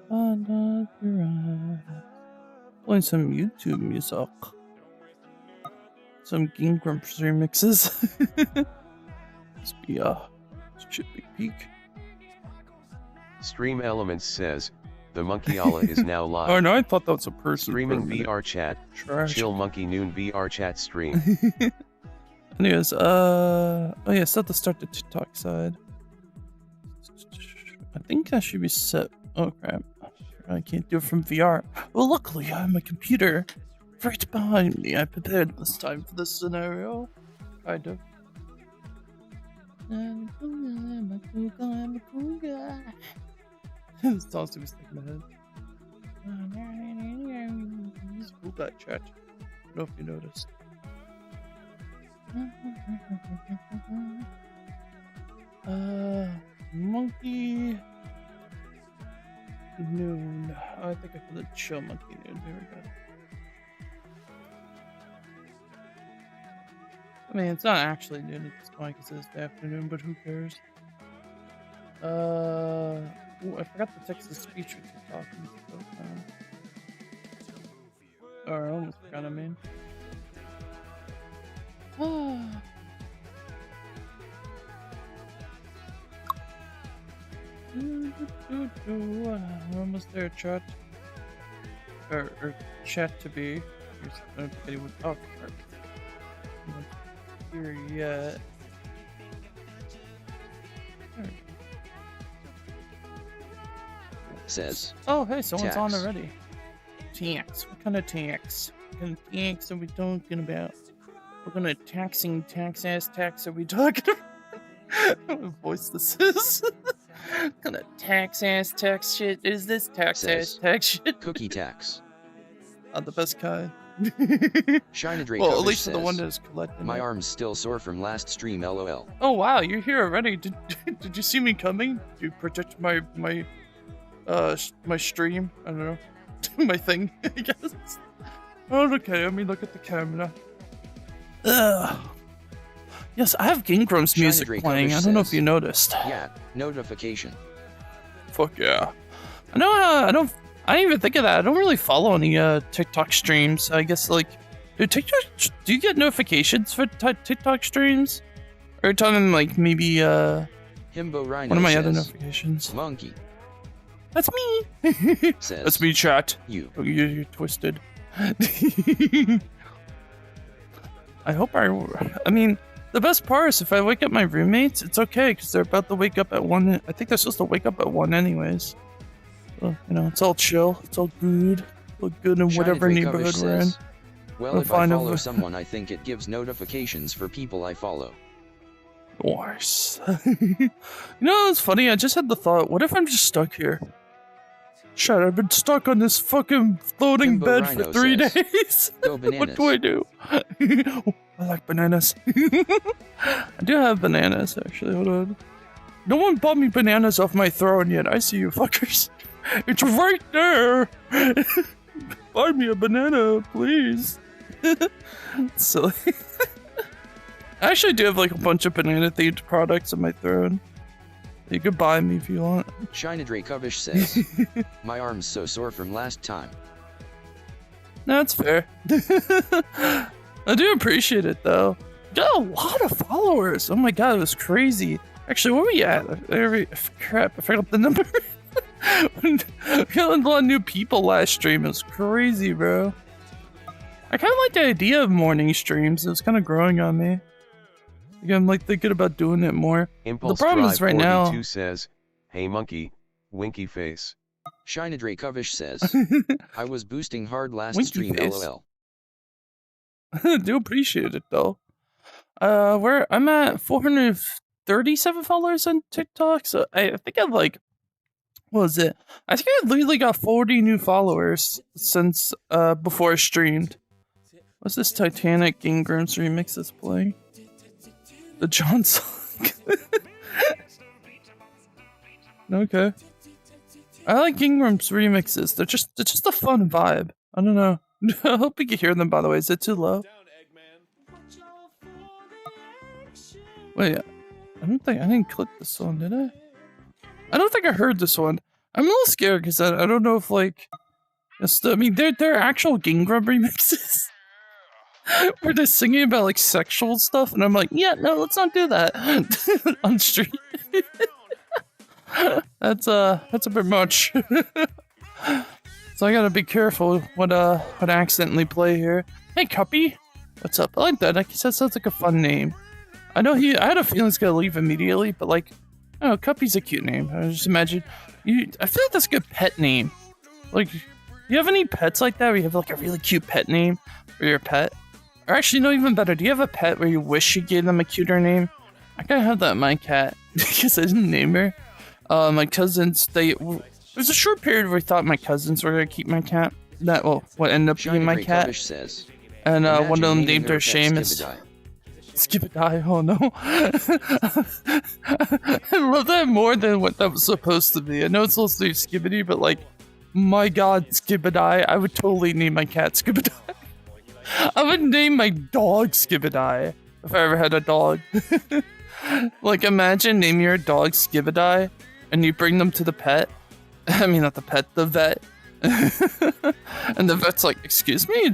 Playing some YouTube music. Some Game Grumps remixes. Must be should be peak. Stream Elements says, the Monkey Allah is now live. Oh no, I thought that was a person. Streaming VRChat. Chill Monkey Noon VRChat stream. Anyways, oh yeah, set to start the TikTok side. I think that should be set. Oh crap. I can't do it from VR. Well, luckily I have my computer right behind me. I prepared this time for this scenario. Kind of. This song's to be stuck in my head. This is cool guy chat. I don't know if you noticed. Monkey Noon. Oh, I think I put the chill Monkey Noon. There we go. I mean, it's not actually noon at this point because it's the afternoon, but who cares? Ooh, I forgot the text to speech we were talking about. Or I almost forgot, I mean. We're almost there, chat. Or chat to be. Nobody would talk. I'm not here yet. Says. Oh, hey, someone's tax. on already. Tax. What kind of tax? What kind of tax are we talking about? What kind of tax are we talking about? What voice this is? What kind of tax shit is this? Tax shit? Cookie tax. The best kind. Shinadre Well, at least says, the one that is collecting. my arm's still sore from last stream, lol. Oh wow, you're here already. Did you see me coming? To protect my stream? I don't know. My thing, I guess. Oh, okay, let me look at the camera. Ugh. Yes, I have Game Grumps music playing. I don't know if you noticed. Yeah, notification. Fuck yeah. I know, I didn't even think of that. I don't really follow any TikTok streams. I guess, like, do you get notifications for TikTok streams? Or are you talking, like, maybe, Himbo Rhino one of my says, other notifications? Monkey. That's me! Says, that's me, chat. You. Oh, you're twisted. I hope I mean, the best part is if I wake up my roommates, it's okay, because they're about to wake up at 1. I think they're supposed to wake up at 1 anyways. So, you know, it's all chill. It's all good. All good in whatever neighborhood we're in. Well, if I follow someone, I think it gives notifications for people I follow. Worse. You know, it's funny. I just had the thought, what if I'm just stuck here? Shit, I've been stuck on this fucking floating Himbo bed Rhino for 3 says, days. Go bananas. What do I do? I like bananas. I do have bananas, actually. Hold on. No one bought me bananas off my throne yet. I see you fuckers. It's right there. Buy me a banana, please. Silly. I actually do have like a bunch of banana themed products on my throne. You could buy me if you want. Shinadre Kovish says, my arm's so sore from last time. No, that's fair. I do appreciate it though. Got a lot of followers. Oh my god, it was crazy. Actually, where were we at? Crap, I forgot the number. We got a lot of new people last stream. It was crazy, bro. I kind of like the idea of morning streams. It was kind of growing on me. Again, I'm like thinking about doing it more. Impulse the problem Drive is right now. 42 says, hey monkey, winky face. Shinadre Kovish says, I was boosting hard last Winky stream, face. lol. I do appreciate it though. I'm at 437 followers on TikTok, so I think I've like, what was it? I think I literally got 40 new followers since before I streamed. What's this Titanic Game Grumps remix that's playing? The John song. Okay. I like Game Grumps remixes. They're just a fun vibe. I don't know. I hope you can hear them, by the way. Is it too low? Wait, I didn't click this one, did I? I don't think I heard this one. I'm a little scared because I don't know if like, I mean, they're actual Game Grump remixes where they're singing about like sexual stuff, and I'm like, yeah, no, let's not do that on stream. That's a bit much. So I gotta be careful what I accidentally play here. Hey, Cuppy, what's up? I like that. Like, that sounds like a fun name. I know I had a feeling he's gonna leave immediately, but like, oh, Cuppy's a cute name. I just imagine I feel like that's a good pet name. Like, you have any pets like that where you have like a really cute pet name for your pet? Or actually, no, even better, do you have a pet where you wish you gave them a cuter name? I kinda have that in my cat because I didn't name her. My cousins, there was a short period where I thought my cousins were gonna keep my cat. What ended up being my cat. Says, and one of them named her Seamus. Skibadai, oh no. I love that more than what that was supposed to be. I know it's supposed to be Skibidi, but like, my god, Skibadai, I would totally name my cat Skibadai. I would name my dog Skibadai if I ever had a dog. Like, imagine naming your dog Skibadai and you bring them to the vet. The vet. And the vet's like, excuse me?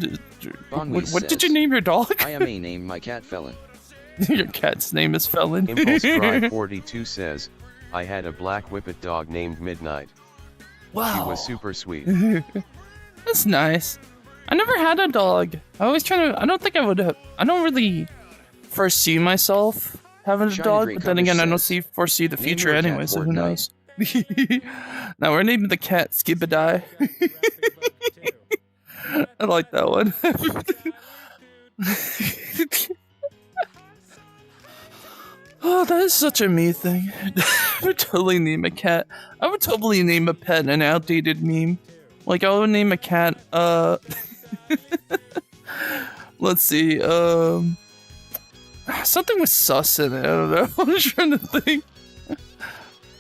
What did you name your dog? I may name my cat Felon. Your cat's name is Felon. Impulse Cry 42 says, I had a black whippet dog named Midnight. Wow. She was super sweet. That's nice. I never had a dog. I always I don't think I would have. I don't really foresee myself having a dog, but then again, I don't foresee the future anyway, so who knows? Now we're naming the cat Skibadai. I like that one. Oh, that is such a me thing. I would totally name a cat. I would totally name a pet an outdated meme. Like, I would name a cat, let's see, something with sus in it, I don't know. I'm just trying to think.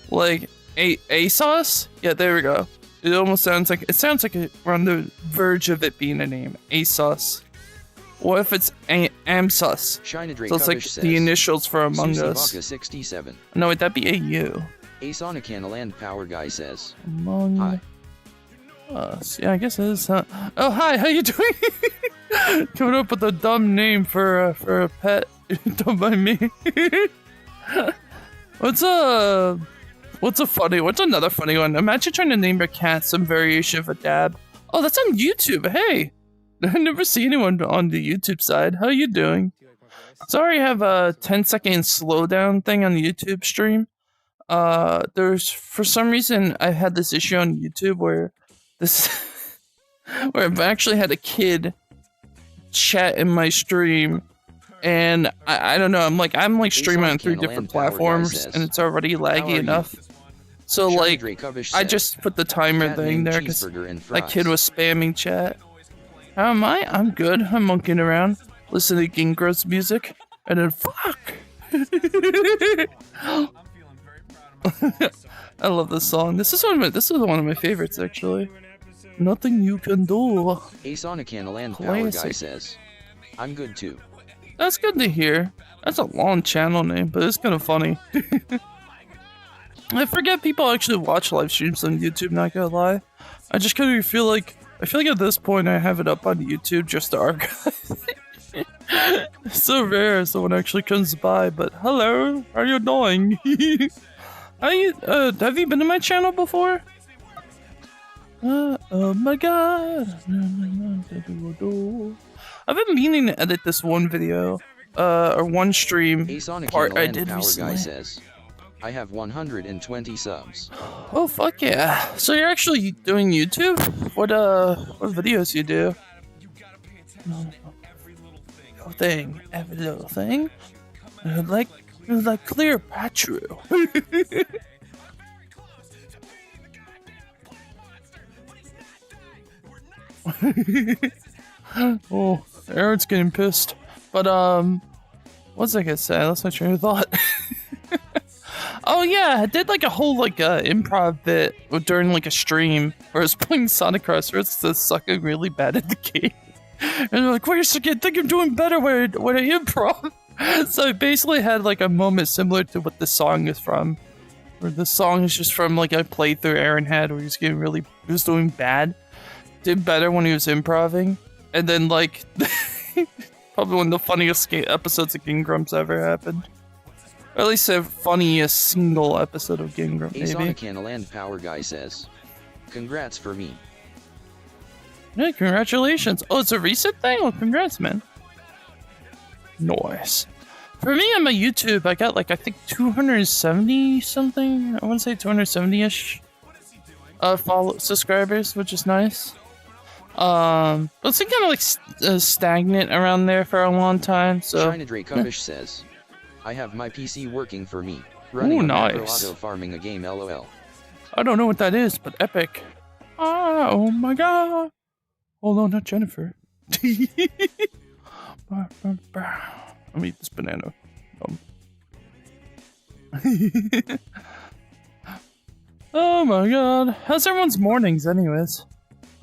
Like, ASOS? Yeah, there we go. It almost sounds like we're on the verge of it being a name. ASOS. What if it's AMSUS? So it's like the initials for Among Us. 67. No, wait, that'd be AU. Asonican Land Power Guy says, Among Us. Yeah, I guess it is, huh? Oh, hi, how you doing? Coming up with a dumb name for a pet. Don't mind me. What's another funny one? Imagine trying to name your cat some variation of a dab. Oh, that's on YouTube. Hey, I never see anyone on the YouTube side. How you doing? Sorry, I have a 10-second slowdown thing on the YouTube stream. For some reason I had this issue on YouTube where I've actually had a kid chat in my stream. And I don't know, I'm like streaming on 3 different platforms and it's already laggy enough. So like, I just put the timer thing there because that kid was spamming chat. How am I? I'm good. I'm monkeying around, listening to Gingro's music, and then fuck. I love this song. This is one of my favorites actually. Nothing you can do. Asonican Land Power Guy says, I'm good too. That's good to hear. That's a long channel name, but it's kind of funny. I forget people actually watch live streams on YouTube, not gonna lie. I just kind of feel like at this point I have it up on YouTube just to archive. It's so rare someone actually comes by, but hello, how are you doing? Have you been to my channel before? Oh my god. I've been meaning to edit this one video, or one stream part I did recently. Guy says, I have 120 subs. Oh fuck yeah! So you're actually doing YouTube? What videos you do? Every little thing. Like Cleopatra. Oh, Aaron's getting pissed. But what's I gonna say? That's my train of thought. Oh yeah, I did like a whole improv bit during like a stream where I was playing Sonic Cross Roads because I was sucking really bad at the game. And they're like, "Wait a second, I think I'm doing better when I improv." So I basically had like a moment similar to what the song is from. where the song is just from like a playthrough Aaron had where he was doing bad. Did better when he was improving. And then like, probably one of the funniest episodes of Game Grumps ever happened. Or at least the funniest single episode of Game Grumps, maybe. Sonic and a Land Power Guy says, congrats for me. Yeah, congratulations. Oh, it's a recent thing? Oh, congrats, man. Nice. For me on my YouTube, I got like, I think 270 something. I want to say 270-ish subscribers, which is nice. It's kind of like stagnant around there for a long time, so. China Dre Covish says, I have my PC working for me. Running nice. auto farming a game LOL. I don't know what that is, but epic. Oh my god. Hold on, not Jennifer. Let me eat this banana. Oh my god. How's everyone's mornings anyways?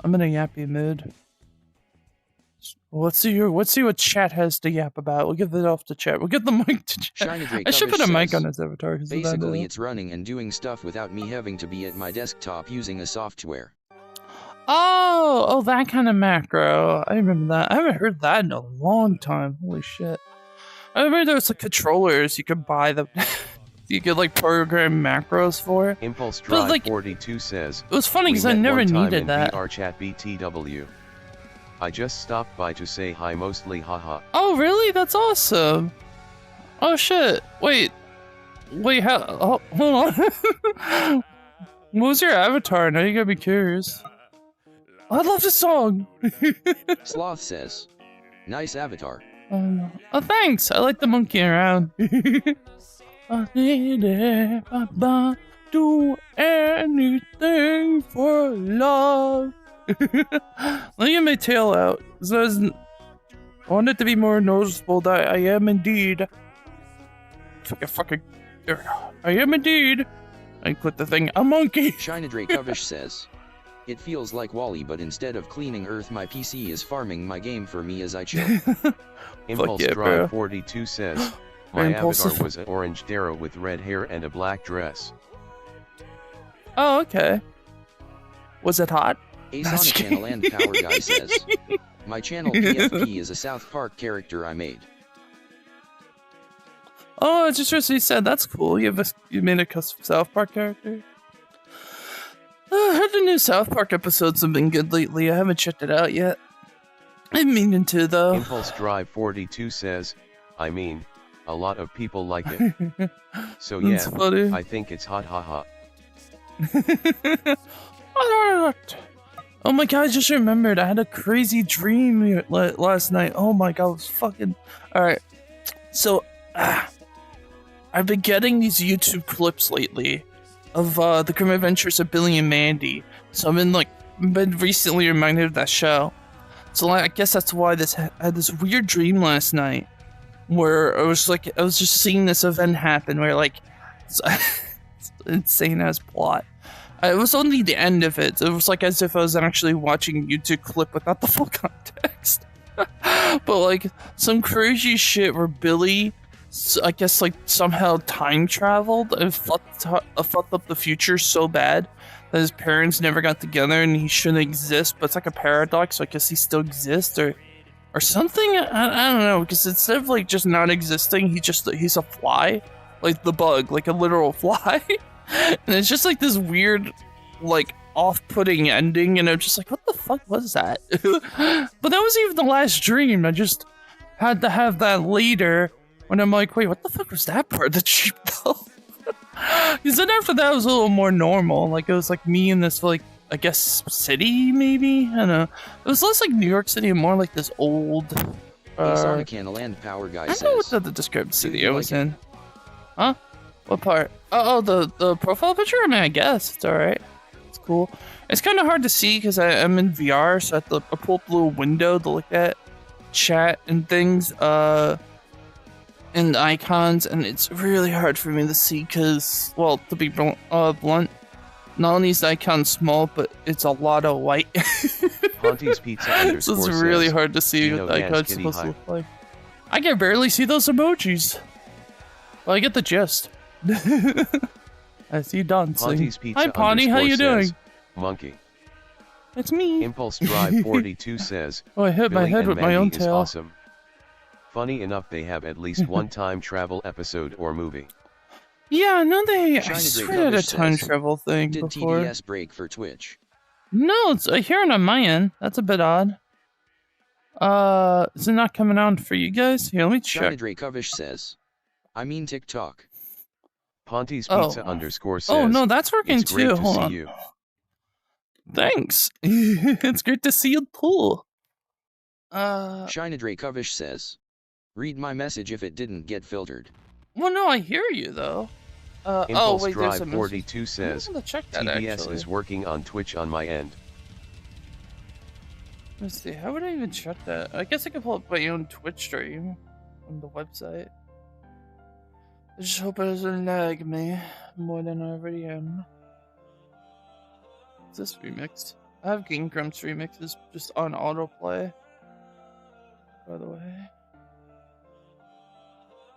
I'm in a yappy mood. Well, let's see what chat has to yap about. We'll give it off to chat. We'll get the mic to chat. I should put a mic on his avatar. Basically, it's running and doing stuff without me having to be at my desktop using a software. Oh, that kind of macro. I remember that. I haven't heard that in a long time. Holy shit. I remember there was like controllers you could buy them. You could like program macros for. Impulse Drive like, 42 says, it was funny because I never needed that. VRChat BTW. I just stopped by to say hi, mostly haha. Oh really? That's awesome. Oh shit. Wait, how? Oh, hold on. What was your avatar? Now you gotta be curious. I love this song. Sloth says, nice avatar. Oh, thanks. I like the monkey around. I need it, do anything for love. Let me get my tail out. I want it to be more noticeable that I am indeed. I am indeed. I click the thing. A monkey. China Dre Covish says, it feels like Wall-E, but instead of cleaning Earth, my PC is farming my game for me as I chill. Impulse Drive 42 says, my avatar was an orange Darrow with red hair and a black dress. Oh, okay. Was it hot? Sonic and a Land Power Guy says, my channel PFP is a South Park character I made. Oh, it's just you said that's cool. You made a custom South Park character. I heard the new South Park episodes have been good lately. I haven't checked it out yet. I'm meaning to though. Impulse Drive 42 says, I mean, a lot of people like it. So yeah, funny. I think it's hot haha. Oh my god, I just remembered. I had a crazy dream last night. Oh my god, it was fucking... Alright, so... I've been getting these YouTube clips lately of the Grim Adventures of Billy and Mandy. So I've been recently reminded of that show. So I guess that's why I had this weird dream last night where I was just seeing this event happen where it's insane as plot. It was only the end of it. It was as if I was actually watching a YouTube clip without the full context. But some crazy shit where Billy, I guess somehow time traveled and fucked up the future so bad that his parents never got together and he shouldn't exist. But it's like a paradox, so I guess he still exists or something. I don't know, because instead of just not existing, he's a fly, like the bug, like a literal fly. And it's just this weird, off-putting ending, and I'm just what the fuck was that? But that wasn't even the last dream. I just had to have that later when I'm wait, what the fuck was that part of the dream though? Because then after that it was a little more normal. It was me in this I guess city maybe? I don't know. It was less like New York City and more this old Sonic and a Land Power Guy says, I don't know what the described city I was in. Huh? What part? Oh, the profile picture? I mean, I guess. It's alright. It's cool. It's kind of hard to see because I'm in VR, so I have to pull up a little window to look at chat and things, and icons, and it's really hard for me to see because, well, to be blunt, not only is the icon small, but it's a lot of white. Auntie's Pizza So it's really hard to see what the icon's supposed to look like. I can barely see those emojis. Well, I get the gist. I see dancing. Ponty's Pizza Hi, Ponty. How you says, doing? Monkey. It's me. Impulse Drive 42 says, oh, I hit my Billy head and with Mandy my own is tail. awesome. Funny enough, they have at least one time travel episode or movie. Yeah, no, they. I China swear Drake they had a Rubbish time says, travel thing Did before. TDS break for Twitch? No, it's hearing on my end. That's a bit odd. Is it not coming on for you guys? Here, let me China check. Drake Rubbish says, I mean TikTok. Ponty's Pizza _says, oh no, that's working it's too. great to Hold see on. you. Thanks. It's great to see you too. China Drake Rubbish says, read my message if it didn't get filtered. Well, no, I hear you though. Impulse wait, there's a Drive 42 says, I'm gonna check that, TDS actually. is working on Twitch on my end. Let's see, how would I even check that? I guess I could pull up my own Twitch stream on the website. I just hope it doesn't lag me more than I already am. Is this remixed? I have Game Grumps remixes just on autoplay. By the way.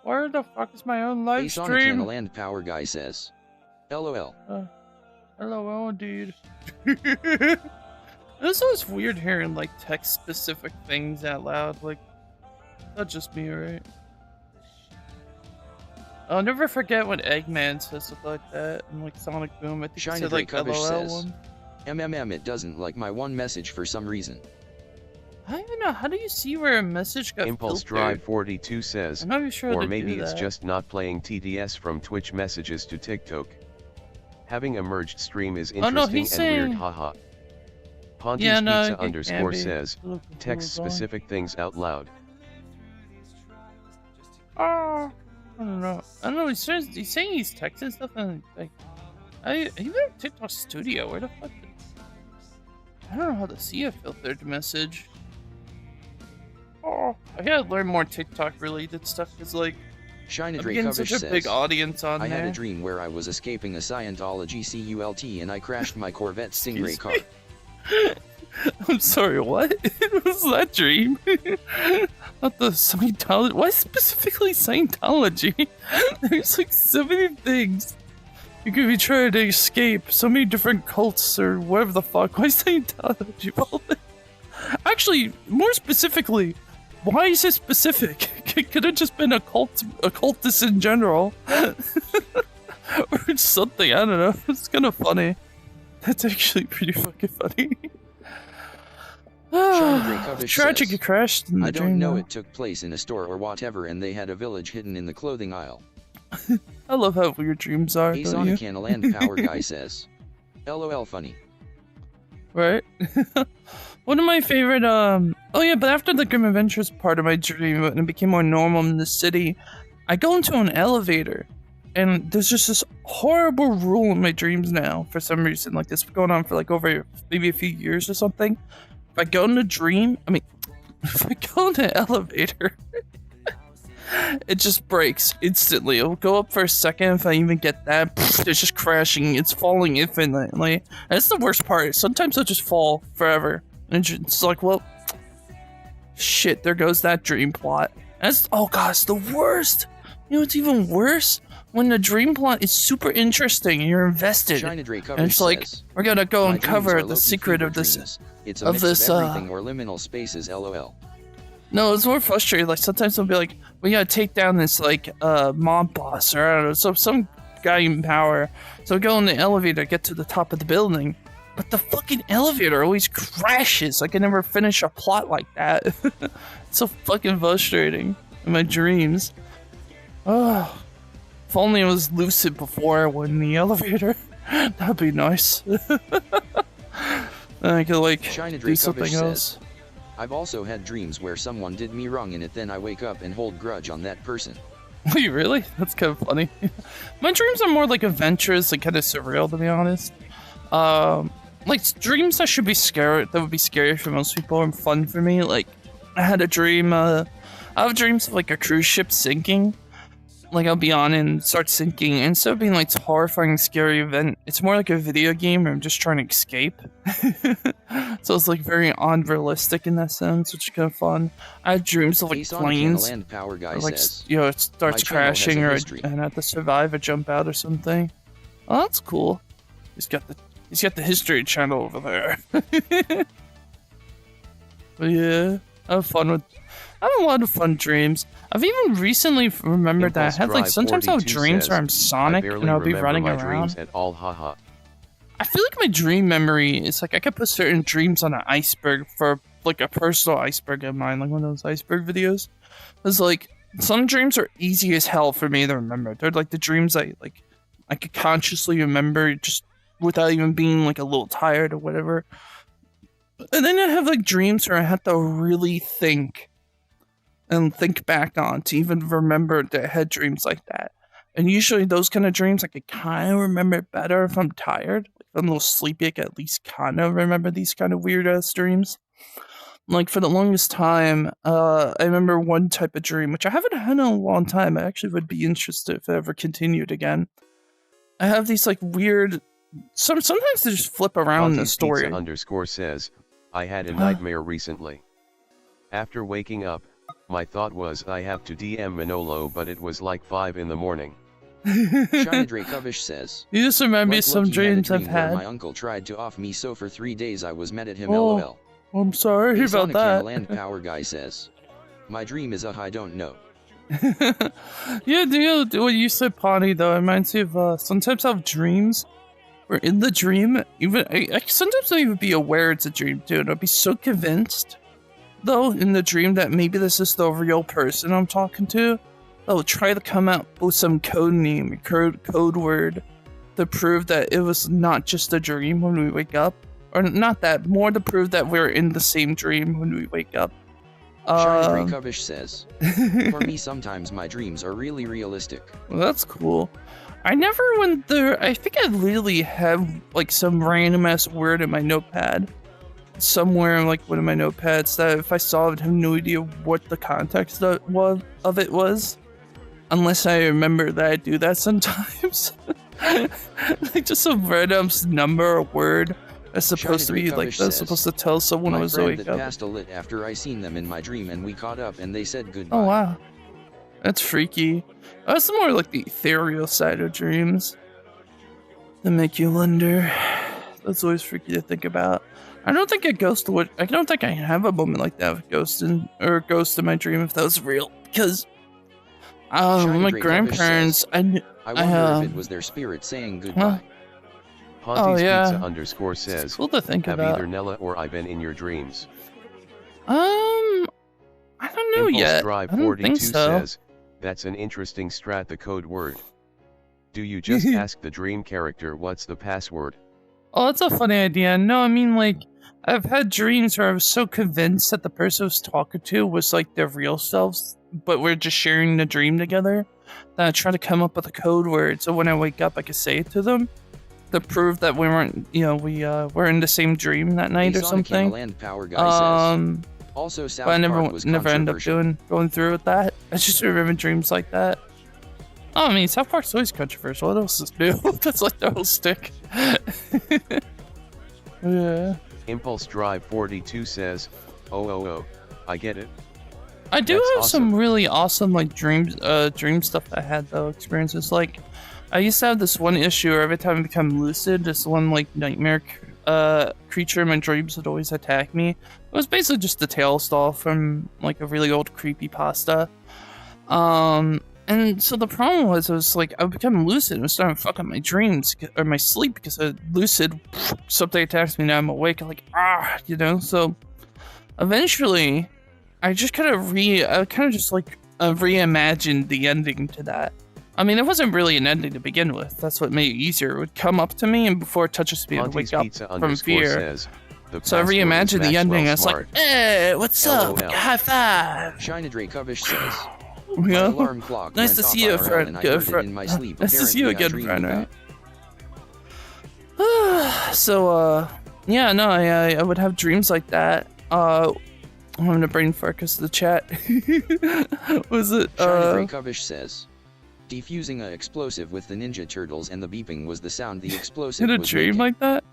Where the fuck is my own live Ace on a stream? Channel and Power Guy says, LOL. LOL, dude. This is weird hearing like text specific things out loud. Like, not just me, right? I'll never forget when Eggman says something like that and like Sonic Boom. I think he China said like Drake Rubbish LOL says, one. MMM it doesn't like my one message for some reason. I don't even know. How do you see where a message got Impulse filtered? Drive 42 says, I'm not even sure how or to maybe do it's that. just not playing TDS from Twitch messages to TikTok. Having a merged stream is Oh, interesting no, and he's weird, saying- haha. Ponty's Yeah, no, Pizza it can _ be. says, Look, look, text look, look. specific things out loud. I don't know. I don't know. He's saying he's texting stuff and like, even TikTok Studio. Where the fuck? I don't know how to see a filtered message. Oh, I gotta learn more TikTok related stuff because like China I'm Drake getting Rubbish such a says, big audience on I there. had a dream where I was escaping a Scientology cult and I crashed my Corvette Stingray car. I'm sorry, what? Was that dream? Not the Scientology. Why specifically Scientology? There's like so many things. You could be trying to escape so many different cults or whatever the fuck. Why Scientology? Well, actually, more specifically, why is it specific? Could have just been occultist in general. Or something, I don't know. It's kind of funny. That's actually pretty fucking funny. China Drake Rubbish Tragic, says, you crashed in the I dream, don't know though. it took place in a store or whatever and they had a village hidden in the clothing aisle. I love how weird dreams are, Ace don't on a you? Channel and Power Guy says, LOL funny. Right? One of my favorite, oh yeah, but after the Grim Adventures part of my dream, and it became more normal in the city, I go into an elevator, and there's just this horrible rule in my dreams now, for some reason, like this going on for like over maybe a few years or something. If I go in a dream, if I go in an elevator, it just breaks instantly. It'll go up for a second if I even get that. It's just crashing. It's falling infinitely. And that's the worst part. Sometimes it'll just fall forever. And it's like, well, shit, there goes that dream plot. That's, oh god, it's the worst. You know what's even worse? When the dream plot is super interesting and you're invested. China Drake And it's like, says, we're gonna go my uncover dreams are the low-key secret fever of this. dreams. It's a of mix this, of everything or liminal spaces LOL. No, it's more frustrating. Like sometimes they'll be like, "We gotta take down this like mob boss or I don't know, some guy in power." So we go in the elevator, get to the top of the building, but the fucking elevator always crashes. I can never finish a plot like that. It's so fucking frustrating in my dreams. Oh, if only I was lucid before I went in the elevator. That'd be nice. Then I could like China do Drake something Rubbish else. says, I've also had dreams where someone did me wrong in it, then I wake up and hold grudge on that person. Wait, really? That's kind of funny. My dreams are more like adventures, like kind of surreal, to be honest. Like dreams that should be scary, that would be scary for most people and fun for me. Like, I had a dream, I have dreams of like a cruise ship sinking. Like I'll be on and start sinking, and instead of being like this horrifying, scary event, it's more like a video game where I'm just trying to escape. So it's like very unrealistic in that sense, which is kind of fun. I have dreams of like Ace on a planes, Channel and Power Guy or, like says, it starts my channel has crashing, a or history. and I have to survive or jump out or something. Oh, that's cool. He's got the History Channel over there. But yeah, I have a lot of fun dreams. I've even recently remembered that I have like sometimes I'll have dreams where I'm Sonic and I'll be running around. At all, haha. I feel like my dream memory is like I could put certain dreams on an iceberg for like a personal iceberg of mine, like one of those iceberg videos. It's like some dreams are easy as hell for me to remember. They're like the dreams I could consciously remember just without even being like a little tired or whatever. And then I have like dreams where I have to really think back on to even remember that I had dreams like that. And usually those kind of dreams I could kind of remember better if I'm tired. If I'm a little sleepy, I can at least kind of remember these kind of weird ass dreams. Like for the longest time, I remember one type of dream, which I haven't had in a long time. I actually would be interested if it ever continued again. I have these like weird, sometimes they just flip around the story. _ says, I had a nightmare recently. After waking up, my thought was I have to DM Manolo, but it was like 5 in the morning. Shina Dracovish says, you just remember like some dreams I've had. My uncle tried to off me, so for 3 days I was mad at him. LOL. I'm sorry about that. Land Power Guy says, my dream is I don't know. Yeah, what you said, Pawnee, though, it reminds me of sometimes I have dreams where in the dream, even I sometimes don't even be aware it's a dream, too, and I'll be so convinced, though, in the dream that maybe this is the real person I'm talking to. I'll try to come out with some code name, code word to prove that it was not just a dream when we wake up. Or not that, more to prove that we're in the same dream when we wake up. Shina Dracovish says, for me sometimes my dreams are really realistic. Well, that's cool. I never went there. I think I literally have like some random ass word in my notepad. Somewhere in like one of my notepads that if I saw it, I'd have no idea what the context of it was. Unless I remember that I do that sometimes. Like just some random number or word. That's supposed to be like that's supposed to tell someone I was awake up. My friend passed a lit after I seen them in my dream and we caught up and they said goodbye. Oh wow, that's freaky. That's more like the ethereal side of dreams that make you wonder. That's always freaky to think about. I don't think I don't think I have a moment like that with ghost in my dream if that was real because my grandparents. I wonder if it was their spirit saying goodbye. Ponty's Pizza _ says, it's cool to think have about. either Nella or I been in your dreams? I don't know yet. Drive I don't 42 think so. says, that's an interesting strat, the code word. Do you just ask the dream character what's the password? Oh, that's a funny idea. No, I mean, like, I've had dreams where I was so convinced that the person I was talking to was, like, their real selves, but we're just sharing the dream together, that I try to come up with a code word so when I wake up I can say it to them to prove that we weren't, we're in the same dream that night or something. Land Power Guy says, also South but I Park never end up going through with that. I just remember dreams like that. Oh, I mean, South Park's always controversial. What else is new? That's like their whole stick. Yeah. Impulse Drive 42 says, oh, I get it. I do have some really awesome like dream stuff I had though, experiences. Like I used to have this one issue where every time I become lucid, this one like nightmare creature in my dreams would always attack me. It was basically just a tail stall from like a really old creepypasta. And so the problem was, it was like I would become lucid and start fucking my dreams or my sleep because I lucid, something attacks me, now I'm awake, I'm like So eventually, I just kind of reimagined the ending to that. I mean, it wasn't really an ending to begin with. That's what made it easier. It would come up to me, and before it touches me, I'd wake up from fear. So I reimagined the ending. I was like, "Hey, what's up? High five!" Shina Dracovish says, "Yeah, alarm clock nice to see you, friend. Good friend. Nice to see you again, friend." Right? So, yeah, no, I would have dreams like that. I'm having a brain fart because of the chat. Was it? Shina Dracovish says, defusing an explosive with the Ninja Turtles and the beeping was the sound the explosive was making. In a dream like that?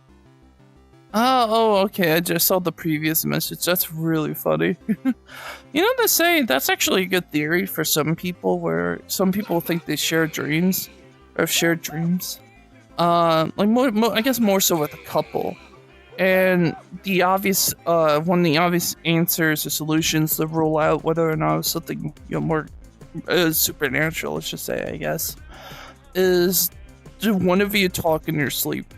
Oh, okay. I just saw the previous message. That's really funny. You know, they say that's actually a good theory for some people, where some people think they share dreams or have shared dreams. like I guess more so with a couple. And the obvious, one of the obvious answers or solutions to rule out whether or not it was something, more supernatural, let's just say, I guess, is do one of you talk in your sleep?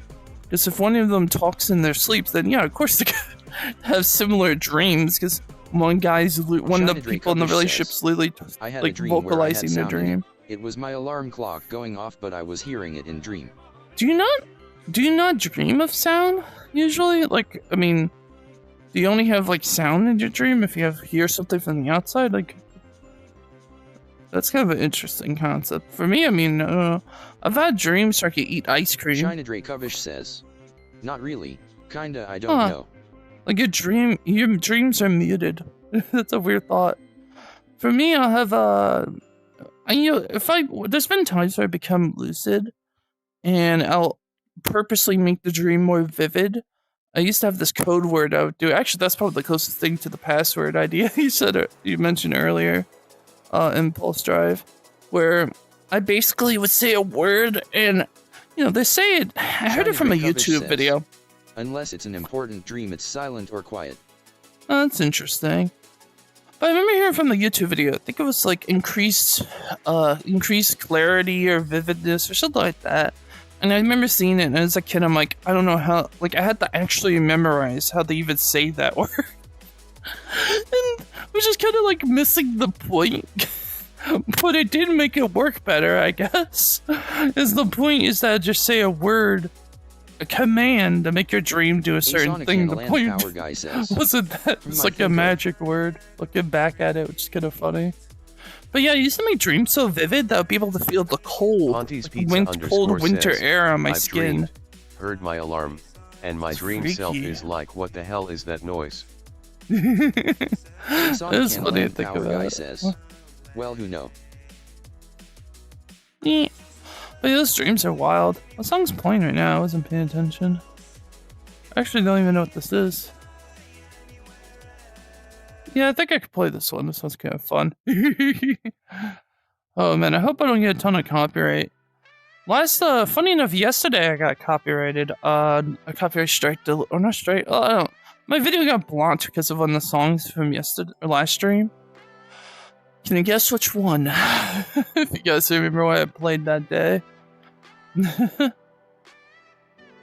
Because if one of them talks in their sleep, then yeah, of course they could have similar dreams. Because one of the people in the relationship's literally like vocalizing their dream. It was my alarm clock going off, but I was hearing it in dream. Do you not dream of sound usually? Like, I mean, do you only have like sound in your dream if you hear something from the outside? Like, that's kind of an interesting concept. For me, I mean, I've had dreams where I could eat ice cream. China Dracovish says, not really, kinda, I don't know. Like your dreams are muted. That's a weird thought. For me, I'll have there's been times where I become lucid, and I'll purposely make the dream more vivid. I used to have this code word I would do. Actually, that's probably the closest thing to the password idea you mentioned earlier, Impulse Drive, where I basically would say a word, and they say it. I heard it from a YouTube video. Unless it's an important dream, it's silent or quiet. Oh, that's interesting. But I remember hearing from the YouTube video. I think it was like increased clarity or vividness or something like that. And I remember seeing it, and as a kid, I'm like, I don't know how. Like, I had to actually memorize how they even say that word, and which is kind of like missing the point. But it did make it work better, I guess. Is the point is that just say a word, a command to make your dream do a certain thing. The point wasn't that. It's like a magic word. Looking back at it, which is kind of funny. But yeah, I used to make dreams so vivid that I'd be able to feel the cold winter air on my skin. Dreamed, heard my alarm, and my dream self is like, what the hell is that noise? It's funny to think about. Says, well, who know? Yeah. But yeah, those dreams are wild. What song's playing right now? I wasn't paying attention. I actually don't even know what this is. Yeah, I think I could play this one. This sounds kind of fun. Oh man, I hope I don't get a ton of copyright. Funny enough, yesterday I got copyrighted. A copyright strike, or not strike. Oh, I don't. My video got blocked because of one of the songs from last stream. Can you guess which one? If you guys remember what I played that day. It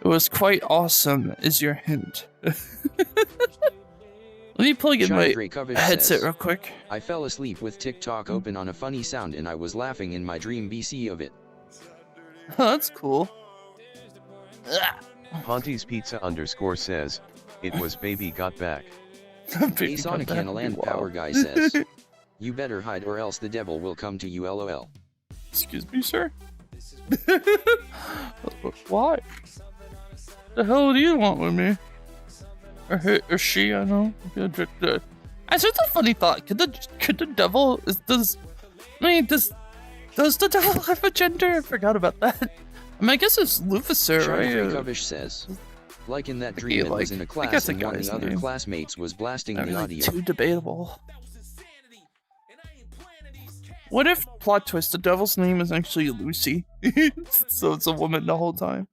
was quite awesome, is your hint. Let me plug in my headset real quick. I fell asleep with TikTok open on a funny sound and I was laughing in my dream BC of it. Oh, that's cool. Ponty's Pizza _ says, it was Baby Got Back. A Sonic and a Land Power Guy says, you better hide or else the devil will come to you, LOL. Excuse me, sir? Why? The hell do you want with me? Or she, I don't know. That's just a funny thought. Could the devil does the devil have a gender? I forgot about that. I mean, I guess it's Lucifer, right? Kovish says, like in that dream, it was in a class and one of the other classmates was blasting the audio. Too debatable. What if, plot twist, the devil's name is actually Lucy? So it's a woman the whole time.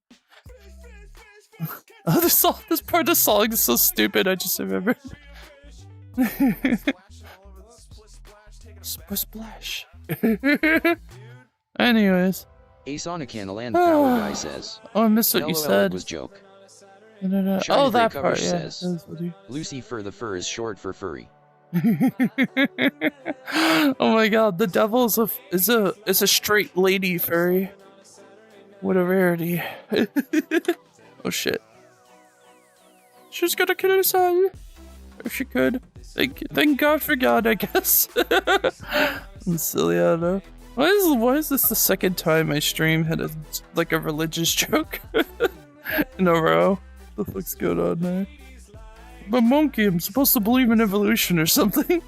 Oh, this part of the song is so stupid, I just remembered. Splash. Anyways. A Sonic and a Land Power Guy says, oh, I missed what you said. Was joke. Oh, that part, yeah. Says, Lucy the fur is short for furry. Oh my god, the devil is a straight lady furry. What a rarity. Oh shit. She's gonna kill herself. If she could. Thank God for God, I guess. I'm silly, I don't know. Why is this the second time my stream had a religious joke in a row? What the fuck's going on there? I'm a monkey, I'm supposed to believe in evolution or something.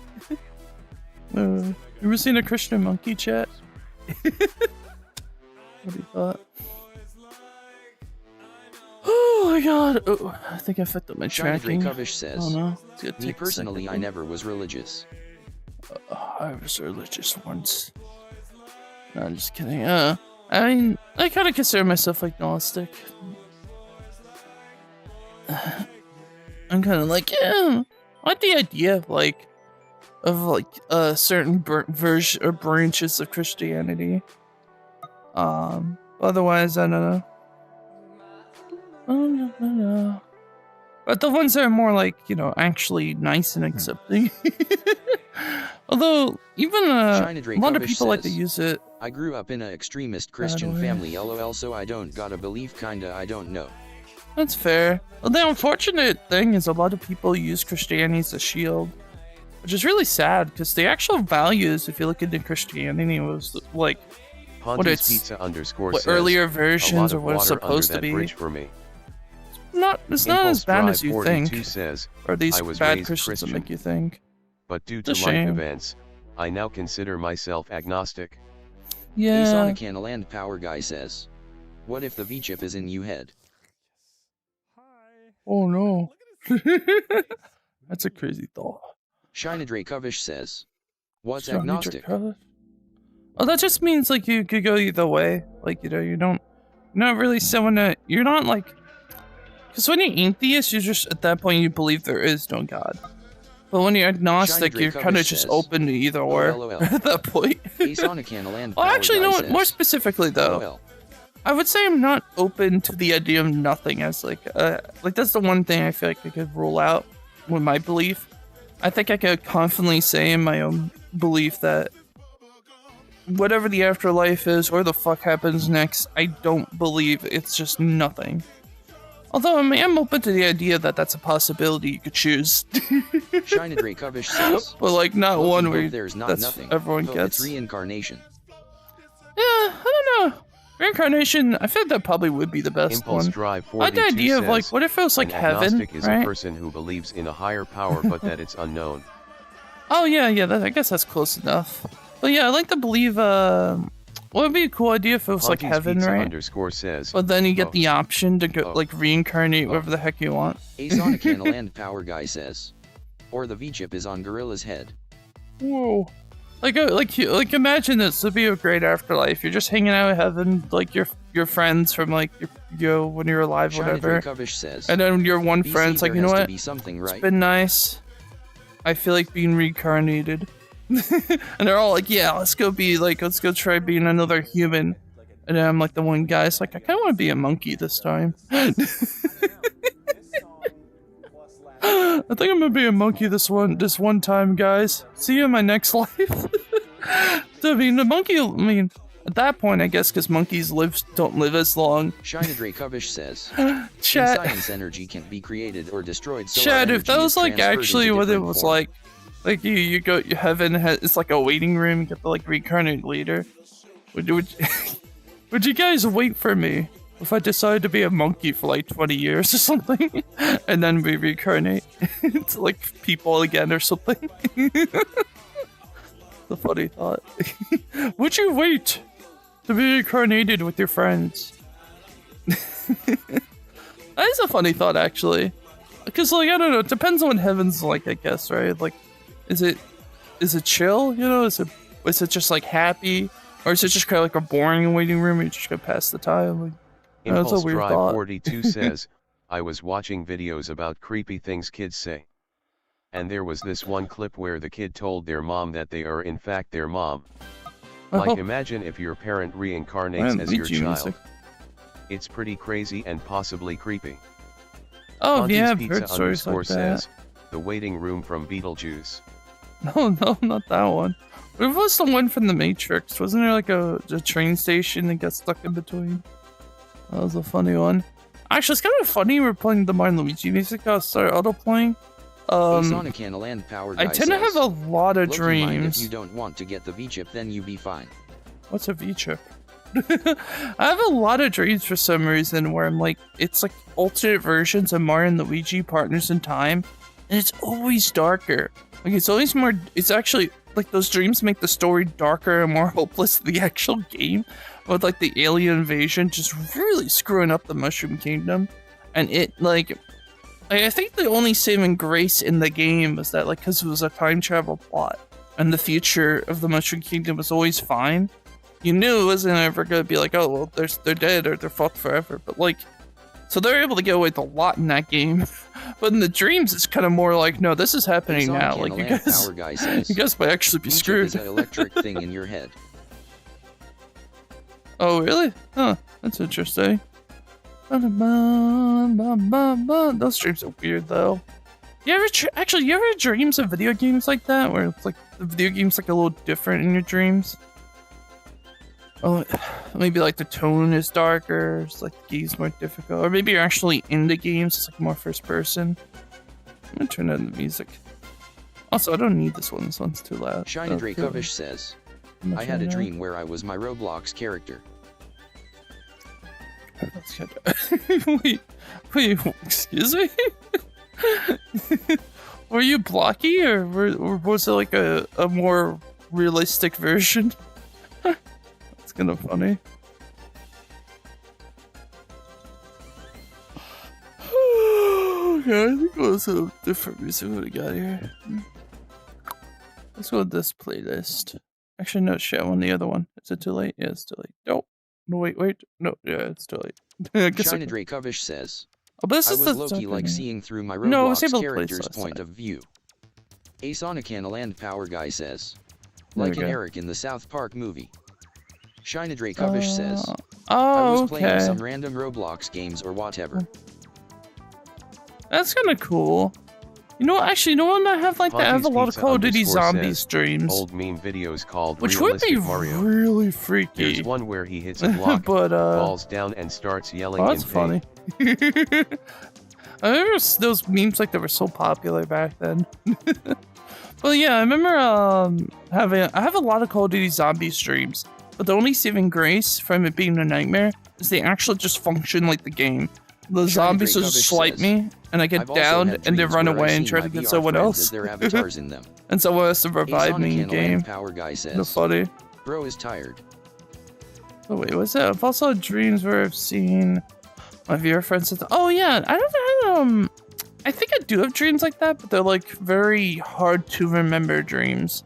You ever seen a Christian monkey chat? What do you thought? Oh my god! Oh, I think I fucked up my tracking. Says, oh no. Me personally, I never was religious. I was religious once. No, I'm just kidding. I mean, I kind of consider myself agnostic. I'm kind of like, yeah, I like the idea of certain version or branches of Christianity. Otherwise, I don't know. But the ones that are more like, actually nice and accepting. Although, even a lot of people like to use it. I grew up in an extremist Christian family, lol, so I don't got a belief, kinda, I don't know. That's fair. Well, the unfortunate thing is a lot of people use Christianity as a shield. Which is really sad, because the actual values, if you look into Christianity, was like what it's Pizza _ what says, earlier versions of of what it's supposed to be. For me. It's not as bad as you think. Says, or these I was bad Christians that make you think. But due to life events, I now consider myself agnostic. Yeah. Asonican Land Power Guy says, what if the V-chip is in you head? Oh no. That's a crazy thought. Shinadre Kovish says, what's agnostic? Oh, that just means like you could go either way. Like, you're not really someone that, you're not like, because when you're atheist, you're just, at that point, you believe there is no God. But when you're agnostic, you're kind of just open to either or at that point. Well, actually, no, more specifically though, I would say I'm not open to the idea of nothing as like that's the one thing I feel like I could rule out with my belief. I think I could confidently say in my own belief that whatever the afterlife is, or the fuck happens next, I don't believe it's just nothing. Although I am open to the idea that that's a possibility you could choose. Shinadre Kovish says, but like not one where there's not that's nothing, everyone gets. It's reincarnation. Yeah, I don't know. Reincarnation, I think that probably would be the best Impulse one. Drive I had the idea of like, what if it was like heaven, agnostic is right? a person who believes in a higher power but that it's unknown. Oh yeah, I guess that's close enough. But yeah, I like to believe, what would be a cool idea if it was like heaven, right? Says, but then you get the option to go, like reincarnate whatever the heck you want. Asonican Land Power Guy says, or the V-chip is on Gorilla's head. Whoa. Like imagine this would be a great afterlife. You're just hanging out in heaven, like your friends from like when you're alive, whatever. Says, and then your one BC, friend's like, you know what? Right? It's been nice. I feel like being reincarnated. And they're all like, yeah, let's go try being another human. And then I'm like the one guy's like, I kind of want to be a monkey this time. I think I'm gonna be a monkey this one time, guys. See you in my next life. So, I mean, at that point, I guess, because monkeys don't live as long. Shinadre Kovish says, Chat. science energy can't be created or destroyed. So Chat, if that was like actually what it was form. like you go, heaven it's like a waiting room, you get to like reincarnate later. Would you guys wait for me if I decided to be a monkey for like 20 years or something, and then we reincarnate to like people again or something? The funny thought. Would you wait to be reincarnated with your friends? That is a funny thought, actually. Because, like, I don't know, it depends on what heaven's like, I guess, right? Like, is it chill, Is it just, like, happy? Or is it just kind of like a boring waiting room and you just gonna pass the time? Like, Impulse that's a weird Drive thought. 42 says, I was watching videos about creepy things kids say. And there was this one clip where the kid told their mom that they are in fact their mom. Like, imagine if your parent reincarnates as your child. It's pretty crazy and possibly creepy. Oh, Auntie's yeah, I've Pizza heard stories like that. says, the waiting room from Beetlejuice. No, not that one. What was the one from The Matrix? Wasn't there like a train station that got stuck in between? That was a funny one. Actually, it's kind of funny we're playing the Mario and Luigi music. I'll start auto-playing. I tend to have a lot of dreams. If you don't want to get the V-chip, then you be fine. What's a V-chip? I have a lot of dreams for some reason where I'm like, it's like alternate versions of Mario and Luigi Partners in Time, and it's always darker. Like, it's always more, it's actually, like, those dreams make the story darker and more hopeless than the actual game, with like the alien invasion just really screwing up the Mushroom Kingdom. And it, like, I think the only saving grace in the game was that, like, because it was a time travel plot, and the future of the Mushroom Kingdom was always fine. you knew it wasn't ever gonna be like, oh well, they're dead or they're fucked forever. But like, so they're able to get away with a lot in that game. But in the dreams, it's kind of more like, no, this is happening now. Like you guys might actually be screwed. Is an electric thing in your head. Oh really? Huh? That's interesting. Those dreams are weird though. You ever you ever have dreams of video games like that, where it's like the video game's like a little different in your dreams? Oh, maybe like the tone is darker, it's like the game's more difficult, or maybe you're actually into games, it's like more first person. I'm gonna turn down the music. Also, I don't need this one. This one's too loud. Shiny Dracovish says, I had a dream where I was my Roblox character. wait, excuse me? Were you blocky, or was it like a more realistic version? That's kind of funny. Okay, I think we'll have different music. What we got here? Let's go with this playlist. Actually, no, shit, I want the other one. Is it too late? Yeah, it's too late. Nope. No, wait. No, yeah, it's too late. Shiny Dracovish says, oh, but this I was low-key like seeing through my Roblox character's point of view. A Sonic Land Power Guy says, like an Eric in the South Park movie. Shiny Dracovish says, I was playing some random Roblox games or whatever. That's kind of cool. You know what? Actually, you know what I have like that? I have a lot of Call of Duty Zombies streams. Old meme videos called which would be Mario. really freaky. There's one where he hits a block, but, falls down, and starts yelling in that's funny. I remember those memes like that were so popular back then. But yeah, I remember I have a lot of Call of Duty Zombie streams, but the only saving grace from it being a nightmare is they actually just function like the game. The zombies just swipe me, and I get downed, and they run away and try to get someone else. Their avatars in them. And someone has to revive me in game. Power Guy says, that's funny. Bro is tired. Oh wait, what's that? I've also had dreams where I've seen my VR friends. Oh yeah, I think I do have dreams like that, but they're like very hard to remember dreams.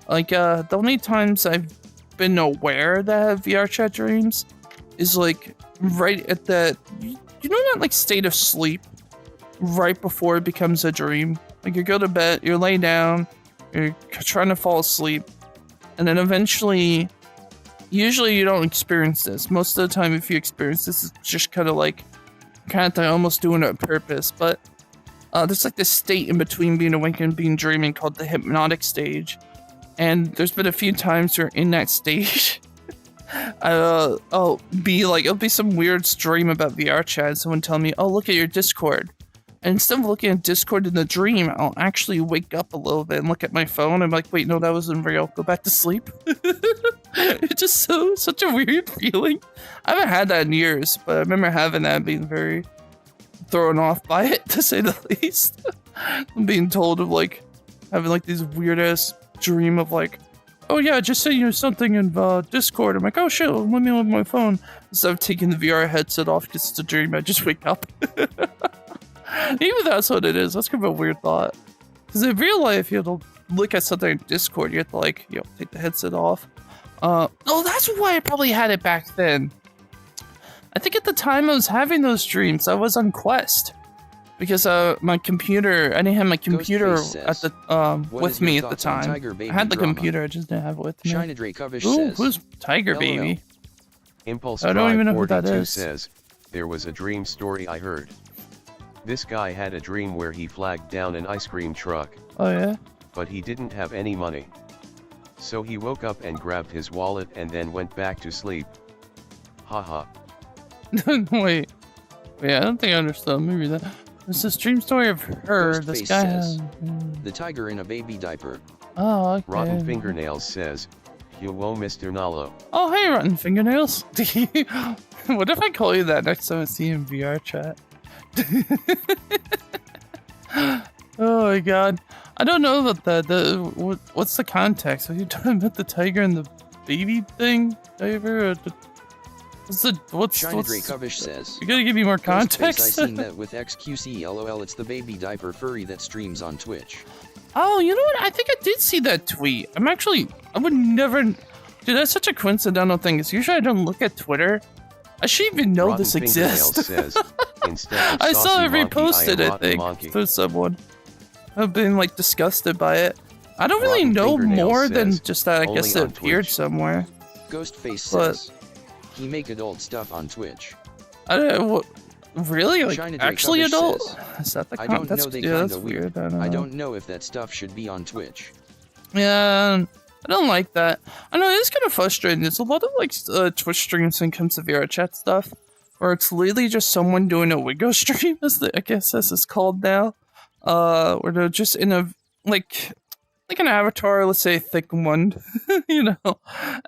Like the only times I've been aware that I have VRChat dreams is like right at that, you know, that like state of sleep right before it becomes a dream. Like you go to bed, you're laying down, you're trying to fall asleep, and then eventually, usually you don't experience this. Most of the time, if you experience this, it's just kind of almost doing it on purpose. But there's like this state in between being awake and being dreaming called the hypnotic stage. And there's been a few times where in that stage, it'll be some weird stream about VRChat, and someone tell me, oh, look at your Discord. And instead of looking at Discord in the dream, I'll actually wake up a little bit and look at my phone. I'm like, wait, no, that wasn't real. Go back to sleep. It's just such a weird feeling. I haven't had that in years, but I remember having that, being very thrown off by it, to say the least. I'm being told of like having like these weird ass dream of like, oh yeah, just say you know something in Discord. I'm like, oh shit, let me look at my phone. Instead of taking the VR headset off because it's a dream, I just wake up. Even that's what it is. That's kind of a weird thought. Because in real life, you have to look at something in Discord. You have to like, you know, take the headset off. Oh, that's why I probably had it back then. I think at the time I was having those dreams, I was on Quest. Because my computer, I didn't have my computer at the with me at the time. I had the computer, I just didn't have it with me. Ooh, who's Tiger Baby? Impulse I don't even know who that is. Says, there was a dream story I heard. This guy had a dream where he flagged down an ice cream truck. Oh yeah? But he didn't have any money. So he woke up and grabbed his wallet and then went back to sleep. Haha. Wait, I don't think I understood. Maybe that. It's this dream story I've heard. This guy has... The tiger in a baby diaper. Oh, okay. Rotten Fingernails says, hello Mr. Nalo. Oh, hey, Rotten Fingernails. What if I call you that next time I see you in VRChat? Oh my god. I don't know about that. What's the context? Are you talking about the tiger and the baby thing? Diaper? Or what's Shiny Dracovish says, you gotta give me more context. I seen that with XQC LOL. It's the baby diaper furry that streams on Twitch. Oh, you know what? I think I did see that tweet. I would never... Dude, that's such a coincidental thing. Because usually I don't look at Twitter. I should even know this exists. Says, I saw it reposted, I think, to someone. I've been like disgusted by it. I don't really know more than just that. I guess it appeared somewhere. Ghostface says he make adult stuff on Twitch. I don't know. Really? Like actually adult? Says, Is that the I don't know. that's weird. I don't know if that stuff should be on Twitch. Yeah, I don't like that. I know it's kind of frustrating. There's a lot of like Twitch streams when it comes to VRChat stuff, where it's literally just someone doing a Wigo stream, I guess as it's called now. Where they're just in a like an avatar, let's say a thick one, you know,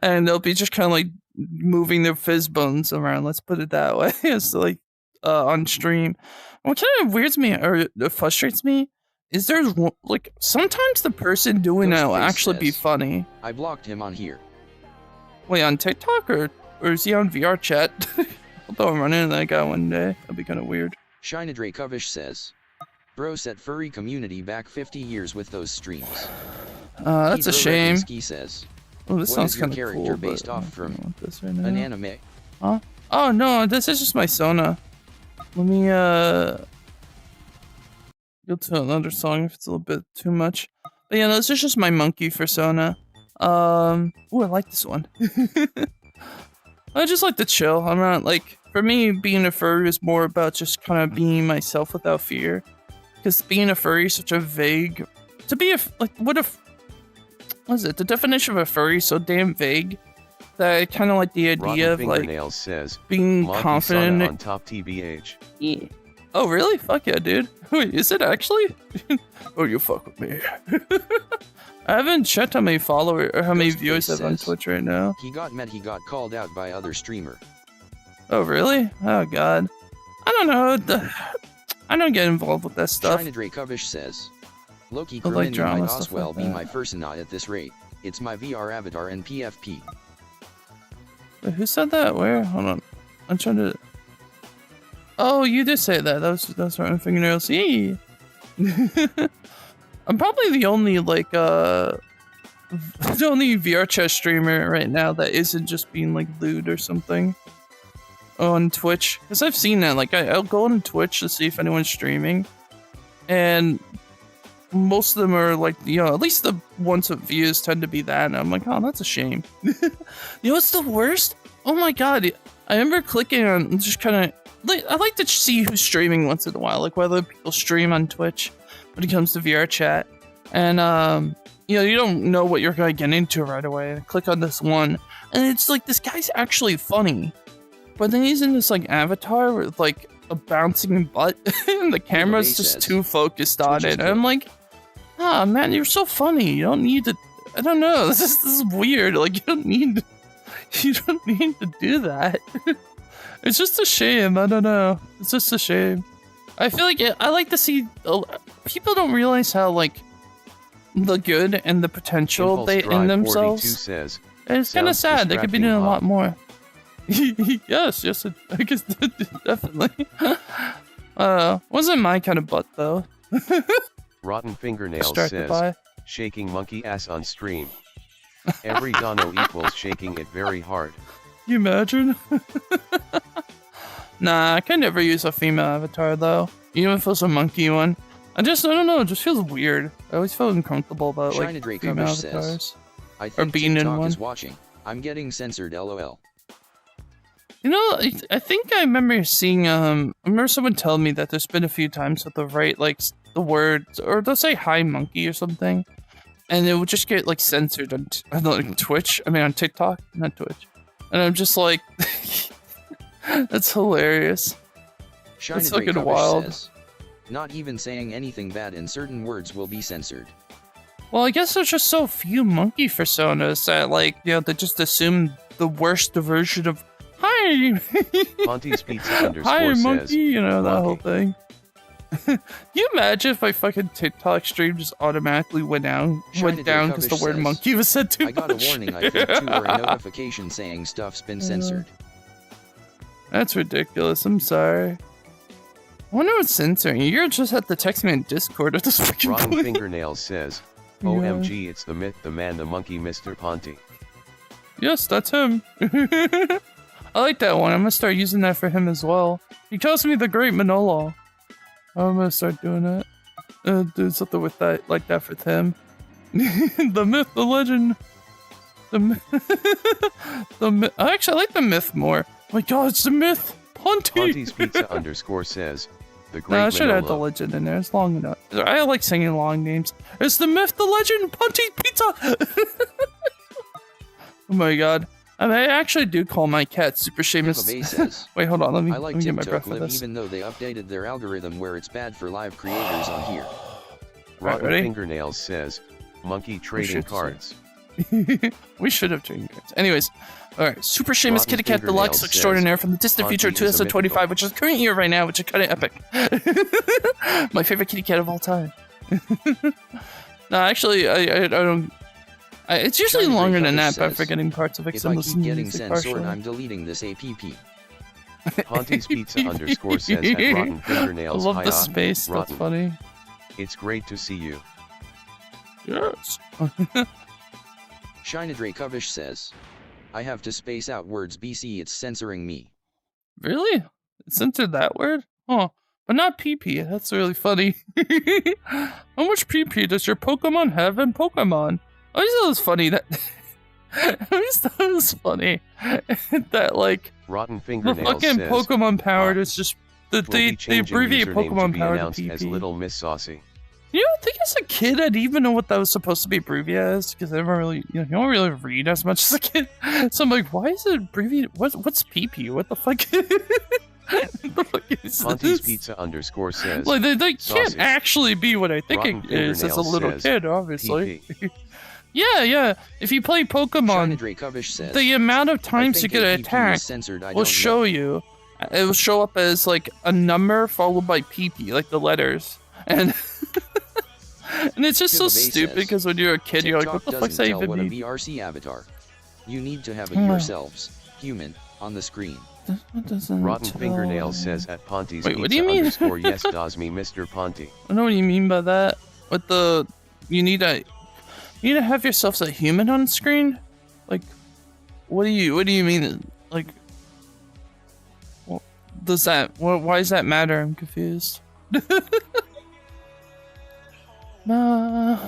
and they'll be just kind of like moving their fizz bones around. Let's put it that way. It's like on stream. What kind of weirds me or frustrates me is there's like sometimes the person doing it will actually be funny. I blocked him on here. Wait, on TikTok or is he on VRChat? I'll probably run into that guy one day. That'd be kind of weird. Shinadrakovish says, bro set furry community back 50 years with those streams. That's a shame. He says, oh, this sounds kind of cool. Character based off from this right an anime. Huh? Oh no, this is just my Sona. Let me go to another song if it's a little bit too much. But yeah, no, this is just my monkey for Sona. Oh, I like this one. I just like to chill. I'm not like, for me, being a furry is more about just kind of being myself without fear. Because being a furry is such a vague, to be a, like, what is it? The definition of a furry is so damn vague that I kind of like the idea of like says, being confident on top TBH. Yeah. Oh really? Fuck yeah, dude. Wait, is it actually? Oh, you fuck with me. I haven't checked how many followers or how many viewers I have on Twitch right now. He got called out by other streamer. Oh really? Oh god. I don't know. I don't get involved with that stuff. Shinadrakovish says, Loki Kerman might as well be my persona at this rate. It's my VR avatar and PFP. Wait, who said that? Where? Hold on. I'm trying to... Oh, you did say that. That's right. Fingernails. Yee. I'm probably the only, like, the only VRChat streamer right now that isn't just being, like, lewd or something on Twitch. Because I've seen that. Like, I'll go on Twitch to see if anyone's streaming. And most of them are, like, you know, at least the ones with views tend to be that. And I'm like, oh, that's a shame. You know what's the worst? Oh my god. I remember clicking on just kind of... I like to see who's streaming once in a while. Like, whether people stream on Twitch when it comes to VRChat. And, you know, you don't know what you're going to get into right away. I click on this one. And it's like, this guy's actually funny. But then he's in this, like, avatar with, like, a bouncing butt. And the camera's just too focused on it. And I'm like, ah, man, you're so funny. You don't need to... I don't know. This is weird. Like, you don't need to do that. It's just a shame. I don't know. It's just a shame. I feel like I like to see... people don't realize how, like, the good and the potential they in themselves. Says, and it's kind of sad. They could be doing a lot more. yes, I guess definitely. Wasn't my kind of butt, though. Rotten Fingernails says, shaking monkey ass on stream. Every dono equals shaking it very hard. You imagine? Nah, I can never use a female avatar though. Even if it was a monkey one. I don't know, it just feels weird. I always feel uncomfortable about like female avatars. I think being TikTok in one. Is watching. I'm getting censored, lol. You know, I think I remember seeing, I remember someone telling me that there's been a few times that they'll write like the words, or they'll say hi monkey or something. And it would just get like censored on Twitch. I mean on TikTok, not Twitch. And I'm just like, that's hilarious. That's fucking wild. Says, not even saying anything bad in certain words will be censored. Well, I guess there's just so few monkey personas that, like, you know, they just assume the worst version of hi. Monty's Pizza hi, monkey. Says, you know that monkey. whole thing. Can you imagine if my fucking TikTok stream just automatically went down because the word monkey was said too much? I got a warning. I clicked to or a notification saying stuff's been censored. That's ridiculous. I'm sorry. I wonder what's censoring. You're just have to text me on Discord at this fucking Rotten point. Fingernails says, OMG, it's the myth, the man, the monkey, Mr. Ponty. Yes, that's him. I like that one. I'm gonna start using that for him as well. He calls me the Great Manolo. I'm gonna start doing that. Do something with that, like that for him. The myth, the legend. The myth. Actually, I like the myth more. Oh my God, it's the myth. Punty. Ponty's Pizza underscore says, the Great I should Manolo. add the legend in there. It's long enough. I like singing long names. It's the myth, the legend, Punty Pizza. Oh my God. I actually do call my cat Super Seamus. Wait, hold on. Let me get my breath for this. Even though they updated their algorithm where it's bad for live creators on here. Rotten Fingernails says, monkey trading cards. We should have trading cards. Anyways, alright. Super Seamus Kitty Cat Deluxe Extraordinaire from the distant future 2025, which is the current year right now, which is kind of epic. My favorite kitty cat of all time. No, actually, I don't... it's usually longer than that, but I'm forgetting parts of it. If I keep getting censored, I'm deleting this app. Ponty's Pizza underscore says at Rotten Fingernails. I love the space. That's funny. It's great to see you. Yes. Shinadre Kovish says, I have to space out words BC, it's censoring me. Really? It censored that word? Oh, but not PP. That's really funny. How much PP does your Pokemon have in Pokemon? I always thought it was funny that... I always thought it was funny that, like, Rotten the Fingernails fucking says, Pokemon powered is just... They abbreviate Pokemon powered to PP. As Little Miss Saucy. You know, I think as a kid, I didn't even know what that was supposed to be abbreviated as, because I never really, you don't really read as much as a kid. So I'm like, why is it abbreviated? What's PP? What the fuck? What the fuck is Ponty's this? Pizza underscore says, Like, they can't actually be what I think Rotten it is as a little says, kid, obviously. PP. Yeah. If you play Pokemon, says, the amount of times you get attacked will show you. It will show up as, like, a number followed by PP, like the letters. And... and it's just so stupid because when you're a kid, you're like, what the fuck's that even mean? A VRC avatar. You need to have a yourselves, human, on the screen. Rotten Fingernails says at Ponty's Wait, what do Pizza you mean? underscore yes does me Mr. Ponty. I don't know what you mean by that. What the... You need to have yourselves a human on screen? Like, what do you mean? Like, well, does that... Why does that matter? I'm confused. No.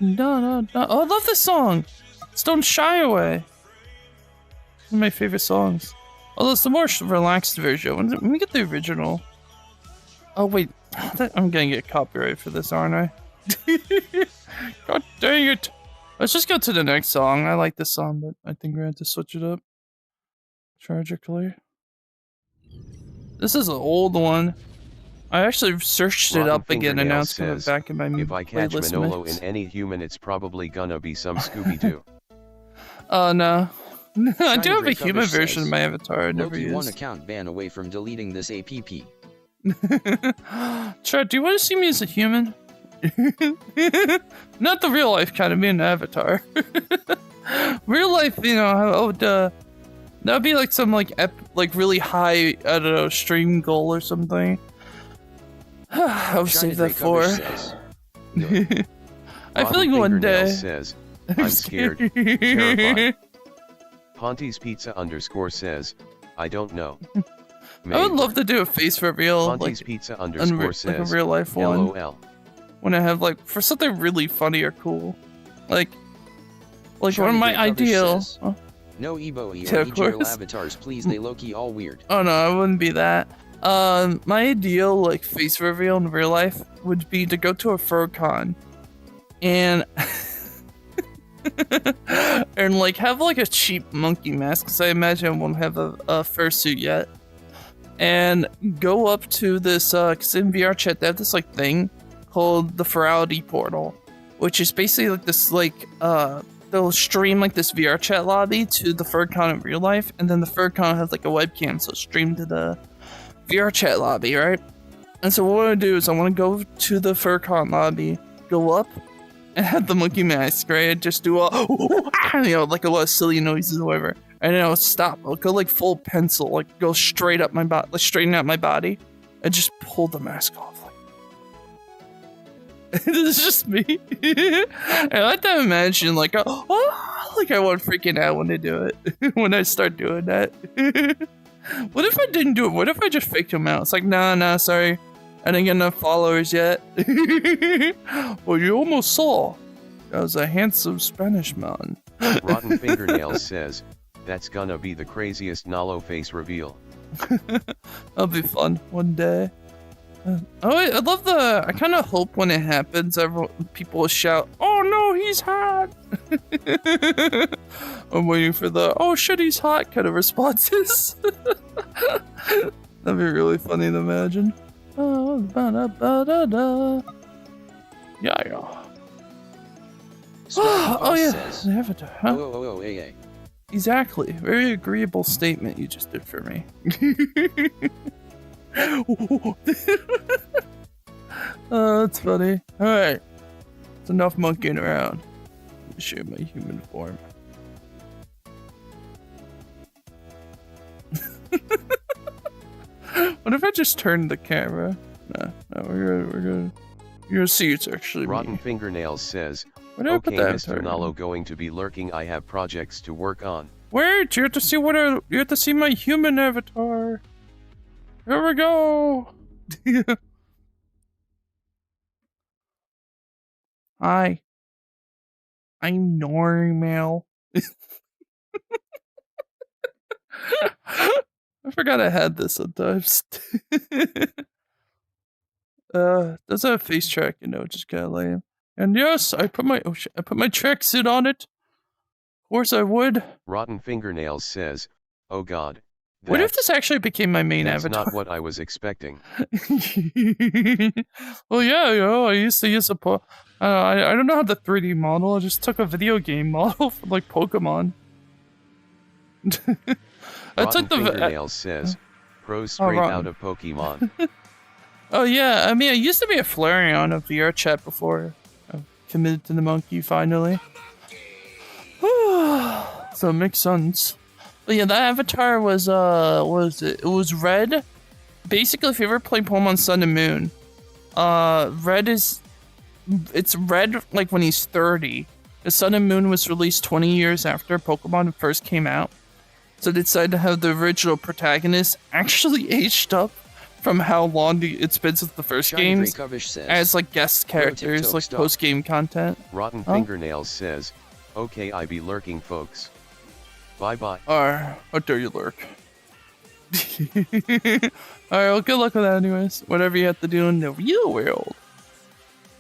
Oh, I love this song. It's Don't Shy Away. One of my favorite songs. Although it's the more relaxed version. Let me get the original. Oh wait, I'm gonna get copyright for this, aren't I? God dang it! Let's just go to the next song. I like this song, but I think we're gonna have to switch it up. Tragically. This is an old one. I actually searched it up again and now it's coming back in my If I catch playlist Manolo mix. in any human, it's probably gonna be some Scooby-Doo. No. I do have a Drake human Kovish version of says, my avatar I never Loki one used. account ban away from deleting this app. Chat, do you want to see me as a human? Not the real life kind of me an avatar. Real life, you know, I would, that would be like some like really high, I don't know, stream goal or something. I'll save that for. I feel like one day. Says, I'm scared, terrified. Ponty's Pizza underscore says, I don't know. I would love to do a face reveal, Ponty's like, Pizza underscore says, like a real life one. LOL. When I have like for something really funny or cool, like one of my ideal. Says, no Ebo or EGL avatars, please. They low-key all weird. Oh no, I wouldn't be that. My ideal like face reveal in real life would be to go to a fur con and and like have like a cheap monkey mask, because I imagine I won't have a fursuit yet, and go up to this because in VRChat they have this like thing called the Ferality Portal, which is basically like this like they'll stream like this VRChat lobby to the FurCon in real life, and then the FurCon has like a webcam, so it's streamed to the VRChat lobby, right? And so what I want to do is I want to go to the FurCon lobby, go up, and have the monkey mask, right? Just do a, you know, like a lot of silly noises or whatever. And then I'll stop. I'll go like full pencil, like go straight up my body, like straighten out my body, and just pull the mask off. This is just me. I like to imagine like like I won't freaking out when they do it. When I start doing that. What if I didn't do it? What if I just faked him out? It's like, nah, sorry. I didn't get enough followers yet. Well, you almost saw. That was a handsome Spanish man. Rotten Fingernails says, that's gonna be the craziest Nalo face reveal. That'll be fun one day. I love I kind of hope when it happens, people will shout, "Oh no, he's hot!" I'm waiting for the "Oh shit, he's hot" kind of responses. That'd be really funny to imagine. Oh, yeah. Oh yeah, says, the Avatar, huh? Yeah. Exactly. Very agreeable statement you just did for me. Oh, that's funny. Alright. It's enough monkeying around. Let me show you my human form. What if I just turned the camera? No, we're good. Your seat's actually Rotten me. Fingernails says, Okay, Mr. Nalo going to be lurking. I have projects to work on. Wait, you have to see you have to see my human avatar. Here we go. Hi. I'm normal. I forgot I had this sometimes. Doesn't have face track, just kinda lame. And yes, I put my tracksuit on it. Of course I would. Rotten Fingernails says, oh god. What if this actually became my main avatar? That's not what I was expecting. Well, yeah, I used to use I don't know how to 3D model. I just took a video game model from like Pokemon. I took the Fingernails says, pros straight out of Pokemon. Oh yeah, I mean, I used to be a Flareon of VRChat before I committed to the monkey finally. So it makes sense. But yeah, that avatar was what was it? It was red. Basically, if you ever play Pokemon Sun and Moon, it's red like when he's 30. The Sun and Moon was released 20 years after Pokemon first came out. So they decided to have the original protagonist actually aged up from how long it's been since the first games as like guest characters, like post-game content. Rotten Fingernails says, okay, I be lurking, folks. Bye-bye. How dare you lurk. Alright, well, good luck with that anyways. Whatever you have to do in the real world.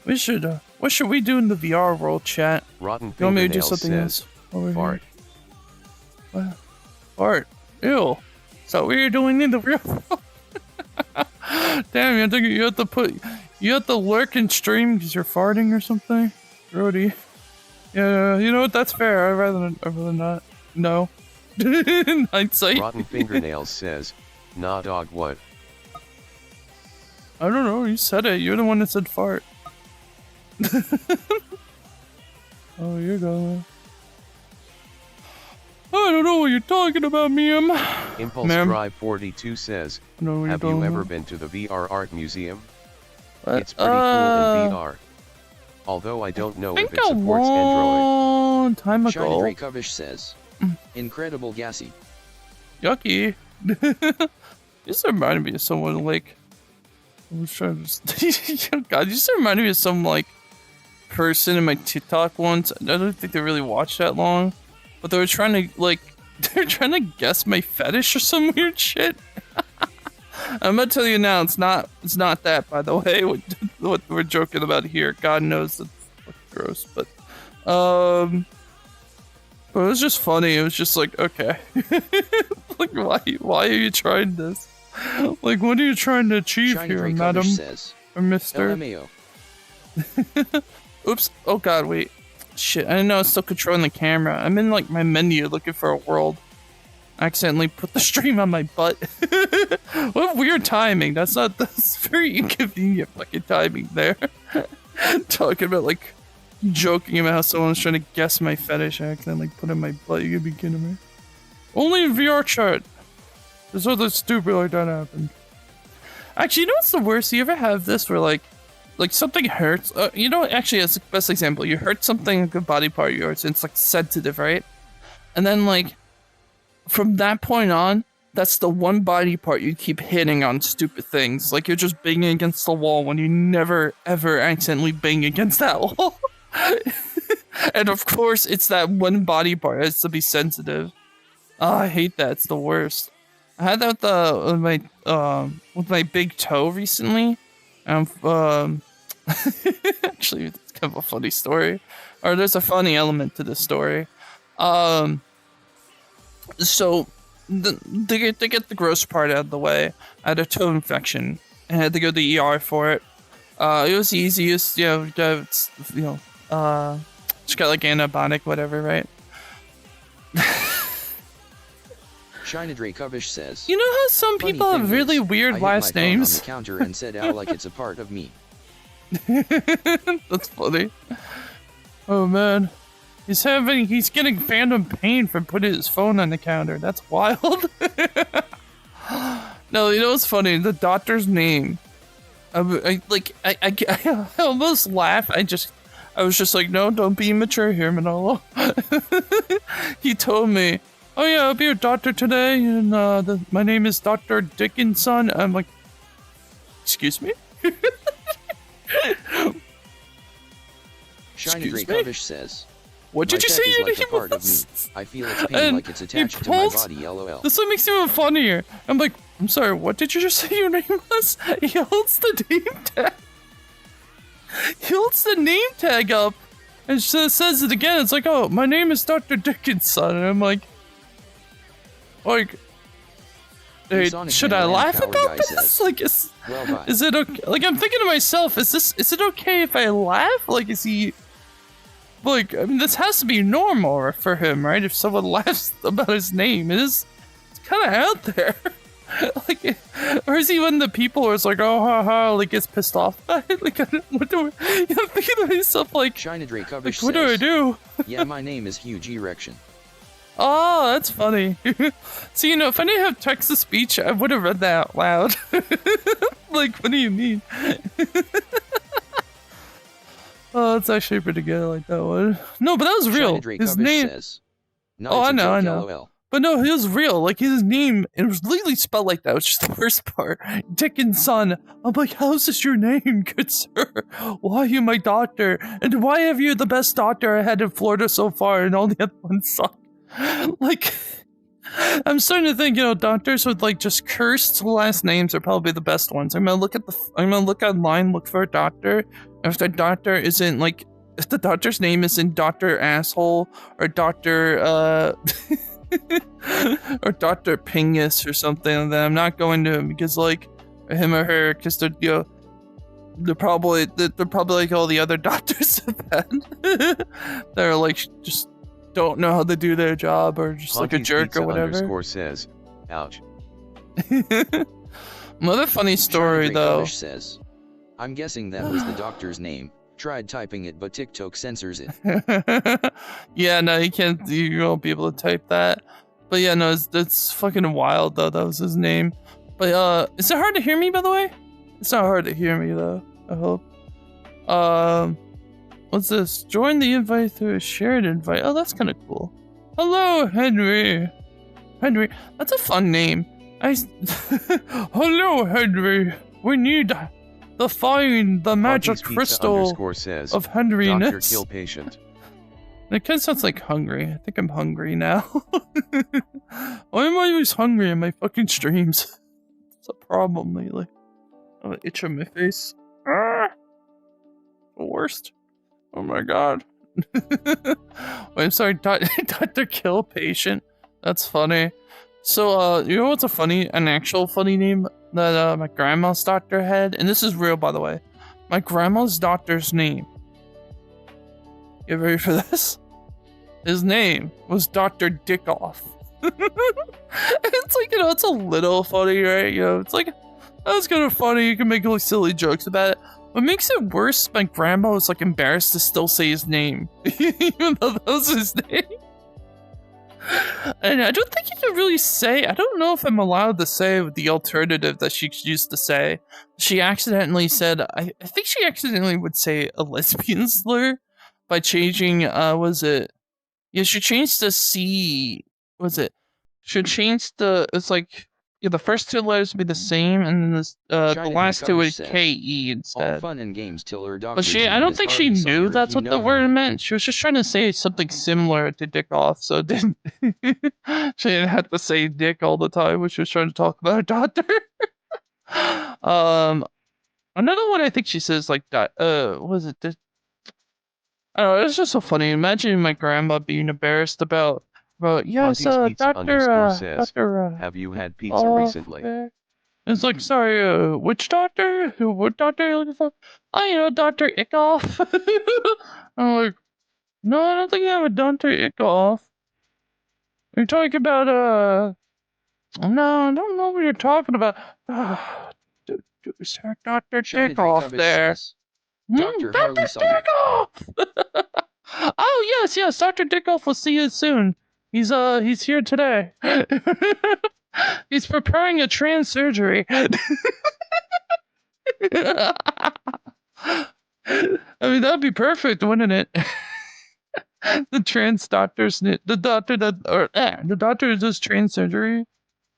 We should, what should we do in the VR world, chat? Rotten you want me to do Fingernails something says, else? fart. What? Fart. Ew. So what you're doing in the real world? Damn, you have to lurk and stream because you're farting or something? Grody. Yeah, you know what, that's fair. I'd rather not. No. In hindsight. Rotten Fingernails says, nah dog, what? I don't know, you said it. You're the one that said fart. Oh, you go. I don't know what you're talking about, ma'am. Impulse Drive 42 says, have you ever been to the VR Art Museum? What? It's pretty cool in VR. Although I don't know if it supports Android. Long time ago. Shiny Dracovish says, incredible gassy. Yucky. This reminded me of someone like, I was trying to God, you just reminded me of some like person in my TikTok once. I don't think they really watched that long, but they were trying to guess my fetish or some weird shit. I'm gonna tell you now, it's not that, by the way, what we're joking about here. God knows it's gross, but it was just funny. It was just like, okay. Like, why are you trying this? Like, what are you trying to achieve Shiny here, madam? Says, or mister? LMAO. Oops. Oh god, wait. Shit, I didn't know I was still controlling the camera. I'm in like my menu looking for a world. I accidentally put the stream on my butt. What weird timing. That's very inconvenient fucking timing there. Talking about like joking about how someone's trying to guess my fetish. I accidentally put it in my butt. You gotta be kidding me. Only in VRChat. There's other stupid like that happened. Actually, you know what's the worst? You ever have this where like like something hurts. You know, actually, as the best example, you hurt something, a good body part of yours, and it's like sensitive, right? And then like from that point on, that's the one body part you keep hitting on stupid things. Like you're just banging against the wall when you never ever accidentally bang against that wall. And of course, it's that one body part that has to be sensitive. Oh, I hate that. It's the worst. I had that with my big toe recently. Actually, it's kind of a funny story, or there's a funny element to the story. So to get the gross part out of the way, I had a toe infection and I had to go to the ER for it. It was easy. Just just got like antibiotic, whatever, right? Shinadre Kovish says, you know how some people have really weird last names? I hit my phone on the counter and said ow like it's a part of me. That's funny. Oh man. He's getting phantom pain from putting his phone on the counter. That's wild. No, you know what's funny? The doctor's name. I almost laugh. I was just like, no, don't be immature here, Manolo. He told me, oh yeah, I'll be your doctor today, and my name is Dr. Dickinson. I'm like, excuse me? Shinadre Kovish says, what did you say your like name part was? Of me. I feel its pain like it's attached to my body, lol. This one makes it even funnier. I'm like, I'm sorry, what did you just say your name was? He holds the name tag. He holds the name tag up and says it again. It's like, oh, my name is Dr. Dickinson. And I'm like, hey, should I laugh about this? Says, like, is it okay? Like, I'm thinking to myself, is it okay if I laugh? Like, is he... Like, I mean, this has to be normal for him, right? If someone laughs about his name, it's kind of out there. Like, or is he one of the people who's like, oh, ha, ha, like, gets pissed off by it? Like, what do I'm thinking to myself, like, Shinadre Kovish like, what do I do? Yeah, my name is Huge Erection. Oh, that's funny. So, you know, if I didn't have text-to-speech, I would have read that out loud. Like, what do you mean? Oh, that's actually pretty good. I like that one. No, but that was real. His name. Says, oh, I know. LOL. But no, he was real. Like his name, it was legally spelled like that. Which is the worst part. Dickinson. I'm like, how is this your name, good sir? Why are you my doctor? And why have you the best doctor I had in Florida so far, and all the other ones suck? Like, I'm starting to think, you know, doctors with like just cursed last names are probably the best ones. I'm gonna look online, look for a doctor. If the doctor isn't like, if the doctor's name isn't Dr. Asshole or Dr. or Dr. Pingus or something, then I'm not going to him because like him or her, because they're, you know, they're probably like all the other doctors have had. They're like just don't know how to do their job or just like a jerk or whatever. Says, ouch. Another funny story though. Says, I'm guessing that was the doctor's name. Tried typing it, but TikTok censors it. Yeah, no, you won't be able to type that. But yeah, no, it's fucking wild though. That was his name. But is it hard to hear me, by the way? It's not hard to hear me though, I hope. What's this? Join the invite through a shared invite. Oh, that's kind of cool. Hello, Henry. Henry, that's a fun name. Hello, Henry. We need to find the magic crystal says, of Henryness. Doctor kill patient. It kind of sounds like hungry. I think I'm hungry now. Why am I always hungry in my fucking streams? It's a problem lately. I have an itch on my face. Ah! The worst. Oh my god. Wait, I'm sorry, Dr. Kill Patient. That's funny. So, you know what's an actual funny name that my grandma's doctor had? And this is real, by the way. My grandma's doctor's name. You ready for this? His name was Dr. Dickoff. It's like, you know, it's a little funny, right? You know, it's like, that's kind of funny. You can make like silly jokes about it. What makes it worse, my grandma was like embarrassed to still say his name. Even though that was his name. And I don't think you can really say, I don't know if I'm allowed to say the alternative that she used to say. She accidentally said, I think she accidentally would say a lesbian slur by changing, she changed the C, she changed it's like, the first two letters would be the same, and then the last two would K-E instead. All fun and games till her But I don't think she knew that's what the word meant. She was just trying to say something similar to dick off, so it didn't she didn't have to say dick all the time when she was trying to talk about her daughter. Another one I think she says like that. Was it this? I don't know. It's just so funny. Imagine my grandma being embarrassed about yes, doctor. Says, Doctor. have you had pizza recently? It's like, sorry, which doctor? What doctor are you looking for? Oh, Dr. Ickoff. I'm like, no, I don't think I have a Dr. Ickoff. You're talking about, no, I don't know what you're talking about. Sir, Dr. Dickoff there. Dr. Dickoff! Oh, yes, Dr. Dickoff will see you soon. He's here today. He's preparing a trans surgery. I mean, that'd be perfect, wouldn't it? The trans doctor's the doctor who does trans surgery,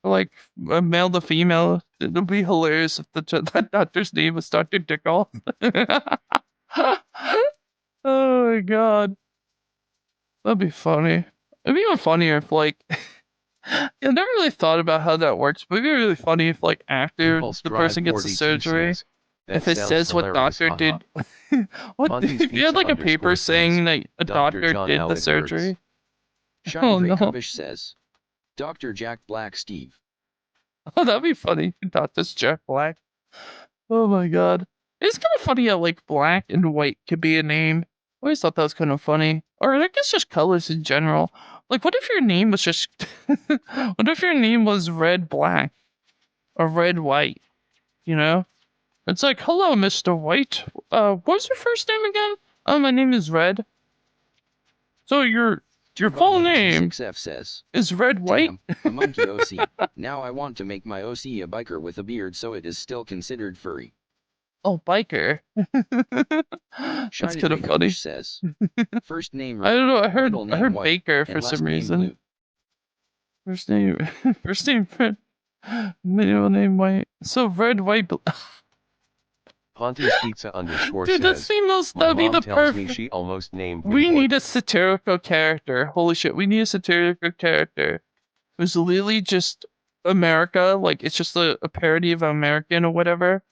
like a male to female. It'll be hilarious if that doctor's name was Dr. Dickoff. Oh my god, that'd be funny. It'd be even funnier if I've never really thought about how that works, but it'd be really funny if after the person gets the surgery, if it says what doctor did. What if you had a paper saying that a doctor did the surgery? Oh no. Says, Dr. Jack Black Steve. Oh, that'd be funny. Doctor's Jack Black. Oh my god. It's kind of funny how black and white could be a name. I always thought that was kind of funny. Or I guess just colors in general. What if your name was just what if your name was red black or red white? It's like, hello, Mr. White. What's your first name again? Oh, my name is Red. So your full name is Red White? Damn, a monkey OC. Now I want to make my OC a biker with a beard so it is still considered furry. Oh, biker. That's kind of funny. Says, first name. I don't know. I heard Baker for some reason. First name Red. Middle name White. So Red, White, Ponti's Pizza _ Dude, says, that'd be the perfect. She almost named we need a satirical character. Holy shit, we need a satirical character who's literally just America. It's just a parody of American or whatever.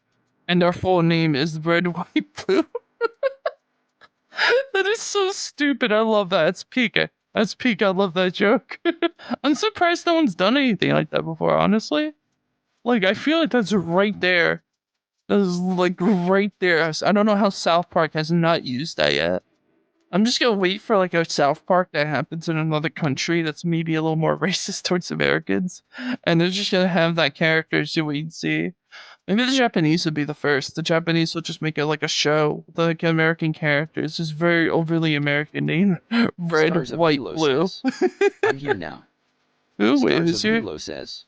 And our full name is Red, White, Blue. That is so stupid. I love that. It's peak. That's peak. I love that joke. I'm surprised no one's done anything like that before, honestly. I feel like that's right there. That's right there. I don't know how South Park has not used that yet. I'm just gonna wait for a South Park that happens in another country that's maybe a little more racist towards Americans. And they're just gonna have that character so we can see. Maybe the Japanese would be the first. The Japanese will just make it a show with American characters. Just very overly American name. Red, White, Blue. I'm here now. Who is here? Says,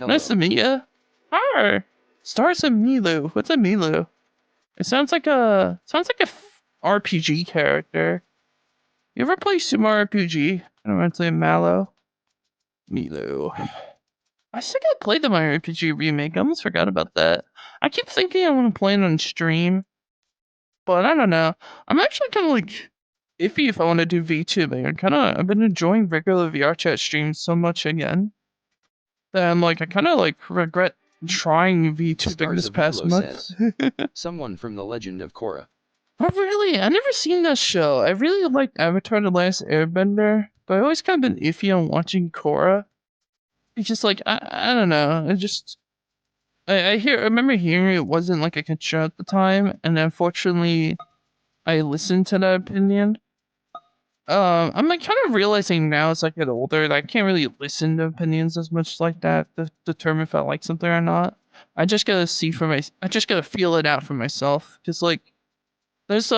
nice to meet you. Hi. Stars of Milu. What's a Milu? It sounds like a RPG character. You ever play Sumo RPG? I don't want to say Mallow. Milu. I think I played the Mario RPG remake. I almost forgot about that. I keep thinking I want to play it on stream, but I don't know. I'm actually kind of iffy if I want to do VTubing. I've been enjoying regular VRChat streams so much again that I'm I kind of regret trying VTubing this past month. Someone from the Legend of Korra. Oh really? I never seen that show. I really liked Avatar: The Last Airbender, but I always kind of been iffy on watching Korra. It's just I don't know. I remember hearing it wasn't a good show at the time, and unfortunately, I listened to that opinion. I'm kind of realizing now as I get older that I can't really listen to opinions as much like that to determine if I like something or not. I just gotta I just gotta feel it out for myself. Cause there's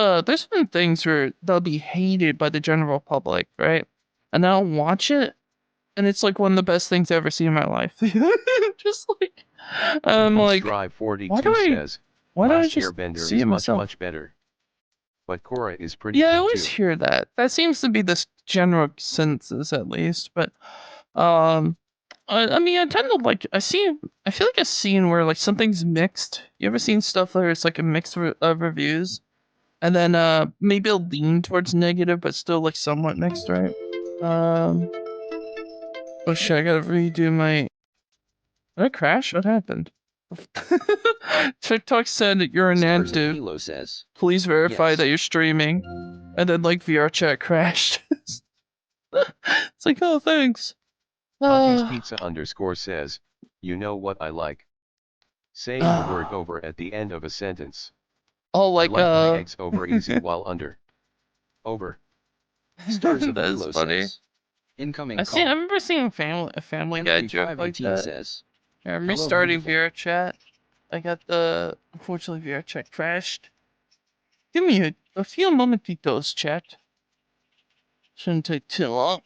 been things where they'll be hated by the general public, right? And I'll watch it and it's like one of the best things I've ever seen in my life. Just like, like, Drive 42 why do I just Airbender see is it myself? much better. But Korra is pretty Yeah, I good always too. hear that. That seems to be the general consensus, at least. But, I mean, I tend to like. I feel like a scene where like something's mixed. You ever seen stuff where it's like a mix of reviews, and then maybe it'll lean towards negative, but still like somewhat mixed, right? Oh shit! I gotta redo my. Did I crash? What happened? TikTok said that you're inactive. Halo says, Please verify yes. that you're streaming. And then like VRChat crashed. It's like, oh, thanks. Hunty's Pizza _ says, you know what I like? Saying the word over at the end of a sentence. Oh, like, I like my eggs over easy while under. Over. Stars of That is Halo funny. says, incoming I call. remember seeing a Family Guy joke like that. Says, Yeah, I'm hello, restarting beautiful. VRChat. I got unfortunately VRChat crashed. Give me a few momentitos, chat. Shouldn't take too long.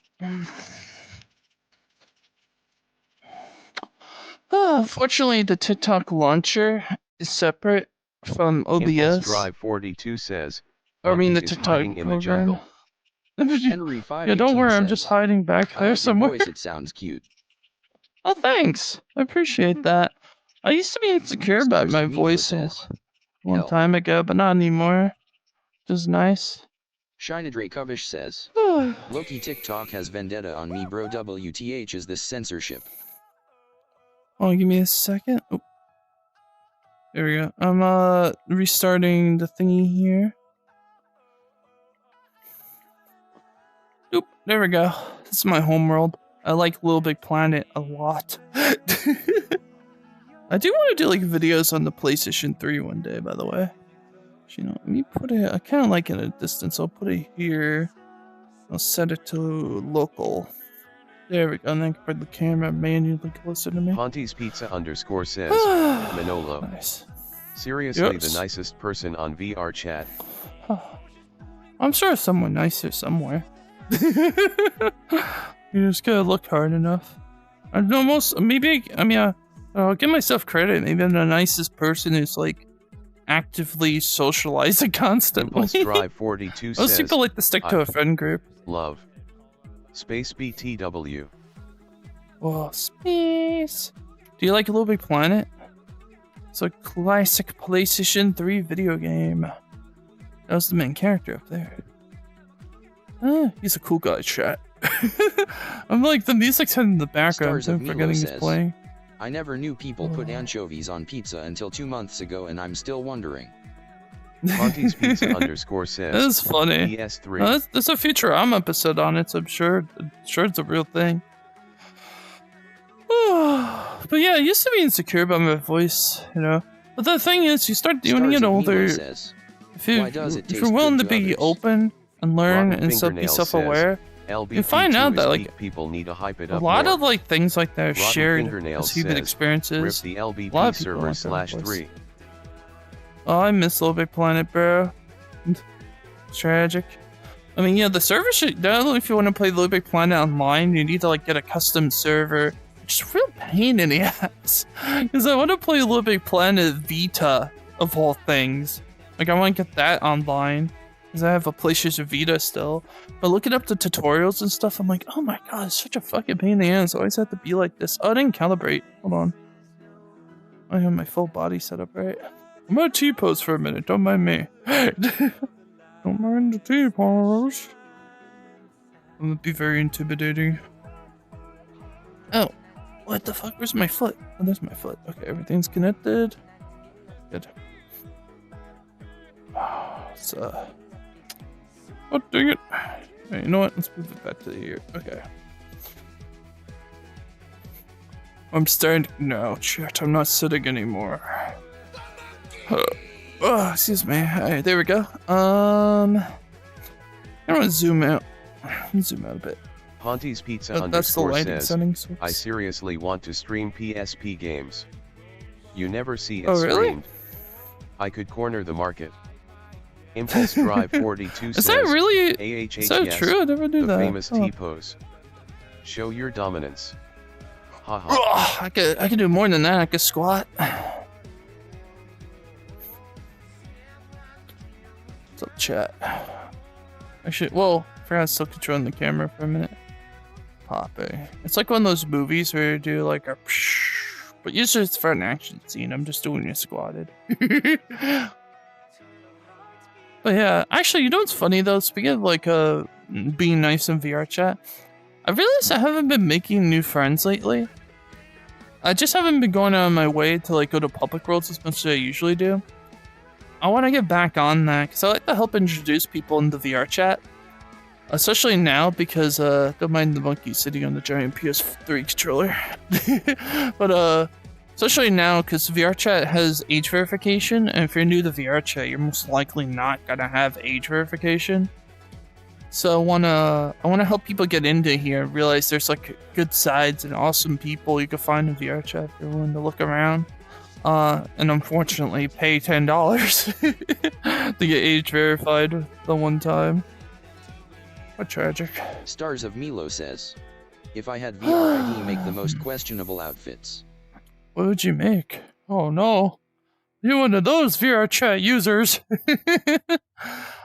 Unfortunately, the TikTok launcher is separate from OBS. Impulse Drive 42 says, I mean, the is TikTok hiding in the jungle. Henry Yeah, don't worry, I'm says, just hiding back I there like somewhere. your voice, it sounds cute. Oh, thanks. I appreciate that. I used to be insecure about my voice says, one time ago, but not anymore. Which is nice. Shinadray says, Loki TikTok has vendetta on me, bro. WTH is this censorship? Oh, give me a second. Oh. There we go. I'm restarting the thingy here. Oop, there we go. This is my homeworld. I like Little Big Planet a lot. I do want to do like videos on the PlayStation 3 one day, by the way. You know, let me put it. I kind of like it at a distance. I'll put it here. I'll set it to local. There we go. And then I can put the camera manually closer to me. Hunty's Pizza _ says, Manolo. Nice. Seriously, the nicest person on VRChat. I'm sure someone nicer somewhere. You just gotta look hard enough. I'm almost, maybe, I mean, I'll give myself credit. Maybe I'm the nicest person who's like actively socializing constantly. Impulse Drive 42 says, most people like to stick to a friend group. Love. Space BTW. Oh, space. Do you like Little Big Planet? It's a classic PlayStation 3 video game. That was the main character up there. He's a cool guy, chat. I'm like, the music's in the background, so I'm forgetting he's playing. I never knew people put anchovies on pizza until 2 months ago, and I'm still wondering. Hunty's Pizza _ says, that is funny. PS3. There's a Futurama episode on it, so I'm sure it's a real thing. But yeah, I used to be insecure about my voice, you know. But the thing is, you start doing it older. If you're willing to be open and learn and be self-aware, you find out that like people need to hype it a up lot more. of like things like that are shared as human experiences. Rip the LBP a lot of server people /3. Oh, I miss Little Big Planet, bro. It's tragic. I mean, yeah, the server should. Not if you want to play Little Big Planet online, you need to like get a custom server. Which is a real pain in the ass. Because I want to play Little Big Planet Vita, of all things. Like, I want to get that online. Because I have a PlayStation Vita still. But looking up the tutorials and stuff, I'm like, oh my god, it's such a fucking pain in the ass. I always have to be like this. Oh, I didn't calibrate. Hold on. I have my full body set up, right? I'm gonna T-pose for a minute. Don't mind me. Don't mind the T-pose. I'm gonna be very intimidating. Oh. What the fuck? Where's my foot? Oh, there's my foot. Okay, everything's connected. Good. It's, oh, dang it. Hey, you know what? Let's move it back to here. Okay. I'm starting to... No, chat. I'm not sitting anymore. Oh, excuse me. Alright, there we go. I'm gonna zoom out. Zoom out a bit. Hunty's Pizza that's the lighting says, settings. I seriously want to stream PSP games. You never see it really? streamed. I could corner the market. Impulse Drive 42 says, Is that really? AHH, Is that yes, true? I never knew the that. famous T-pose. Show your dominance. Haha. I could do more than that. I could squat. What's up, chat? Actually, well, I forgot I was still controlling the camera for a minute. Poppy. It's like one of those movies where you do like a but usually it's for an action scene. I'm just doing it squatted. But yeah, actually, you know what's funny though? Speaking of like being nice in VRChat, I realized I haven't been making new friends lately. I just haven't been going out of my way to like go to public worlds as much as I usually do. I want to get back on that because I like to help introduce people into VRChat. Especially now because, don't mind the monkey sitting on the giant PS3 controller. But, especially now because VRChat has age verification, and if you're new to VRChat, you're most likely not gonna have age verification. So I wanna help people get into here and realize there's like good sides and awesome people you can find in VRChat if you're willing to look around. And unfortunately pay $10 to get age verified the one time. What tragic. Stars of Milo says, if I had VR, I'd make the most questionable outfits. What would you make? Oh no. You're one of those VRChat users.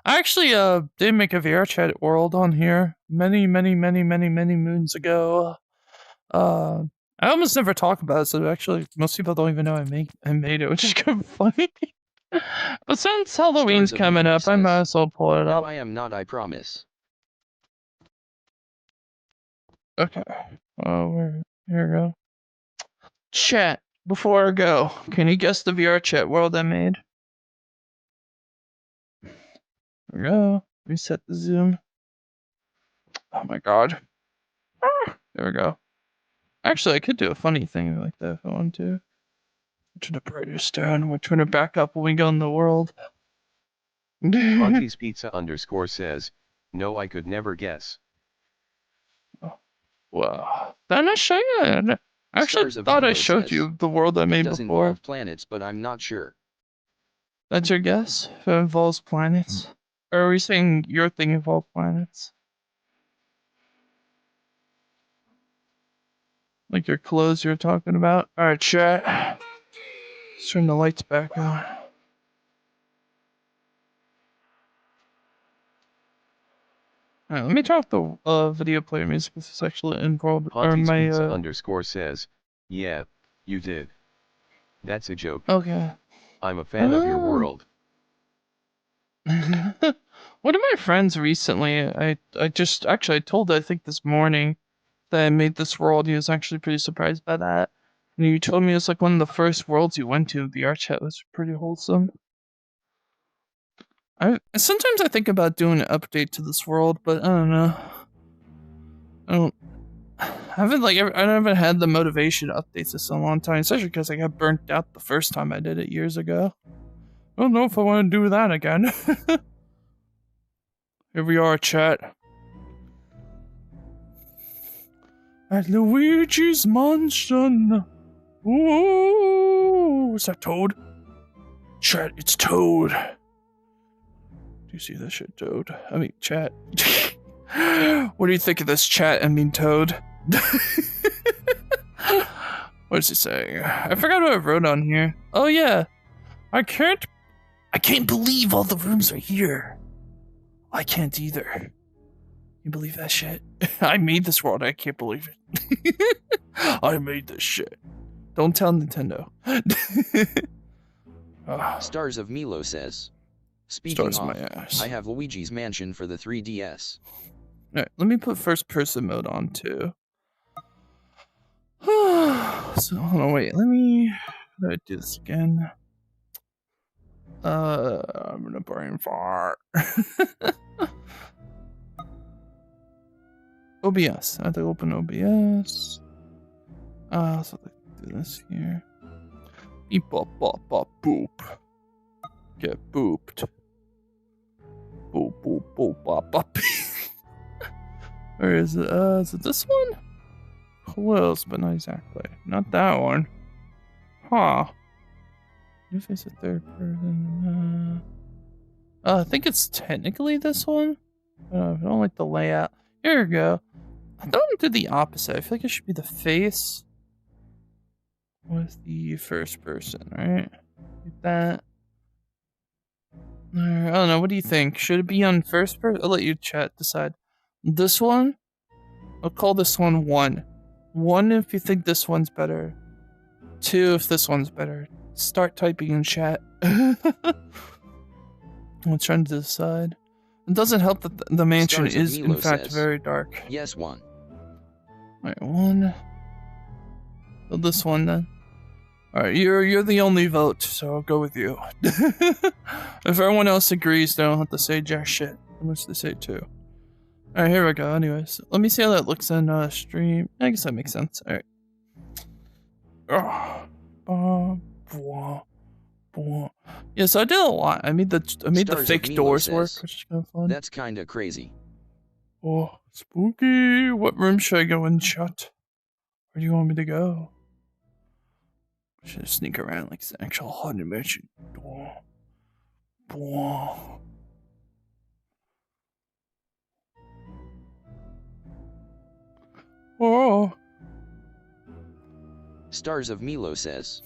I actually did make a VRChat world on here many moons ago. I almost never talk about it, so actually most people don't even know I made it, which is kind of funny. But since Halloween's coming up, I might as well pull it up. No, I am not, I promise. Okay. Here we go. Chat, before I go, can you guess the VRChat world I made? There we go. Reset the zoom. Oh my god. There we go. Actually, I could do a funny thing like that if I wanted to. Turn the brightness down. We'll turn it back up when we go in the world. Auntie's Pizza _ says, no, I could never guess. Wow. Didn't I show you? I actually thought I showed you the world I made does before. Involve planets, but I'm not sure. That's your guess? If it involves planets? Or are we saying your thing involves planets? Like your clothes you're talking about? Alright, chat. Let's turn the lights back on. Alright, let me turn off the video player music. This is actually involved. Auntie's Pizza _ says, yeah, you did. That's a joke. Okay. I'm a fan of your world. One of my friends recently, I told I think this morning that I made this world. He was actually pretty surprised by that. And you told me it's like one of the first worlds you went to. The VRChat was pretty wholesome. Sometimes I think about doing an update to this world, but I don't know. I haven't had the motivation to update this in a long time, especially because I got burnt out the first time I did it years ago. I don't know if I want to do that again. Here we are, chat. At Luigi's Mansion. Ooh, is that Toad? Chat, it's Toad. Do you see this shit, Toad? I mean, chat. What do you think of this, chat? I mean, Toad. What is he saying? I forgot what I wrote on here. Oh yeah, I can't believe all the rooms are here. I can't either. You believe that shit? I made this world. I can't believe it. I made this shit. Don't tell Nintendo. Stars of Milo says, speaking of, I have Luigi's Mansion for the 3DS. Alright, let me put first person mode on too. So, hold on, wait, let me do this again. I'm gonna brain fart. OBS, I have to open OBS. So let's do this here. Beep bop bop bop boop. Get booped. Boop boop boop bop bop. Where is it? Is it this one? Close, but not exactly. Not that one. Huh. If it's a third person. I think it's technically this one. I don't like the layout. Here we go. I don't want to do the opposite. I feel like it should be the face with the first person, right? Like that. I don't know. What do you think? Should it be on first person? I'll let you chat decide. This one? I'll call this one 1. 1 if you think this one's better. 2 if this one's better. Start typing in chat. I'm trying to decide. It doesn't help that the mansion is in fact very dark. Yes, 1. Alright, 1. So this one then. Alright, you're the only vote, so I'll go with you. If everyone else agrees, they don't have to say jack shit. Unless they say 2. Alright, here we go. Anyways, let me see how that looks in stream. I guess that makes sense. Alright. Yeah, so I did a lot. I made the fake doors work, which is kind of fun. That's kinda crazy. Oh, spooky. What room should I go in, chat? Where do you want me to go? Should I sneak around like it's an actual haunted mansion? Oh. Stars of Milo says,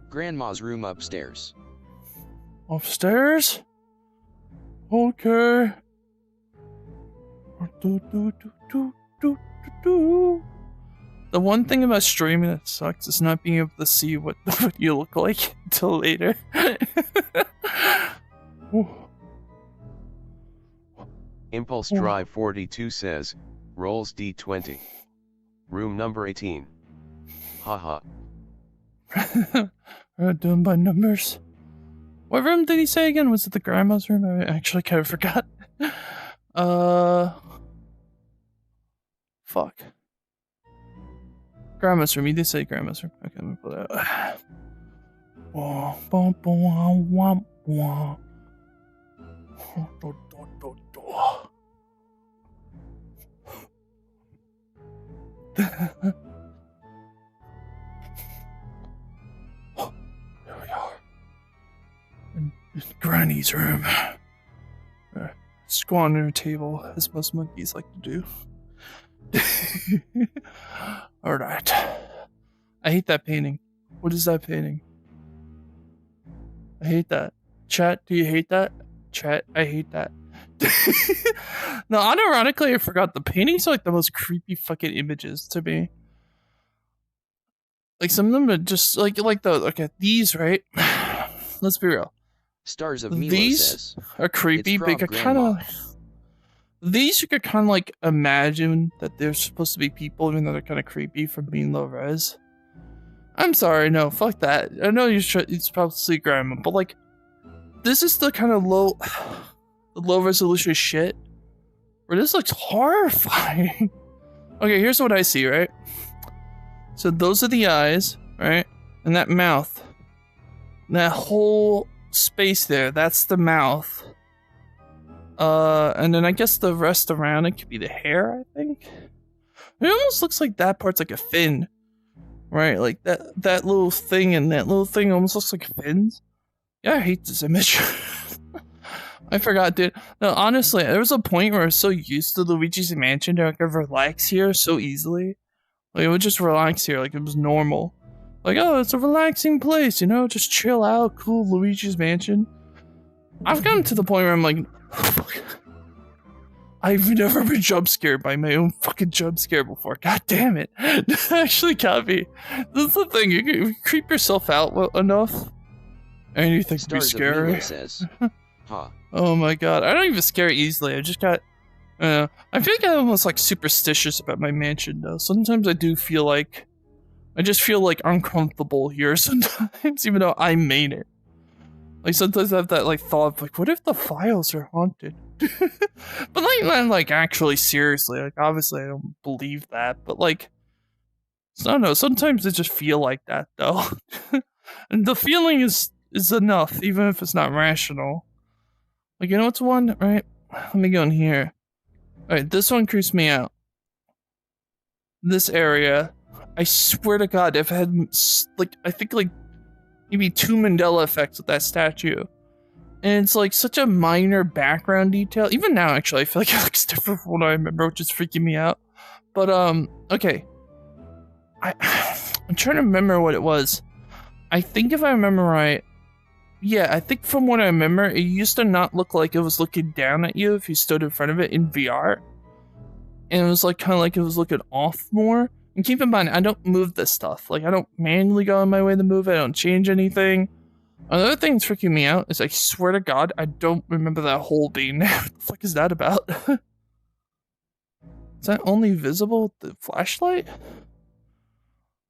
Grandma's room upstairs. Upstairs? Okay. The one thing about streaming that sucks is not being able to see what you look like until later. Impulse Drive 42 says, rolls D20. Room number 18. Haha. Doing by numbers. What room did he say again? Was it the grandma's room? I actually kind of forgot. Fuck. Grandma's room. You did say grandma's room. Okay, let me pull that out. There we are. In Granny's room. Squander table, as most monkeys like to do. Alright. I hate that painting. What is that painting? I hate that. Chat, do you hate that? Chat, I hate that. No, unironically, I forgot the paintings are like the most creepy fucking images to me. Like some of them are just like these, right? Let's be real. Stars of Milo these says, are creepy, but you could kind of these you could kind of like imagine that they're supposed to be people, even though they're kind of creepy from being low res. I'm sorry, no, fuck that. I know it's probably grandma, but like this is the kind of low resolution shit where this looks horrifying. Okay, here's what I see, right? So those are the eyes, right? And that mouth. And that whole space there, that's the mouth. And then I guess the rest around it could be the hair, I think. It almost looks like that part's like a fin. Right? Like that little thing and that little thing almost looks like fins. Yeah, I hate this image. I forgot, dude. No, honestly, there was a point where I was so used to Luigi's Mansion that I could relax here so easily. Like, it would just relax here, like it was normal. Like, oh, it's a relaxing place, you know? Just chill out, cool Luigi's Mansion. I've gotten to the point where I'm like, I've never been jump scared by my own fucking jump scare before. God damn it. That actually got me. This is the thing, you creep yourself out enough, and you think it'd be scary. Says, huh. Oh my god, I don't even scare easily. I just got, I feel like I'm almost like superstitious about my mansion though. Sometimes I do feel like, I just feel like uncomfortable here sometimes, even though I made it. Like sometimes I have that like thought of like, what if the files are haunted? But like not like actually seriously, like obviously I don't believe that, but like, I don't know, sometimes I just feel like that though. And the feeling is enough, even if it's not rational. Like, you know what's one, right? Let me go in here. Alright, this one creeps me out. This area, I swear to god, if I had, like, I think, like, maybe 2 Mandela effects with that statue. And it's, like, such a minor background detail. Even now, actually, I feel like it looks different from what I remember, which is freaking me out. But okay. I'm trying to remember what it was. I think if I remember right, yeah, I think from what I remember, it used to not look like it was looking down at you if you stood in front of it in VR. And it was like kind of like it was looking off more. And keep in mind, I don't move this stuff. Like, I don't manually go on my way to move it. I don't change anything. Another thing that's freaking me out is I swear to God, I don't remember that hole being there. What the fuck is that about? Is that only visible with the flashlight?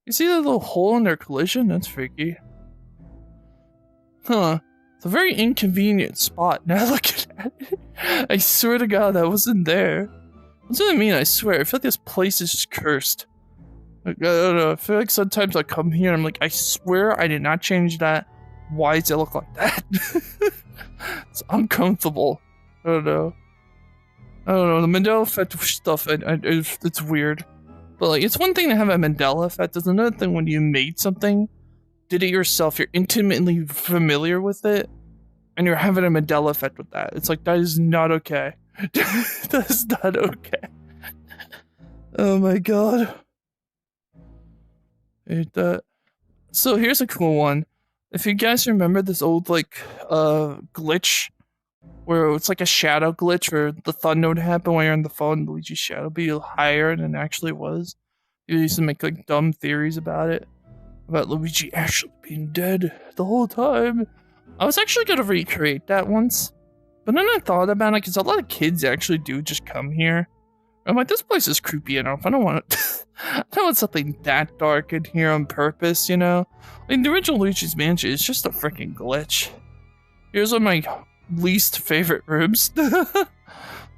You see that little hole in their collision? That's freaky. Huh. It's a very inconvenient spot now looking at it. I swear to God, that wasn't there. What's that mean? I swear. I feel like this place is just cursed. Like, I don't know. I feel like sometimes I come here and I'm like, I swear I did not change that. Why does it look like that? It's uncomfortable. I don't know. The Mandela effect stuff, it's weird. But like, it's one thing to have a Mandela effect. It's another thing when you made something, did it yourself, you're intimately familiar with it, and you're having a Mandela effect with that. It's like, that is not okay. That is not okay. Oh my God. I hate that. So here's a cool one. If you guys remember this old, like, glitch, where it's like a shadow glitch where the thunder would happen when you're on the phone, Luigi's shadow would be higher than it actually was. You used to make, like, dumb theories about it. About Luigi actually being dead the whole time. I was actually gonna recreate that once. But then I thought about it, because a lot of kids actually do just come here. I'm like, this place is creepy enough. I don't want I don't want something that dark in here on purpose, you know? I mean, the original Luigi's Mansion is just a freaking glitch. Here's one of my least favorite rooms.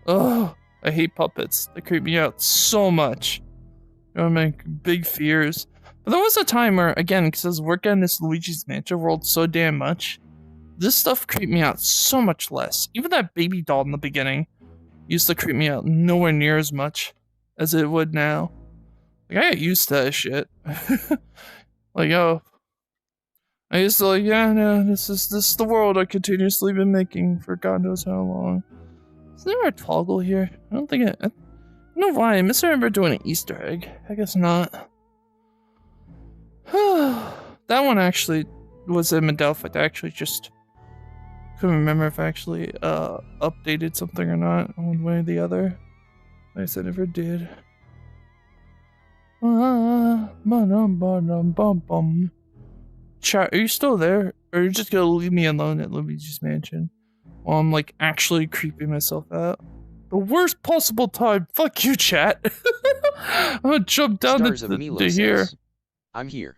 Oh, I hate puppets. They creep me out so much. You know, my big fears. But there was a time where, again, because I was working on this Luigi's Mansion world so damn much, this stuff creeped me out so much less. Even that baby doll in the beginning used to creep me out nowhere near as much as it would now. Like, I got used to that shit. Like, oh. I used to like, yeah, no, this is the world I've continuously been making for God knows how long. Is there a toggle here? I don't think I don't know why. I misremember doing an Easter egg. I guess not. That one actually was a Mandela effect. I actually just couldn't remember if I actually updated something or not, one way or the other. I guess I never did. Chat, are you still there? Or are you just gonna leave me alone at Luigi's Mansion while I'm like actually creeping myself out? The worst possible time. Fuck you, chat. I'm gonna jump down to here. I'm here.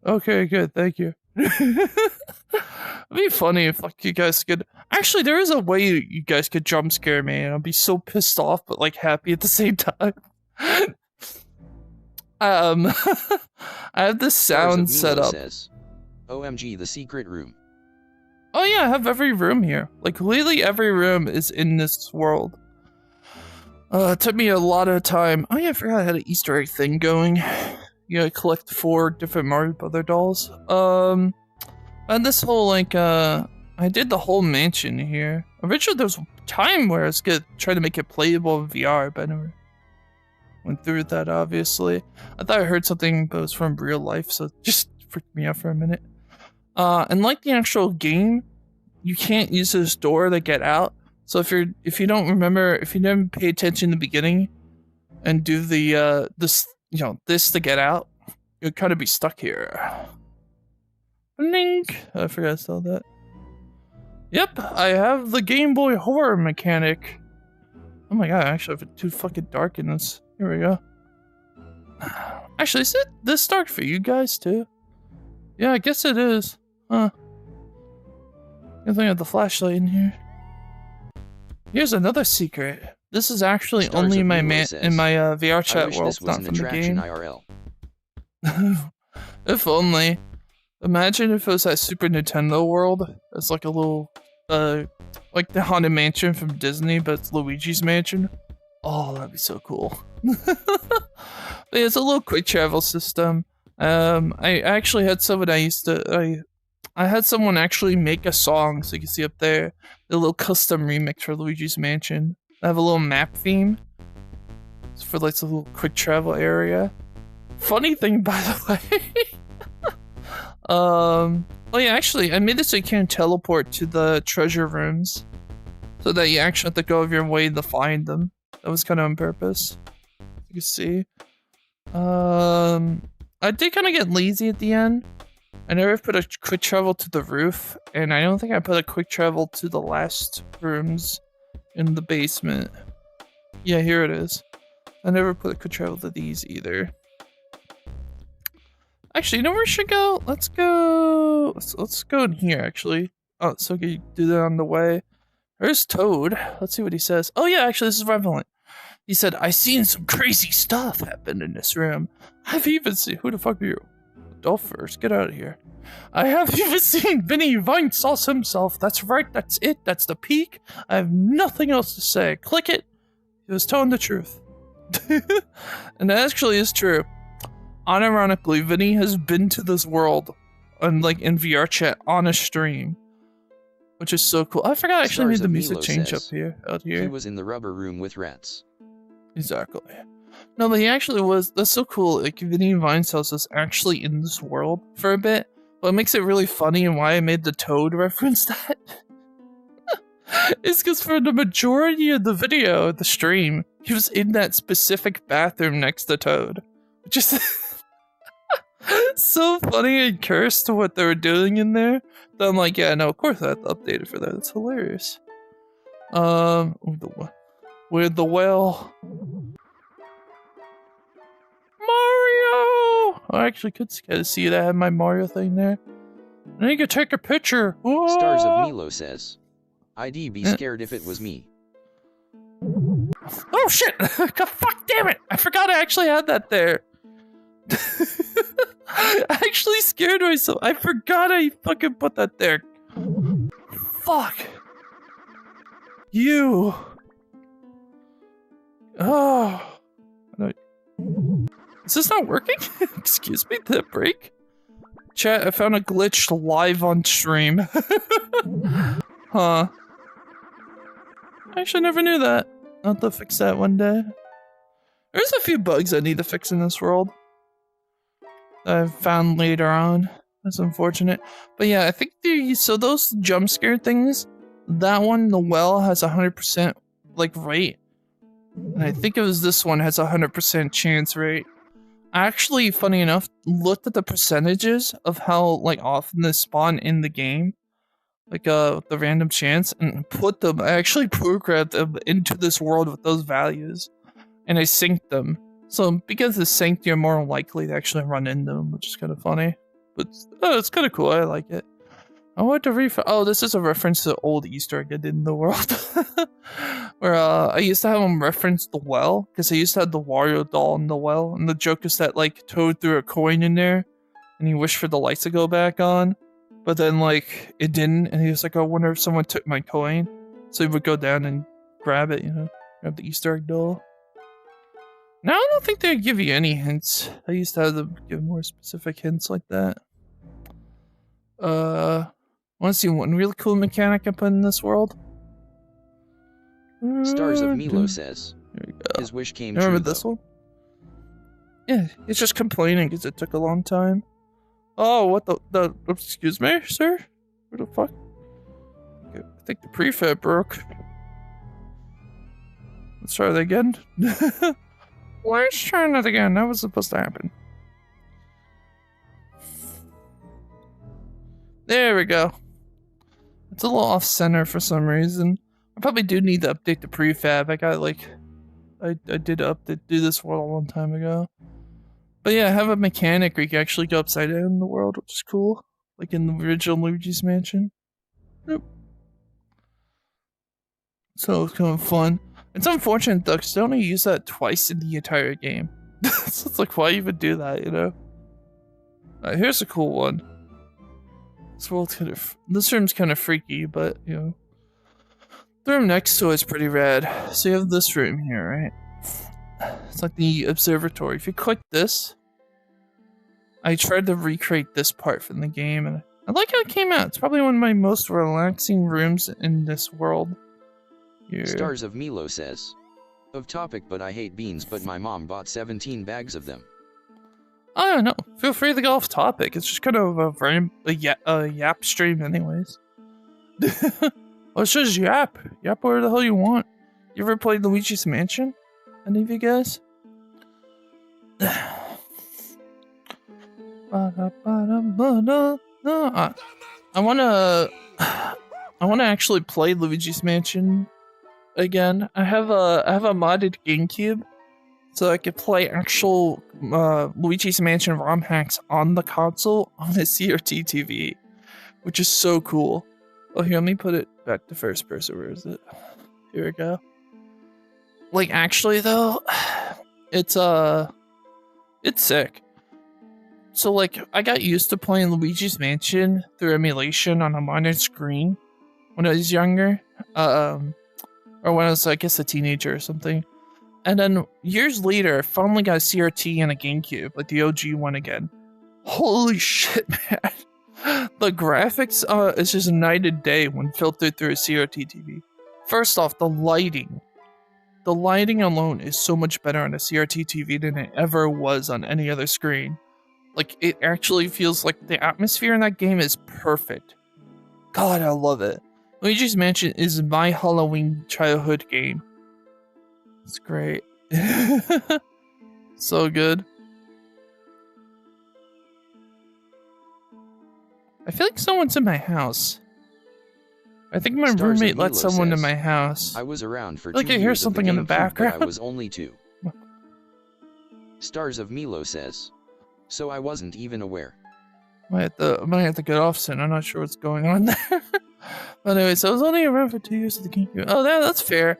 Okay, good. Thank you. It'd be funny if like you guys could. Actually, there is a way you guys could jump scare me, and I'd be so pissed off but like happy at the same time. I have this sound set up. Says, OMG, the secret room. Oh yeah, I have every room here. Like literally every room is in this world. It took me a lot of time. Oh yeah, I forgot I had an Easter egg thing going. You gotta collect 4 different Mario Brother dolls. And this whole like I did the whole mansion here. Originally there was a time where I was gonna try to make it playable in VR, but I never went through with that, obviously. I thought I heard something, but it was from real life, so it just freaked me out for a minute. And like the actual game, you can't use this door to get out. So if you don't remember, if you didn't pay attention in the beginning and do the this to get out, you'll kind of be stuck here. Link. I forgot to tell that. Yep, I have the Game Boy horror mechanic. Oh my god, I actually have it too fucking dark in this. Here we go. Actually, is it this dark for you guys too? Yeah, I guess it is. Huh. I think I have the flashlight in here. Here's another secret. This is actually only in my VRChat world, not from the game. IRL. If only. Imagine if it was that Super Nintendo world. It's like a little, like the Haunted Mansion from Disney, but it's Luigi's Mansion. Oh, that'd be so cool. But yeah, it's a little quick travel system. I actually had someone I had someone actually make a song, so you can see up there, a little custom remix for Luigi's Mansion. I have a little map theme. It's for like a little quick travel area. Funny thing, by the way. Oh yeah, actually, I made this so you can teleport to the treasure rooms, so that you actually have to go out of your way to find them. That was kind of on purpose. You can see. I did kind of get lazy at the end. I never put a quick travel to the roof, and I don't think I put a quick travel to the last rooms in the basement. Yeah, here it is. I never put a quick travel to these either. Actually, you know where we should go? Let's go. Let's go in here, actually. Oh, so you do that on the way. There's Toad. Let's see what he says. Oh yeah, actually, this is relevant. He said, "I seen some crazy stuff happen in this room. I've even seen..." Who the fuck are you? Adult first. Get out of here. "I have even seen Vinny Vine sauce himself. That's right. That's it. That's the peak. I have nothing else to say. Click it." He was telling the truth. And that actually is true. Unironically, Vinny has been to this world on like in VRChat on a stream, which is so cool. I forgot I actually made the music change up here. Out here. He was in the rubber room with rats. Exactly. No, but he actually was. That's so cool. Like Vinny Vinehouse is actually in this world for a bit. What makes it really funny and why I made the Toad reference that is because for the majority of the video, the stream, he was in that specific bathroom next to Toad, which is so funny and cursed to what they were doing in there. That I'm like, yeah, no, of course I have to update it for that. It's hilarious. With the well. Mario! I actually could see that I had my Mario thing there. And you could take a picture. Whoa! Stars of Milo says, "I'd be scared if it was me." Oh shit! Fuck damn it! I forgot I actually had that there. I actually scared myself. I forgot I fucking put that there. Fuck. You. Oh. Is this not working? Excuse me, did it break? Chat, I found a glitch live on stream. Huh. I actually never knew that. I'll have to fix that one day. There's a few bugs I need to fix in this world that I've found later on. That's unfortunate. But yeah, I think so those jump scare things, that one, the well, has 100% like rate. And I think it was this one has 100% chance rate. I actually, funny enough, looked at the percentages of how like often they spawn in the game. Like the random chance, and put them, I actually programmed them into this world with those values. And I synced them. So because it's synced, you're more likely to actually run into them, which is kind of funny. But it's kind of cool, I like it. I want to oh, this is a reference to the old Easter egg I did in the world. Where I used to have them reference the well, because I used to have the Wario doll in the well. And the joke is that like Toad threw a coin in there, and he wished for the lights to go back on. But then like, it didn't, and he was like, I wonder if someone took my coin. So he would go down and grab it, you know, grab the Easter egg doll. Now I don't think they give you any hints. I used to have them give more specific hints like that. Want to see one really cool mechanic I put in this world? Stars of Milo says, his wish came true. Remember this one? Yeah, it's just complaining because it took a long time. Oh, what the excuse me, sir? What the fuck? Okay, I think the prefab broke. Let's try that again. Let's try that again. That was supposed to happen. There we go. It's a little off center for some reason. I probably do need to update the prefab. I got like, I did do this world a long time ago. But yeah, I have a mechanic where you can actually go upside down in the world, which is cool. Like in the original Luigi's Mansion. Yep. So it's kind of fun. It's unfortunate though, because they only use that twice in the entire game. So it's like, why even do that, you know? Here's a cool one. This room's kind of freaky, but, you know. The room next to it's pretty rad. So you have this room here, right? It's like the observatory. If you click this, I tried to recreate this part from the game, and I like how it came out. It's probably one of my most relaxing rooms in this world. Here. Stars of Milo says, Of topic, but I hate beans, but my mom bought 17 bags of them. I don't know. Feel free to go off topic. It's just kind of a yap stream anyways. Let's just yap. Yap where the hell you want. You ever played Luigi's Mansion? Any of you guys? I wanna actually play Luigi's Mansion again. I have a modded GameCube, so I could play actual Luigi's Mansion ROM hacks on the console on a CRT TV, which is so cool. Oh, here, let me put it back to first person. Where is it? Here we go. Like, actually though, it's sick. So like, I got used to playing Luigi's Mansion through emulation on a monitor screen when I was younger, or when I was, I guess, a teenager or something. And then years later, I finally got a CRT and a GameCube, like the OG one again. Holy shit, man. The graphics is just night and day when filtered through a CRT TV. First off, the lighting. The lighting alone is so much better on a CRT TV than it ever was on any other screen. Like, it actually feels like the atmosphere in that game is perfect. God, I love it. Luigi's Mansion is my Halloween childhood game. It's great. So good. I feel like someone's in my house. I think my roommate let someone in my house. I was around for 2 years. Like I hear something in the background. I was only 2. Stars of Milo says. So I wasn't even aware. I might have to get off soon. I'm not sure what's going on there. But anyway, so I was only around for 2 years of the GameCube. Oh, that's fair.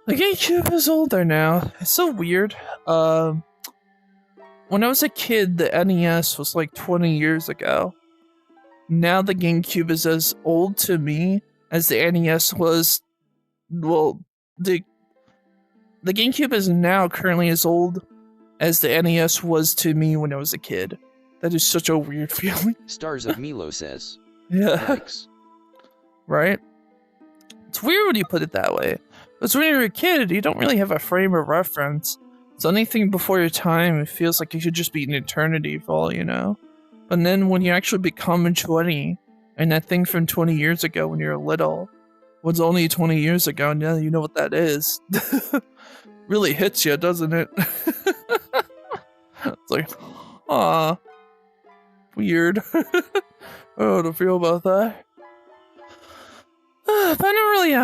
The GameCube is older now. It's so weird. When I was a kid, the NES was like 20 years ago. Now the GameCube is as old to me as the NES was. Well, the GameCube is now currently as old as the NES was to me when I was a kid. That is such a weird feeling. Stars of Milo says. Yeah. Thanks. Right? It's weird when you put it that way. Because when you're a kid, you don't really have a frame of reference. So anything before your time, it feels like it should just be an eternity for all you know. But then when you actually become 20, and that thing from 20 years ago when you're little was only 20 years ago, and now you know what that is. Really hits you, doesn't it? It's like, aw, weird. I don't know how to feel about that. But I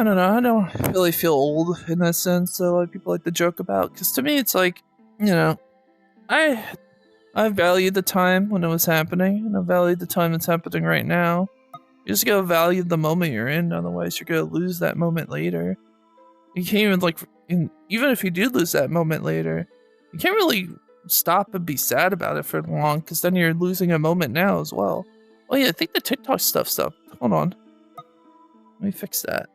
don't know. I don't really feel old in that sense. So like people like to joke about, because to me it's like, you know, I valued the time when it was happening, and I valued the time that's happening right now. You just gotta value the moment you're in, otherwise you're gonna lose that moment later. You can't even even if you do lose that moment later, you can't really stop and be sad about it for long, because then you're losing a moment now as well. Oh yeah, I think the TikTok stuff's up. Hold on. Let me fix that.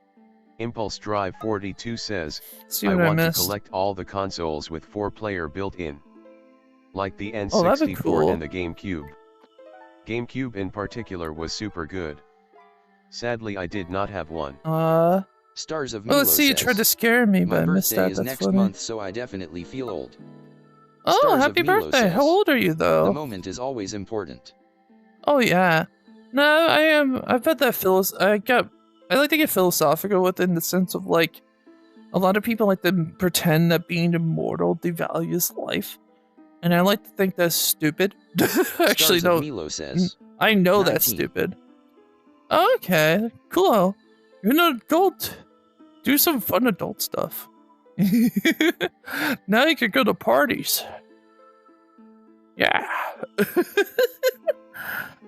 Impulse Drive 42 says, I want to collect all the consoles with 4-player built-in. Like the N64 cool. and the GameCube. GameCube in particular was super good. Sadly, I did not have one. Stars of Milo let's see, you tried to scare me, but I missed that. My birthday is That's next funny. month, so I definitely feel old. Oh, Stars happy of Milo birthday! says, How old are you, though? The moment is always important. Oh yeah. No, I am. I've had that I like to get philosophical with it in the sense of like, a lot of people like to pretend that being immortal devalues life, and I like to think that's stupid. Actually, Stars no. of Milo says, I know 19. that's stupid. Okay, cool. You're an adult. Do some fun adult stuff. Now you can go to parties. Yeah.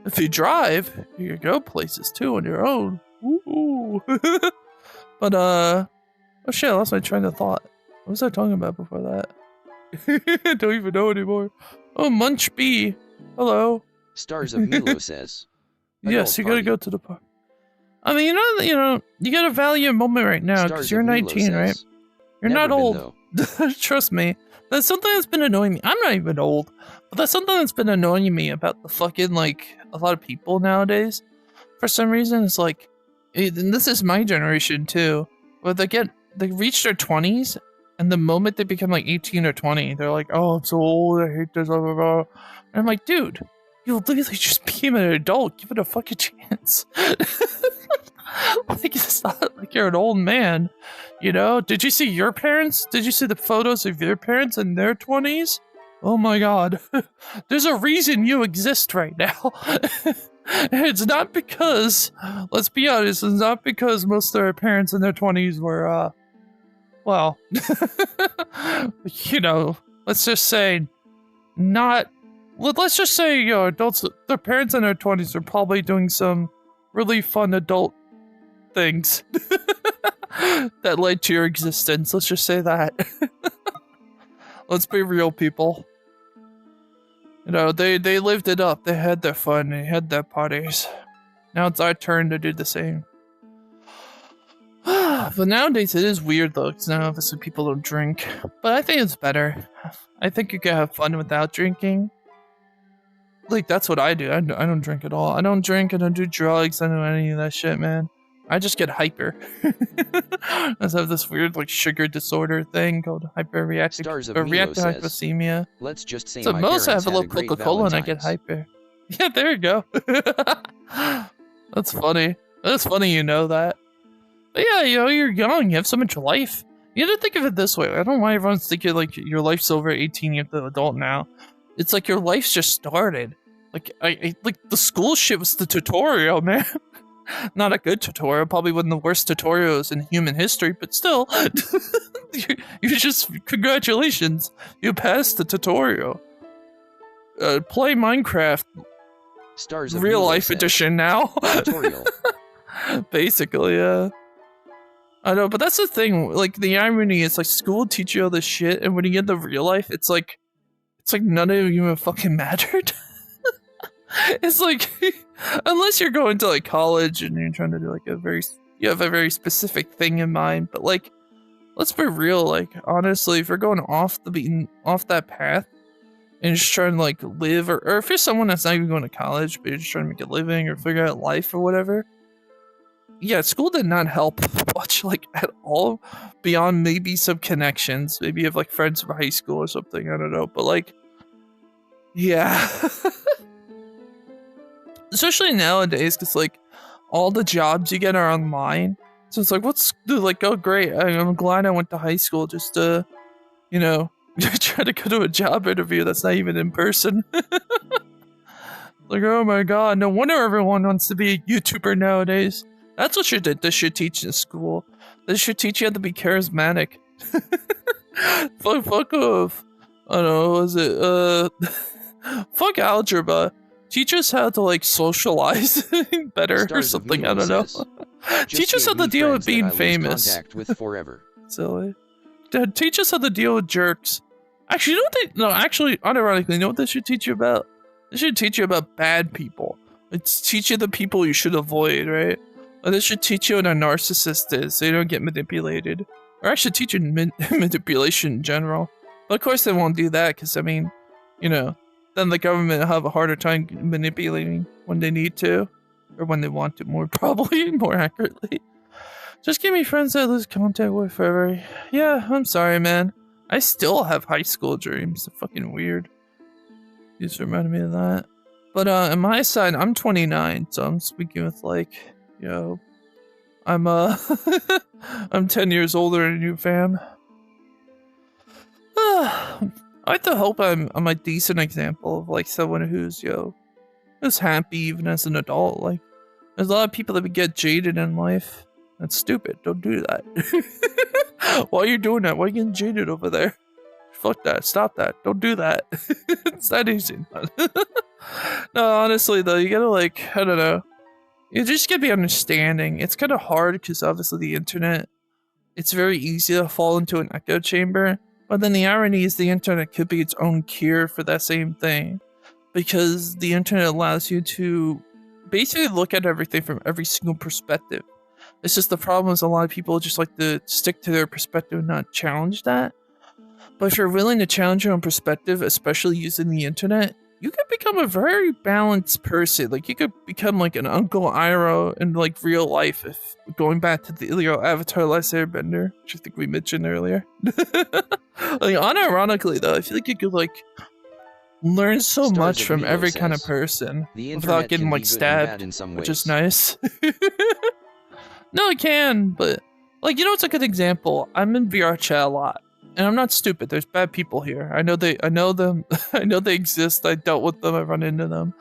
If you drive, you can go places too on your own. Ooh. But oh shit, I lost my train of thought. What was I talking about before that? I don't even know anymore. Oh, Munch B. Hello. Stars of Milo says, yes, you gotta go to the park. I mean, you gotta value a moment right now, because you're 19, right? You're not old. Trust me. That's something that's been annoying me. I'm not even old, but that's something that's been annoying me about the fucking, like, a lot of people nowadays. For some reason, it's like, and this is my generation too, where they reach their 20s, And the moment they become like 18 or 20, they're like, oh, I'm so old, I hate this, blah, blah, blah. And I'm like, dude, you literally just became an adult. Give it a fucking chance. Like, it's not like you're an old man, you know? Did you see your parents? Did you see the photos of your parents in their 20s? Oh my god. There's a reason you exist right now. It's not because, let's be honest, it's not because most of their parents in their 20s were, well, you know, let's just say, let's just say, you know, adults, their parents in their 20s are probably doing some really fun adult things that led to your existence. Let's just say that. Let's be real, people. You know, they lived it up. They had their fun. They had their parties. Now it's our turn to do the same. But nowadays it is weird though, because now obviously people don't drink. But I think it's better. I think you can have fun without drinking. Like, that's what I do. I don't drink at all. I don't drink, I don't do drugs, I don't do any of that shit, man. I just get hyper. I just have this weird, like, sugar disorder thing called hyperreactive hypocemia. Let's just say so most I have a little Coca-Cola and I get hyper. Yeah, there you go. That's funny. That's funny you know that. But yeah, you know, you're young, you have so much life. You have to think of it this way. I don't know why everyone's thinking, like, your life's over at 18, you're the adult now. It's like your life's just started. Like, like, the school shit was the tutorial, man. Not a good tutorial, probably one of the worst tutorials in human history, but still, you just, congratulations, you passed the tutorial. Play Minecraft, Stars of real life edition now. Tutorial. Basically, yeah. I know, but that's the thing, like, the irony is, like, school will teach you all this shit, and when you get to real life, it's like none of you even fucking mattered. It's like, unless you're going to like college and you're trying to do like you have a very specific thing in mind, but like, let's be real, like, honestly, if you're going off that path and just trying to like live, or if you're someone that's not even going to college, but you're just trying to make a living or figure out life or whatever, yeah, school did not help much, like, at all, beyond maybe some connections. Maybe you have like friends from high school or something, I don't know, but like, yeah. Especially nowadays, because like all the jobs you get are online, so it's like, like, oh great, I'm glad I went to high school just to, you know, try to go to a job interview that's not even in person. Like, oh my god, no wonder everyone wants to be a YouTuber nowadays. That's what this should teach in school. This should teach you how to be charismatic. Fuck off. I don't know, was it fuck algebra. Teach us how to like socialize better or something. I don't know. Teach us how to deal with being famous. Contact with forever. Silly. Teach us how to deal with jerks. Actually, you know what no, actually, unironically, you know what this should teach you about? This should teach you about bad people. It's teach you the people you should avoid, right? Or this should teach you what a narcissist is, so you don't get manipulated. Or actually teach you manipulation in general. But of course they won't do that, because I mean, you know, then the government will have a harder time manipulating when they need to, or when they want to, more accurately. Just give me friends that I lose contact with forever. Yeah, I'm sorry, man. I still have high school dreams. They're fucking weird. You just reminded me of that. But on my side, I'm 29, so I'm speaking with like, you know, I'm I'm 10 years older than you, fam. I like to hope I'm a decent example of like someone who's, you know, who's happy even as an adult. Like, there's a lot of people that would get jaded in life. That's stupid. Don't do that. Why are you doing that? Why are you getting jaded over there? Fuck that. Stop that. Don't do that. It's that easy. No, honestly though, you gotta like, I don't know. You just gotta be understanding. It's kind of hard because obviously the internet, it's very easy to fall into an echo chamber. But then the irony is the internet could be its own cure for that same thing, because the internet allows you to basically look at everything from every single perspective. It's just the problem is a lot of people just like to stick to their perspective and not challenge that. But if you're willing to challenge your own perspective, especially using the internet, you could become a very balanced person. Like, you could become like an Uncle Iroh in like real life, if going back to the Avatar Last Airbender, which I think we mentioned earlier. Like, unironically though, I feel like you could like learn so much from every kind of person without getting like stabbed, which is nice. No, it can, but like, you know, it's a good example. I'm in VRChat a lot. And I'm not stupid. There's bad people here. I know them. I know they exist. I dealt with them. I run into them.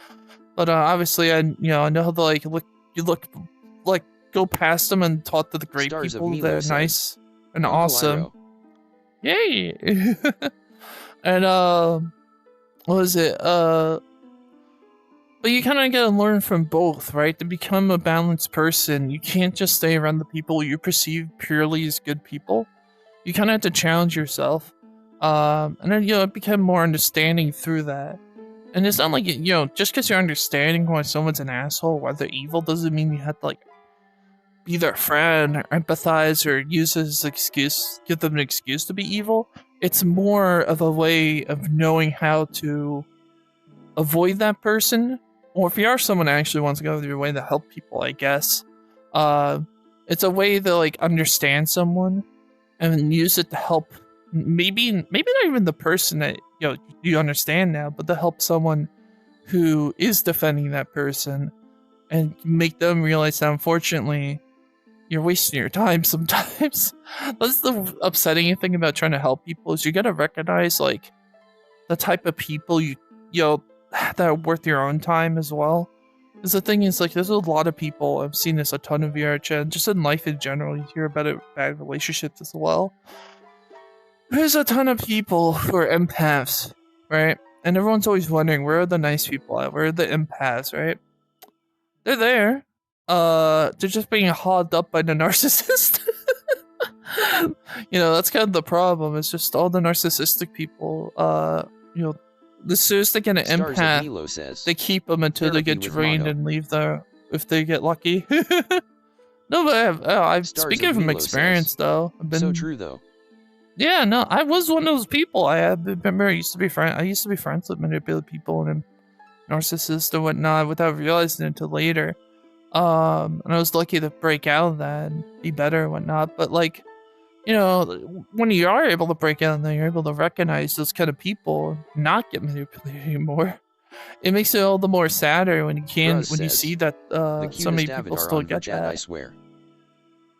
But obviously, I know how to like go past them and talk to the great people. They're nice and awesome. Yay! And what was it? But you kind of gotta learn from both, right? To become a balanced person, you can't just stay around the people you perceive purely as good people. You kind of have to challenge yourself, and then become more understanding through that. And it's not like just because you're understanding why someone's an asshole, why they're evil, doesn't mean you have to like be their friend or empathize or use it as an excuse, give them an excuse to be evil. It's more of a way of knowing how to avoid that person, or if you are someone that actually wants to go through your way to help people, I guess. It's a way to like understand someone and use it to help, maybe not even the person that you understand now, but to help someone who is defending that person, and make them realize that unfortunately you're wasting your time sometimes. That's the upsetting thing about trying to help people, is you gotta recognize like the type of people you that are worth your own time as well. Because the thing is, like, there's a lot of people, I've seen this a ton of VRChat, just in life in general, you hear about it, bad relationships as well. There's a ton of people who are empaths, right? And everyone's always wondering, where are the nice people at? Where are the empaths, right? They're there. They're just being hogged up by the narcissist. That's kind of the problem. It's just all the narcissistic people, the sadistic and an empath, they keep them until they get drained and leave there if they get lucky. No, but I've speaking from experience though. So true though. Yeah, no, I was one of those people. I used to be friends with manipulative people and narcissists and whatnot without realizing it until later. And I was lucky to break out of that and be better and whatnot. But like, when you are able to break out and then you're able to recognize those kind of people, not get manipulated anymore, it makes it all the more sadder when you see that so many people still get that. I swear.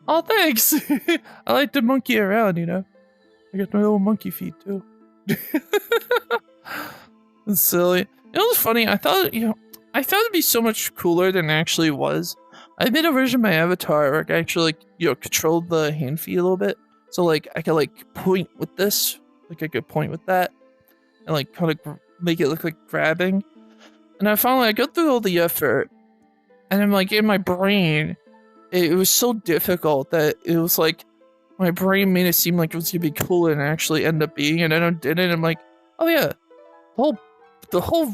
Oh, thanks. I like to monkey around, I got my little monkey feet too. It's silly. What's funny? I thought it'd be so much cooler than it actually was. I made a version of my avatar where I actually controlled the hand feet a little bit. So like I could like point with this, like I could point with that, and like kind of make it look like grabbing. And I go through all the effort, and I'm like in my brain, it was so difficult that it was like my brain made it seem like it was gonna be cooler than it actually ended up being, and then I did it. And I'm like, oh yeah, the whole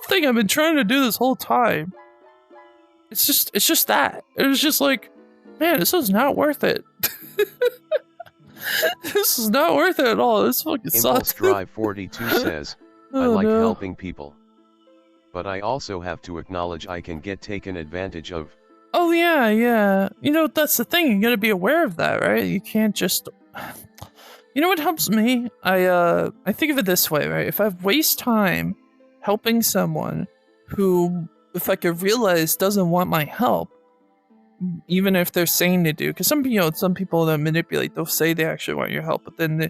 thing I've been trying to do this whole time. It's just that. It was just like, man, this is not worth it. This is not worth it at all. This fucking sucks. Impulse Drive 42 says, I like helping people. But I also have to acknowledge I can get taken advantage of. Oh yeah. That's the thing. You gotta be aware of that, right? You can't just... what helps me? I think of it this way, right? If I waste time helping someone who, if I could realize, doesn't want my help, even if they're saying they do, because some people that manipulate, they'll say they actually want your help, but then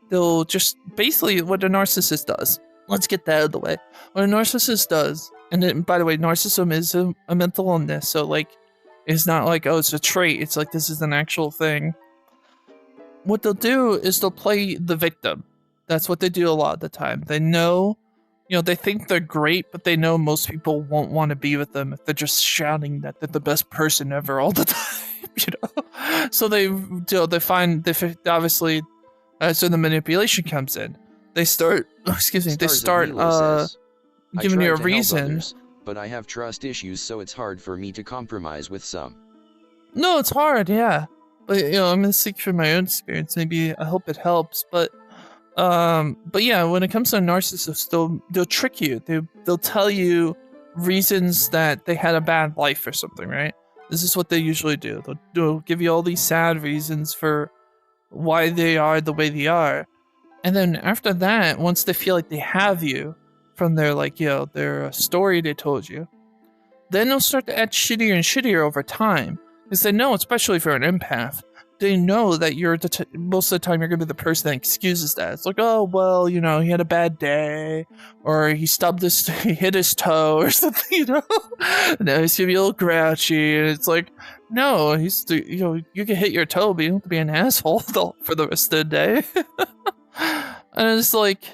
they'll just basically what a narcissist does. Let's get that out of the way. What a narcissist does, and then, by the way, narcissism is a mental illness, so like, it's not like, oh, it's a trait. It's like, this is an actual thing. What they'll do is they'll play the victim. That's what they do a lot of the time. They know, they think they're great, but they know most people won't want to be with them if they're just shouting that they're the best person ever all the time, So they obviously, so the manipulation comes in. They start, giving you a reason. Others, but I have trust issues, so it's hard for me to compromise with some. No, it's hard, yeah. But, I'm going to speak from my own experience. Maybe I hope it helps. But But yeah, when it comes to narcissists, they'll trick you. They'll tell you reasons that they had a bad life or something, right? This is what they usually do. They'll give you all these sad reasons for why they are the way they are. And then after that, once they feel like they have you from their, like, you know, their story they told you, then they'll start to act shittier and shittier over time. Because they know, especially if you're an empath, they know that you're most of the time you're going to be the person that excuses that. It's like, oh, well, you know, he had a bad day, or he he hit his toe or something, you know? No, he's going to be a little grouchy. And it's like, no, you know, you can hit your toe, but you don't have to be an asshole for the rest of the day. And it's like,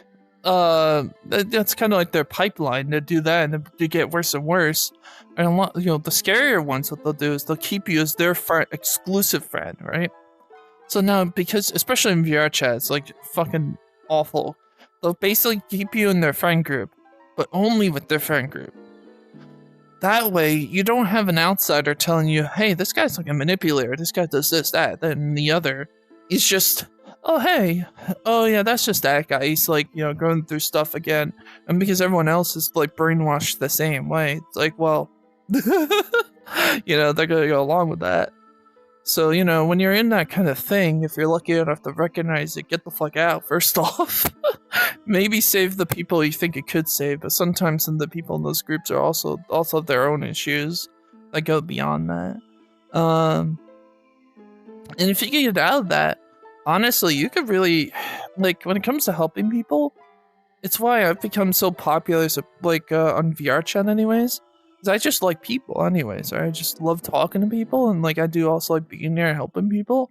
that's kind of like their pipeline. They do that and they get worse and worse. And a lot, you know, the scarier ones, what they'll do is they'll keep you as their exclusive friend, right? So now, because especially in VRChat, it's like fucking awful. They'll basically keep you in their friend group, but only with their friend group. That way, you don't have an outsider telling you, hey, this guy's like a manipulator. This guy does this, that, then the other. It's just, oh, hey, oh, yeah, that's just that guy. He's like, you know, going through stuff again. And because everyone else is like brainwashed the same way, it's like, well, you know, they're going to go along with that. So, you know, when you're in that kind of thing, if you're lucky enough to recognize it, get the fuck out, first off. Maybe save the people you think it could save, but sometimes the people in those groups are also have their own issues that go beyond that. And if you can get out of that, honestly, you could really, like, when it comes to helping people, it's why I've become so popular, like, on VRChat anyways. I just like people anyways, right? I just love talking to people, and like I do also like being there and helping people.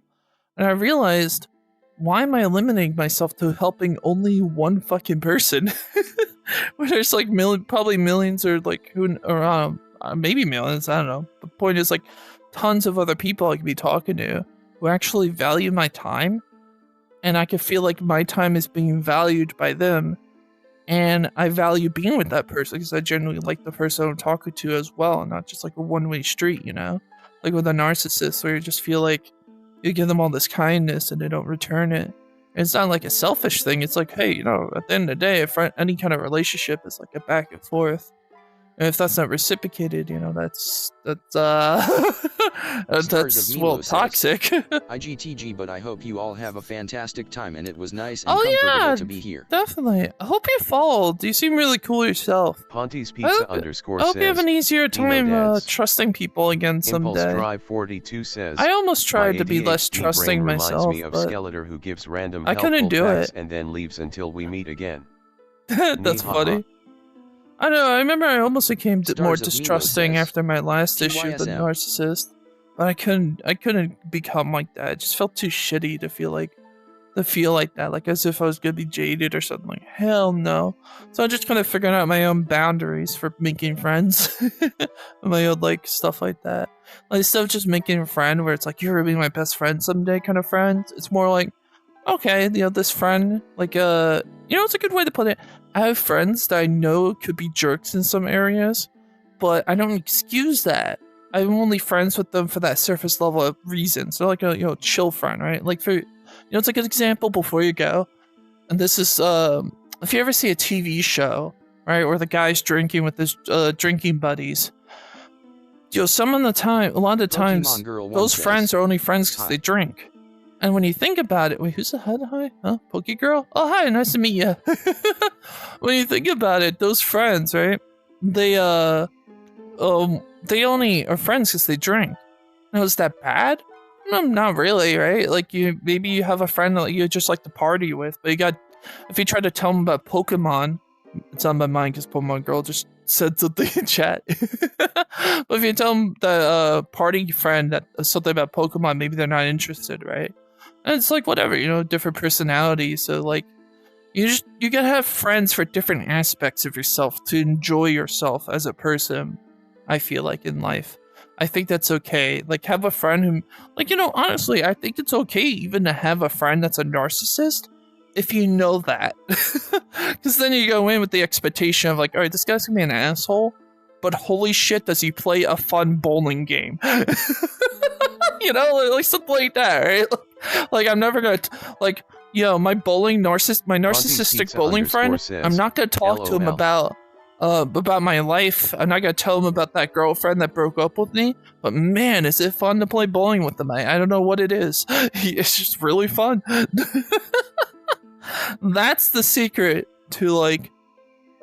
And I realized, why am I limiting myself to helping only one fucking person? When there's like probably millions or like maybe millions, I don't know. The point is, like, tons of other people I could be talking to who actually value my time, and I could feel like my time is being valued by them. And I value being with that person because I genuinely like the person I'm talking to as well, not just like a one-way street, you know? Like with a narcissist where you just feel like you give them all this kindness and they don't return it. And it's not like a selfish thing. It's like, hey, you know, at the end of the day, any kind of relationship is like a back and forth. And if that's not reciprocated, you know, that's well, toxic. IGTG, but I hope you all have a fantastic time, and it was nice and comfortable to be here. Definitely. I hope you followed. You seem really cool yourself. Ponty's Pizza _ I hope you have an easier time trusting people again someday. Impulse Drive 42 says, I almost tried to be less trusting myself, reminds me of Skeletor, who gives random I couldn't do it and then leaves until we meet again. That's funny. I know, I remember I almost became more distrusting after my last issue of The Narcissist. But I couldn't become like that. It just felt too shitty to feel like that. Like as if I was gonna be jaded or something. Like, hell no. So I just kind of figured out my own boundaries for making friends. My own like stuff like that. Like instead of just making a friend where it's like you're gonna be my best friend someday kind of friend, it's more like, okay, you know, this friend, like, you know, it's a good way to put it. I have friends that I know could be jerks in some areas, but I don't excuse that. I'm only friends with them for that surface level of reason. So like a, you know, chill friend, right? Like for, you know, it's like an example before you go. And this is, if you ever see a TV show, right, where the guy's drinking with his drinking buddies, you know, a lot of the times, those friends are only friends because they drink. And when you think about it, wait, who's the head? Hi? Huh? Pokey Girl? Oh, hi, nice to meet you. When you think about it, those friends, right? They only are friends because they drink. Now, is that bad? No, not really, right? Like, maybe you have a friend that you just like to party with, but if you try to tell them about Pokemon, it's on my mind because Pokemon Girl just said something in chat. But if you tell them that party friend that something about Pokemon, maybe they're not interested, right? And it's like, whatever, you know, different personalities. So like, you gotta have friends for different aspects of yourself to enjoy yourself as a person. I feel like in life, I think that's okay. Like, have a friend who, like, you know, honestly, I think it's okay even to have a friend that's a narcissist if you know that. Because then you go in with the expectation of like, all right, this guy's gonna be an asshole, but holy shit, does he play a fun bowling game? You know, like something like that, right? Like I'm never gonna like Yo, my narcissistic bowling friend, says, I'm not gonna talk to him about my life. I'm not gonna tell him about that girlfriend that broke up with me. But man, is it fun to play bowling with him. I don't know what it is. It's just really fun. That's the secret to, like,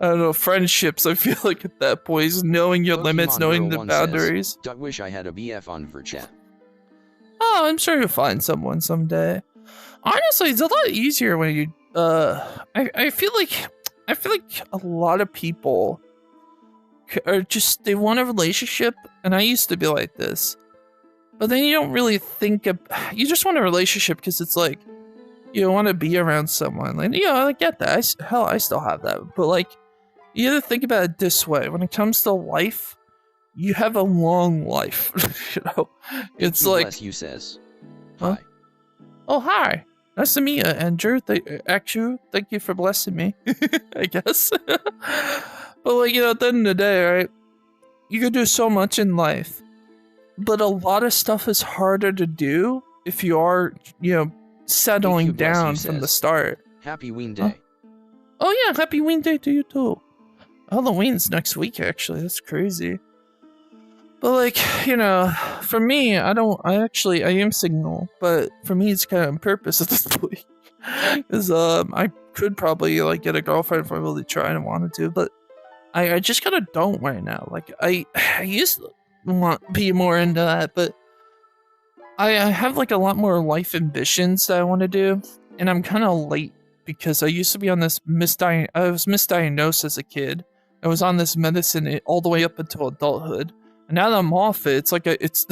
I don't know, friendships. I feel like at that point is knowing your limits, knowing the boundaries. Says, wish I had a BF on VRChat. Oh, I'm sure you'll find someone someday. Honestly, it's a lot easier when you I feel like a lot of people are just, they want a relationship, and I used to be like this. But then you don't really think of, you just want a relationship because it's like you want to be around someone. Like, you know, I get that. I still have that. But like, you have to think about it this way. When it comes to life, you have a long life. You know, it's like. Bless you says. Huh? Hi. Oh, hi. Nice to meet you, Andrew. Actually, thank you for blessing me, I guess. But, like, you know, at the end of the day, right, you can do so much in life, but a lot of stuff is harder to do if you are, you know, settling down from the start. Happy Ween Day. Oh, yeah, happy Ween Day to you, too. Halloween's next week, actually. That's crazy. But, like, you know, for me, I am single, but for me, it's kind of on purpose at this point. Because, I could probably, like, get a girlfriend if I really tried and wanted to, but I just kind of don't right now. Like, I used to want to be more into that, but I have, like, a lot more life ambitions that I want to do, and I'm kind of late because I used to be on this I was misdiagnosed as a kid. I was on this medicine all the way up until adulthood. And now that I'm off it, it's like it's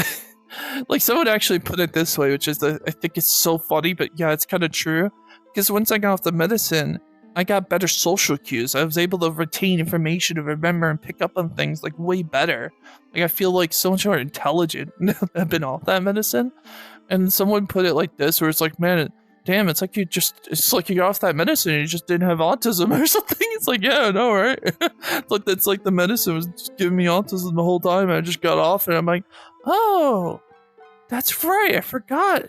like someone actually put it this way, which is I think it's so funny, but yeah, it's kind of true. Because once I got off the medicine, I got better social cues. I was able to retain information, to remember and pick up on things like way better. Like I feel like so much more intelligent now that I've been off that medicine. And someone put it like this, where it's like, man, damn, it's like you got off that medicine and you just didn't have autism or something. It's like, yeah, I know, right? It's like the medicine was just giving me autism the whole time, and I just got off, and I'm like, oh, that's right, I forgot.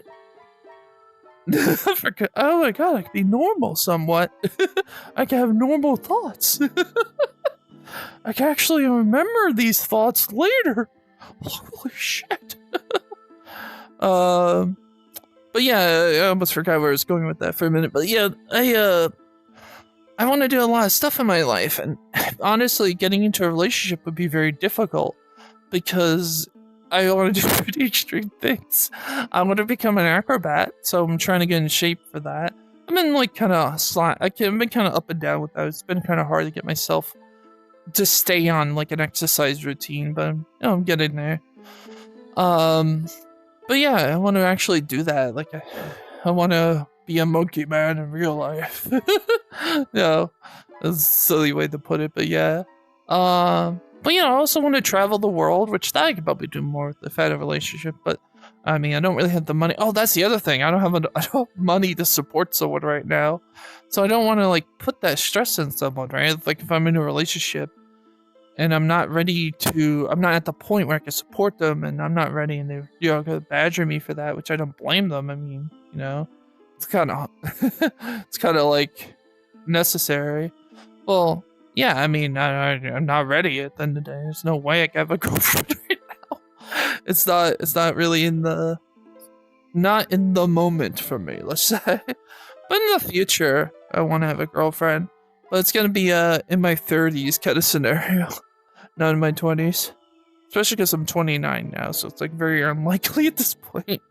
Oh my god, I can be normal somewhat. I can have normal thoughts. I can actually remember these thoughts later. Holy shit. But yeah, I almost forgot where I was going with that for a minute. But yeah, I want to do a lot of stuff in my life, and honestly, getting into a relationship would be very difficult because I want to do pretty extreme things. I want to become an acrobat, so I'm trying to get in shape for that. I've been like kind of I've been kind of up and down with that. It's been kind of hard to get myself to stay on like an exercise routine, but you know, I'm getting there. But yeah, I want to actually do that. Like, I want to be a monkey man in real life. You know, that's a silly way to put it, but yeah. But you know, I also want to travel the world, which I could probably do more if I had a relationship. But I mean, I don't really have the money. Oh, that's the other thing. I don't have money to support someone right now, so I don't want to like put that stress on someone, right? Like if I'm in a relationship and I'm not at the point where I can support them, and I'm not ready, and they're, you know, gonna badger me for that, which I don't blame them. I mean, you know, it's kind of, like necessary. Well, yeah, I mean, I'm not ready at the end of the day. There's no way I can have a girlfriend right now. It's not really not in the moment for me, let's say. But in the future, I want to have a girlfriend. But it's gonna be in my 30s kind of scenario. Not in my 20s. Especially because I'm 29 now, so it's like very unlikely at this point.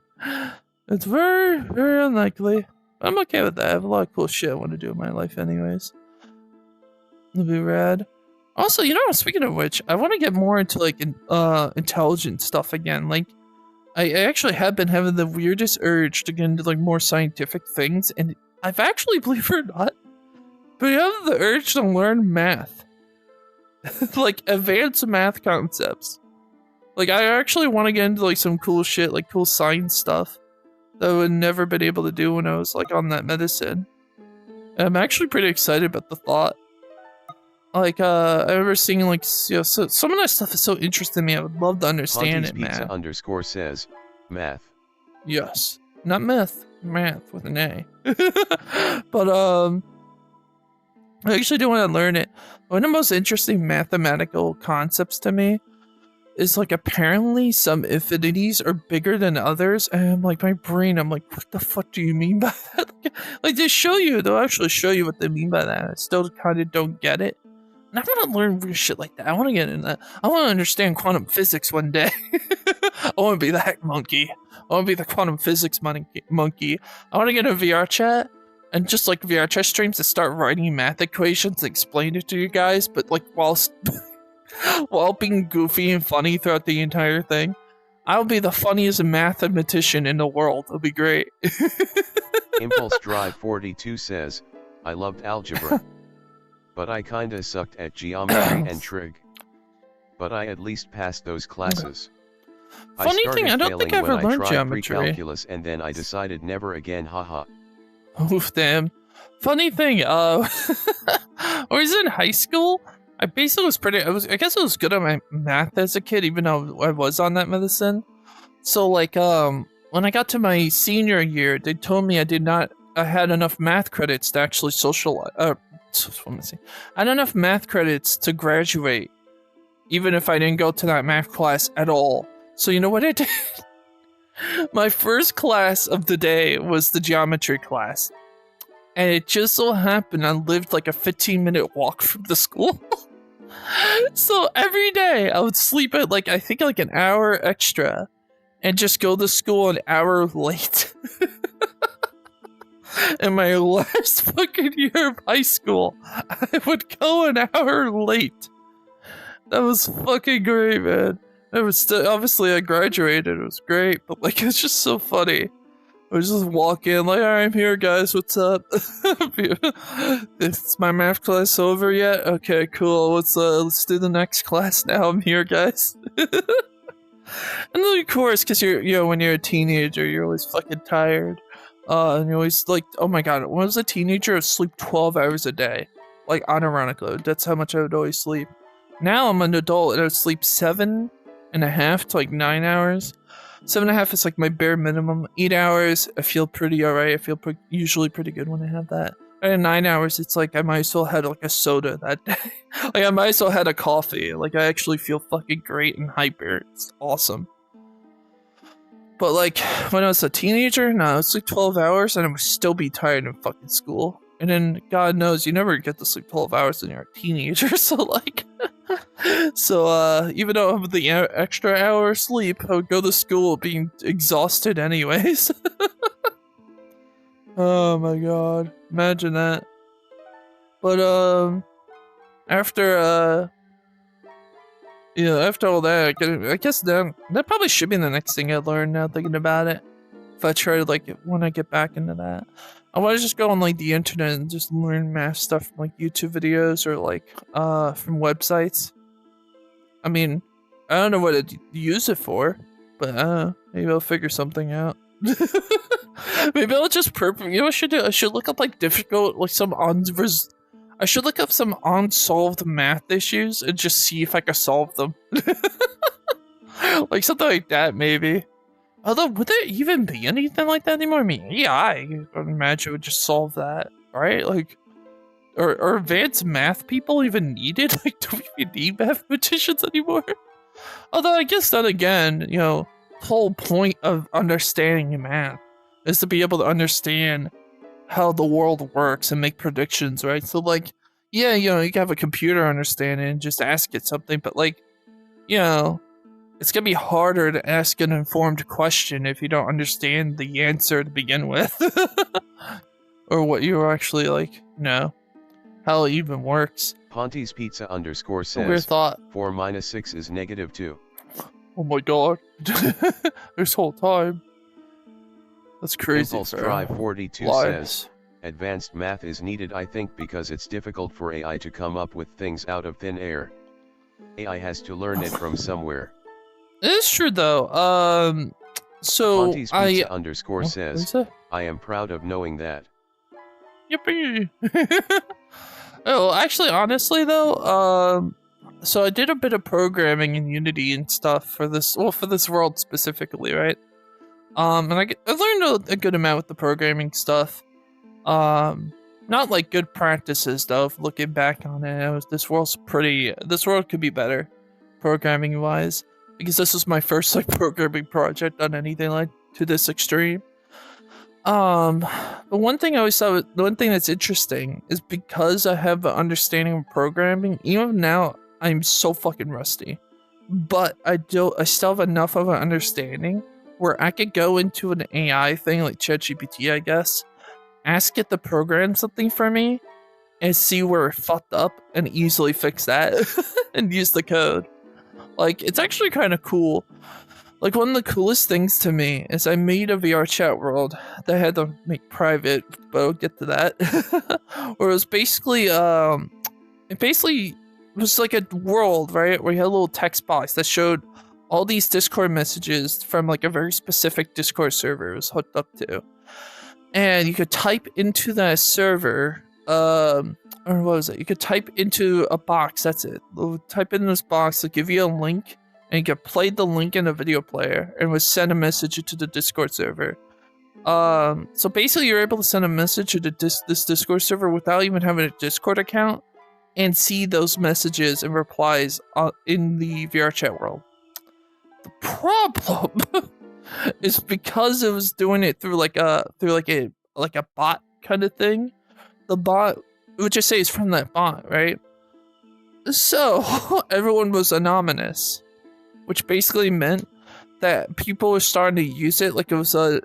It's very, very unlikely. I'm okay with that. I have a lot of cool shit I want to do in my life anyways. It'll be rad. Also, you know, speaking of which, I want to get more into like intelligent stuff again. Like, I actually have been having the weirdest urge to get into like more scientific things, and I've actually, believe it or not, but I have the urge to learn math. Like advanced math concepts. Like I actually want to get into like some cool shit, like cool science stuff that I would never been able to do when I was like on that medicine. And I'm actually pretty excited about the thought. Like I remember seeing like, you know, so some of that stuff is so interesting to me. I would love to understand it, man. __ says, math. Yes, not myth. math with an A. But I actually do want to learn it. One of the most interesting mathematical concepts to me is like apparently some infinities are bigger than others, and I'm like, my brain, I'm like, what the fuck do you mean by that? Like they show you, they'll actually show you what they mean by that. I still kind of don't get it. And I want to learn weird shit like that. I want to get in that. I want to understand quantum physics one day. I want to be that monkey. I want to be the quantum physics monkey. I want to get a VRChat and just like VRChat streams to start writing math equations and explain it to you guys, but like whilst being goofy and funny throughout the entire thing. I'll be the funniest mathematician in the world. It'll be great. Impulse Drive 42 says, I loved algebra. But I kinda sucked at geometry and trig. But I at least passed those classes. Funny thing, I don't think I ever learned geometry. Pre-calculus and then I decided never again, haha. Oof, damn. Funny thing, when I was in high school, I basically was I guess I was good at my math as a kid, even though I was on that medicine. So like, when I got to my senior year, they told me I had enough math credits to actually socialize, I had enough math credits to graduate, even if I didn't go to that math class at all. So you know what I did? My first class of the day was the geometry class. And it just so happened I lived like a 15-minute walk from the school. So every day I would sleep at like, I think like an hour extra and just go to school an hour late. In my last fucking year of high school, I would go an hour late. That was fucking great, man. It was still, obviously I graduated, it was great, but like it's just so funny. I would just walk in like, alright, I'm here guys, what's up? Is my math class over yet? Okay, cool, let's do the next class now, I'm here guys. And then of course, cause when you're a teenager, you're always fucking tired. And you're always like, oh my god, when I was a teenager, I would sleep 12 hours a day. Like unironically, that's how much I would always sleep. Now I'm an adult and I would sleep 7.5 to like 9 hours. 7.5 is like my bare minimum. 8 hours, I feel pretty alright. I feel usually pretty good when I have that. And 9 hours, it's like I might as well had like a soda that day. Like I might as well had a coffee. Like I actually feel fucking great and hyper. It's awesome. But like when I was a teenager, no, it's like 12 hours and I would still be tired in fucking school. And then God knows you never get to sleep 12 hours when you're a teenager. So like, even though I have the extra hour of sleep, I would go to school being exhausted anyways. Oh my god, imagine that. But after all that, I guess that probably should be the next thing I learn now thinking about it. If I try to like when I get back into that, I want to just go on like the internet and just learn math stuff from like YouTube videos or like from websites. I mean, I don't know what to use it for, but maybe I'll figure something out. Maybe I'll just what I should do? I should look up like difficult, like I should look up some unsolved math issues and just see if I can solve them. Like something like that, maybe. Although, would there even be anything like that anymore? I mean, yeah, I imagine it would just solve that, right? Like, are advanced math people even needed? Like, do we even need mathematicians anymore? Although, I guess then again, the whole point of understanding math is to be able to understand how the world works and make predictions, right? So like, yeah, you can have a computer understand it and just ask it something, but like, it's gonna be harder to ask an informed question if you don't understand the answer to begin with. Or what you're actually like, how it even works. Ponty's Pizza _ says, weird thought. 4 minus 6 is -2. Oh my god. This whole time. That's crazy. Impulse Drive 42 says, advanced math is needed I think because it's difficult for AI to come up with things out of thin air. AI has to learn it from somewhere. It is true though. So Ponty's Pizza _ says, I am proud of knowing that. Yippee! Oh, actually, honestly though, so I did a bit of programming in Unity and stuff for this world specifically, right? And I learned a good amount with the programming stuff. Not like good practices though. Looking back on it, this world could be better, programming wise. Because this was my first like programming project on anything like to this extreme. The one thing the one thing that's interesting is because I have an understanding of programming, even now I'm so fucking rusty. But I still have enough of an understanding where I could go into an AI thing like ChatGPT, I guess, ask it to program something for me, and see where it fucked up and easily fix that and use the code. Like, it's actually kind of cool. Like, one of the coolest things to me is I made a VRChat world that I had to make private, but I'll get to that. Where it was basically, it was like a world, right? Where you had a little text box that showed all these Discord messages from like a very specific Discord server it was hooked up to. And you could type into that server, or what was it? You could type into a box, that's it. Type in this box, it'll give you a link, and you could play the link in a video player, and it would send a message to the Discord server. So basically you're able to send a message to this Discord server without even having a Discord account, and see those messages and replies in the VRChat world. The problem is because it was doing it through like a bot kind of thing. The bot would just say it's from that bot, right? So everyone was anonymous, which basically meant that people were starting to use it like it was a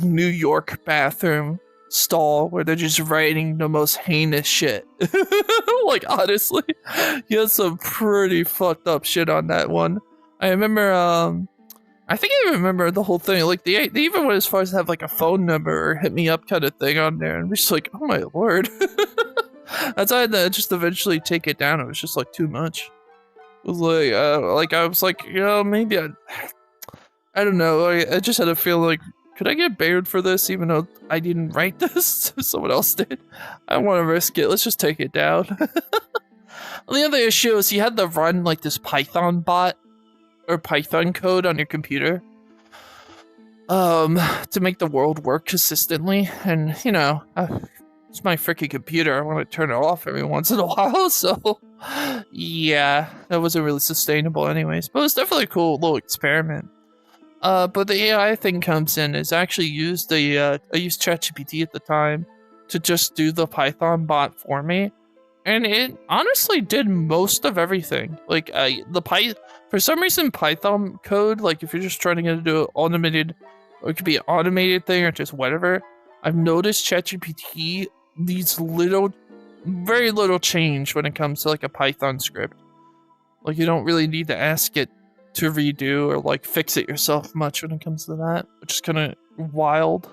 New York bathroom stall where they're just writing the most heinous shit. Like, honestly, he had some pretty fucked up shit on that one. I remember, I think I remember the whole thing. Like, they even went as far as to have like a phone number or hit me up kind of thing on there, and we're just like, oh my lord. That's why I had to just eventually take it down. It was just like too much. It was like I was like, you know, maybe I don't know. I just had a feeling like, could I get banned for this even though I didn't write this? Someone else did. I don't want to risk it. Let's just take it down. The other issue is you had to run like this Python bot or Python code on your computer to make the world work consistently. And, you know, it's my freaking computer. I want to turn it off every once in a while. So, yeah, that wasn't really sustainable anyways. But it was definitely a cool little experiment. But the AI thing comes in is I actually used I used ChatGPT at the time to just do the Python bot for me. And it honestly did most of everything. Like, for some reason, Python code, like if you're just trying to do an automated, or it could be an automated thing or just whatever, I've noticed ChatGPT needs very little change when it comes to like a Python script. Like, you don't really need to ask it to redo or like fix it yourself much when it comes to that, which is kind of wild.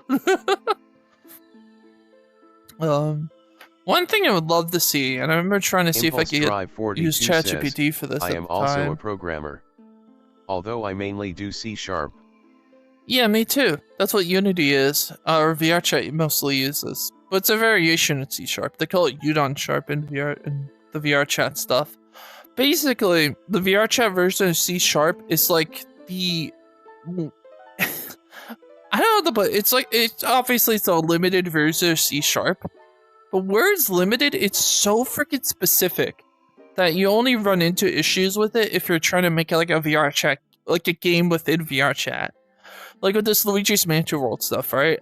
One thing I would love to see, and I remember trying to see if I could use ChatGPT for this. I am also a programmer, although I mainly do C#. Yeah, me too. That's what Unity is, or VRChat mostly uses. But it's a variation of C#. They call it Udon Sharp in the VRChat stuff. Basically, the VRChat version of C# is like the I don't know, but it's like it's a limited version of C#. But where it's limited, it's so freaking specific that you only run into issues with it if you're trying to make it like a VRChat, like a game within VRChat. Like with this Luigi's Mansion World stuff, right?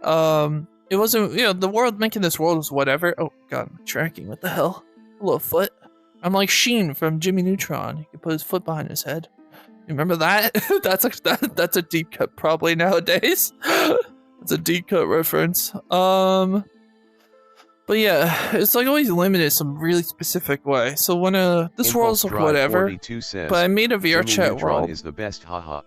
It wasn't, you know, the world making this world was whatever. Oh god, I'm tracking. What the hell? A little foot. I'm like Sheen from Jimmy Neutron. He can put his foot behind his head. You remember that? That's a deep cut probably nowadays. It's a deep cut reference. But yeah, it's like always limited in some really specific way. So when this world's like whatever, but I made a VRChat world. Is the best, haha.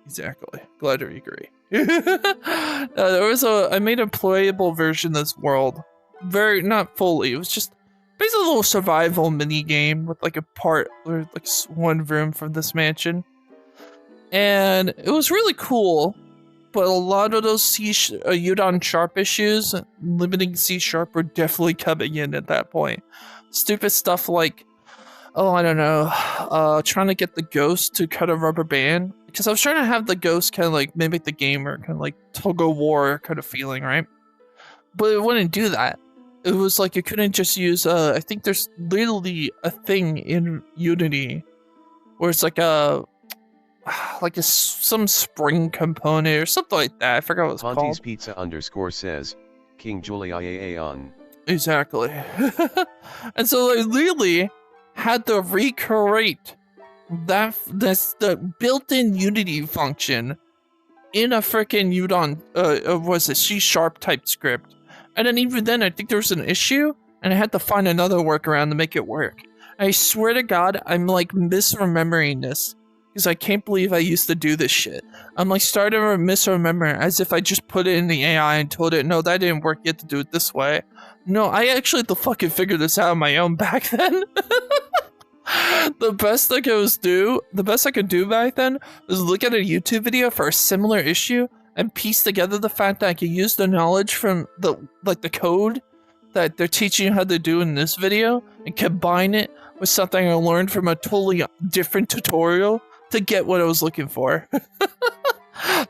Exactly. Glad to agree. I made a playable version of this world. Not fully. It was just basically a little survival mini game with like a part or like one room from this mansion, and it was really cool. But a lot of those Udon Sharp issues, limiting C# were definitely coming in at that point. Stupid stuff like, oh, I don't know, trying to get the ghost to cut a rubber band because I was trying to have the ghost kind of like mimic the gamer, kind of like tug of war kind of feeling, right? But it wouldn't do that. It was like you couldn't just use. I think there's literally a thing in Unity where it's like some spring component or something like that. I forgot what it's Ponty's called. Pizza underscore says, King Julia on. Exactly. And so I literally had to recreate the built-in Unity function in a freaking Udon, was a C# type script. And then even then, I think there was an issue, and I had to find another workaround to make it work. I swear to God, I'm like misremembering this, because I can't believe I used to do this shit. I'm like starting to misremember as if I just put it in the AI and told it, no, that didn't work, you have to do it this way. No, I actually had to fucking figure this out on my own back then. The best I could do back then was look at a YouTube video for a similar issue and piece together the fact that I could use the knowledge from the code that they're teaching you how to do in this video and combine it with something I learned from a totally different tutorial to get what I was looking for.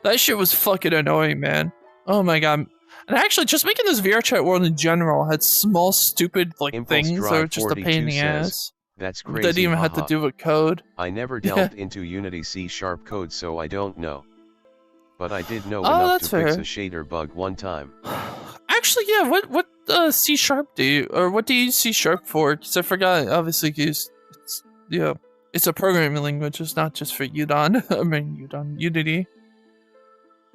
That shit was fucking annoying, man. Oh my god. And actually, just making this VRChat world in general had small, stupid things that were just a pain in the ass. That's crazy. That didn't even have to do with code. I never delved into Unity C# code, so I don't know. But I did know enough to fix a shader bug one time. Actually, yeah. What C# do you, or what do you use C# for? Because I forgot. Obviously, it's a programming language. It's not just for Udon. I mean Unity.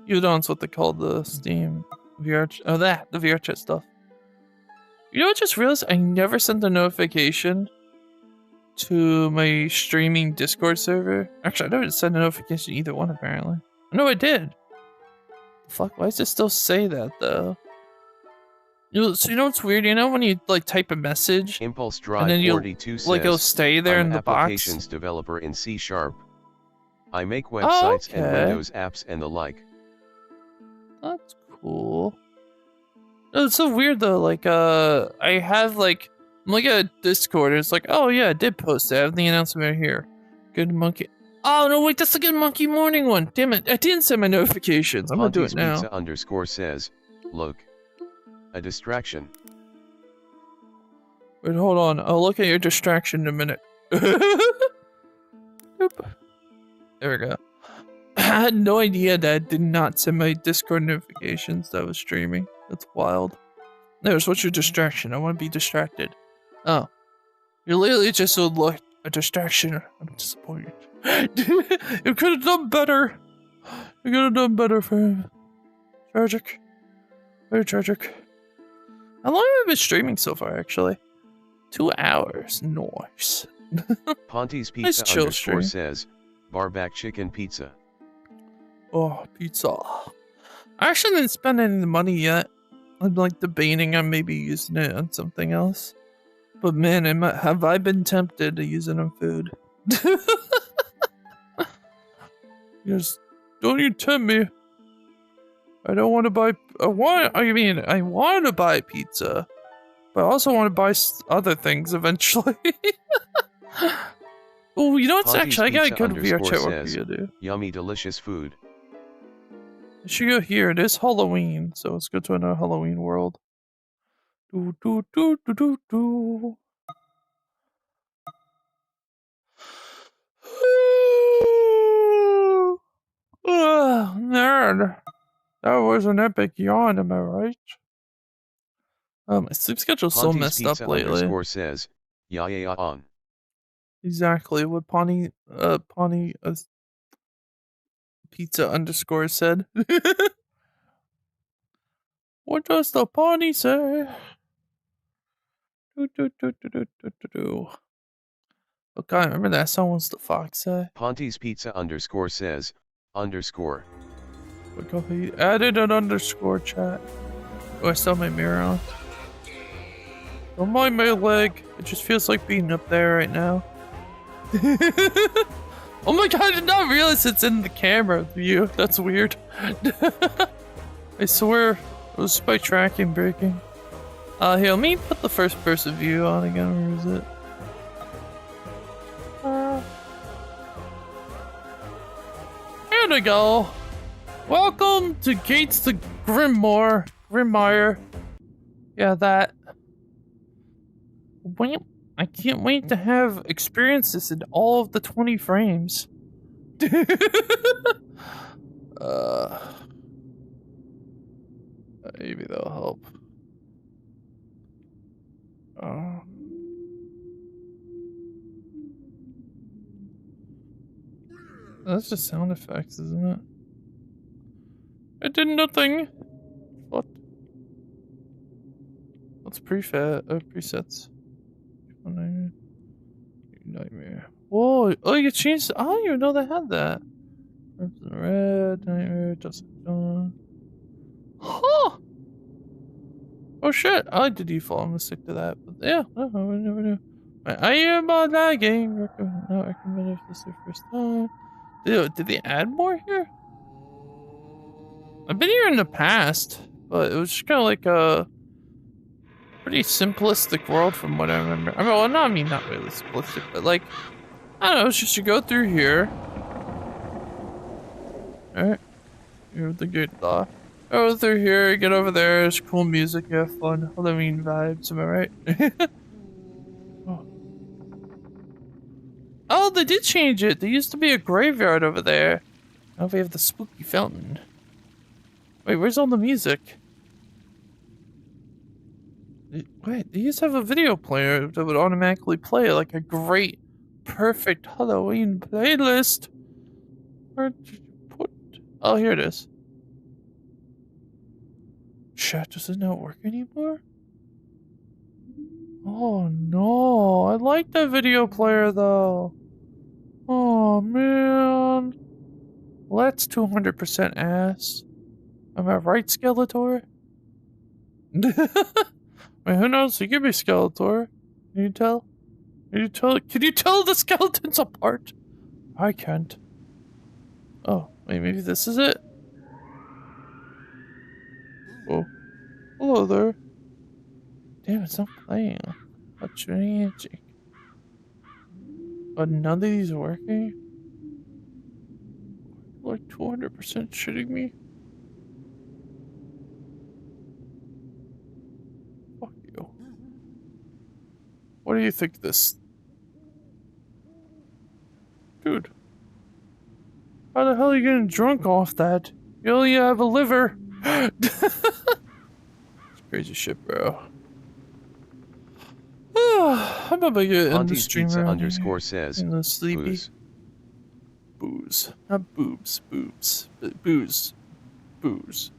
Udon's what they call the Steam VR. Oh, the VRChat stuff. You know, I just realized I never sent a notification to my streaming Discord server. Actually, I never sent a notification to either one, apparently. No, I did. Fuck, why does it still say that, though? So you know what's weird? You know when you, type a message, Impulse Drive and then you, 42 says, it'll stay there in the box? Applications developer in C#. I make websites and Windows apps and the like. That's cool. No, it's so weird, though. I have, I'm looking at Discord, and it's like, oh yeah, I did post it. I have the announcement right here. Good Monkey. Oh no, wait, that's the Good Monkey Morning one. Damn it, I didn't send my notifications. I'm gonna do it now. Pizza underscore says, look, a distraction. Wait, hold on. I'll look at your distraction in a minute. Oop. There we go. I had no idea that I did not send my Discord notifications that I was streaming. That's wild. There's, what's your distraction? I want to be distracted. Oh. You're literally just a distraction. I'm disappointed. You could have done better. You could have done better for him. Tragic. Very tragic. How long have I been streaming so far, actually? 2 hours. Nice. Ponty's Pizza nice underscore says, barback chicken pizza. Oh, pizza. I actually didn't spend any money yet. I'm debating on maybe using it on something else. But man, have I been tempted to use it on food? Yes, don't you tempt me. I don't want to buy. I want to buy pizza, but I also want to buy other things eventually. Oh, you know what's actually? I gotta go to VRChat. What do you do? Yummy, delicious food. I should go here. It is Halloween, so let's go to another Halloween world. Do do do do do do. Nerd. That was an epic yawn, am I right? My sleep schedule's so messed up lately. Underscore says, yeah on. Exactly what Pawnee Pizza underscore said. What does the Pawnee say? Oh god, remember that song was the Fox say? Ponty's Pizza underscore says, underscore. Look how he added an underscore chat. Oh, I still have my mirror on. Don't mind my leg. It just feels like being up there right now. Oh my god, I did not realize it's in the camera view. That's weird. I swear it was my tracking breaking. Here, let me put the first person view on again. Where is it? to go. Welcome to Gates to Grimmire. Yeah, that. Wait, I can't wait to have experiences in all of the 20 frames. Maybe that'll help. That's just sound effects, isn't it? It did nothing. What? What's presets? Nightmare. Whoa! Oh, you changed. I don't even know they had that. Red, nightmare, Dusk Dawn. Huh! Oh shit! I like the default. I'm gonna stick to that. But yeah, no, I would never knew. I am on that game. Not recommend if this is your first time. Did they add more here? I've been here in the past, but it was just kind of like a pretty simplistic world from what I remember. I mean, well, not really simplistic, but like, I don't know, it's just you go through here. Alright. You're the good law. Go through here, get over there, there's cool music, you have fun. Halloween vibes, am I right? Oh, they did change it. There used to be a graveyard over there. Now we have the spooky fountain. Wait, where's all the music? Wait, they used to have a video player that would automatically play like a great, perfect Halloween playlist. Where did you put? Oh, here it is. Chat, does it not work anymore? Oh no, I like that video player though. Oh man. Well, that's 200% ass. Am I right, Skeletor? Wait, who knows? You give me Skeletor. Can you tell? Can you tell the skeletons apart? I can't. Oh, wait, maybe this is it? Oh. Hello there. Damn, it's not playing. What's magic? But none of these are working? Like 200% shitting me? Fuck you. What do you think this? Dude. How the hell are you getting drunk off that? You only have a liver. It's crazy shit, bro. I'm about to get in the stream _ says, sleepy. Booze. Not boobs. Boobs. Booze. Booze.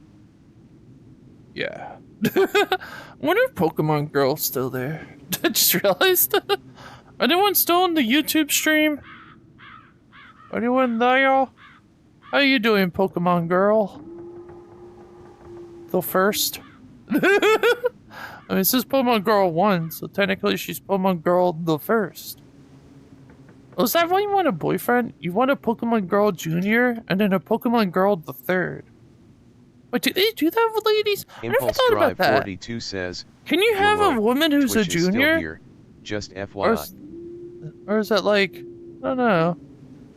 Yeah. I wonder if Pokemon Girl's still there. I just realized. Anyone still in the YouTube stream? Anyone there? How you doing, Pokemon Girl? The first? I mean, this is Pokemon Girl 1, so technically she's Pokemon Girl the first. Oh, is that why you want a boyfriend? You want a Pokemon Girl Junior, and then a Pokemon Girl the third. Wait, do they do that with ladies? I never thought about that. 42 says, can you have a woman who's Twitch a junior? Here. Just FYI. Or is that like, I don't know.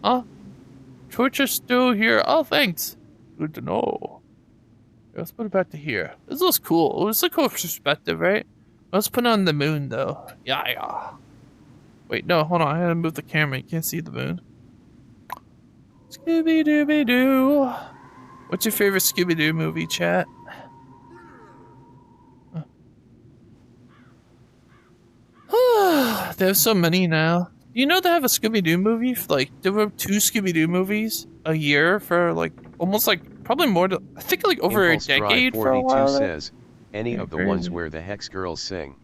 Huh? Twitch is still here. Oh, thanks. Good to know. Let's put it back to here. This looks cool. It's a cool perspective, right? Let's put it on the moon, though. Yeah. Wait, no, hold on. I gotta move the camera. You can't see the moon. Scooby-Dooby-Doo. What's your favorite Scooby-Doo movie, chat? They have so many now. You know they have a Scooby-Doo movie? Like, there were 2 Scooby-Doo movies a year for, like, almost, like, probably more than, I think, like, over a decade for a while. Says, any of the ones where the Hex Girls sing.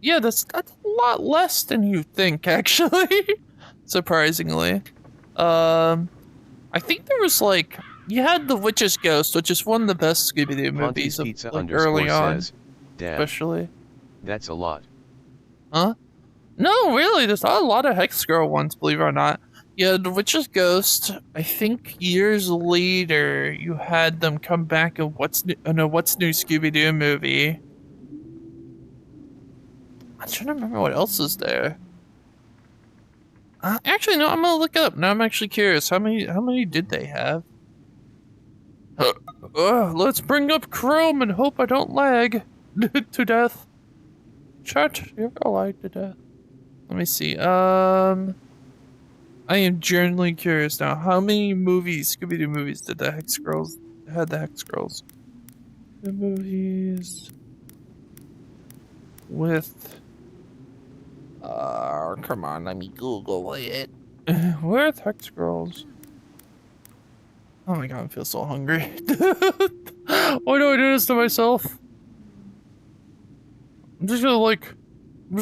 Yeah, that's a lot less than you think, actually. Surprisingly. I think there was, like, you had The Witch's Ghost, which is one of the best Scooby-Doo movies of, like, early on. Damn, especially. That's a lot. Huh? No, really, there's not a lot of Hex Girl ones, believe it or not. Yeah, The Witch's Ghost, I think years later, you had them come back in What's New Scooby-Doo movie. I'm trying to remember what else is there. Actually, no, I'm gonna look it up. Now I'm actually curious. How many did they have? Let's bring up Chrome and hope I don't lag to death. Chat, you're gonna lag to death. Let me see. I am genuinely curious now. How many movies, Scooby-Doo movies, did the Hex Girls had the Hex Girls? The movies with. Come on, let me Google it. Where are the Hex Girls? Oh my god, I feel so hungry. Why do I do this to myself? I'm just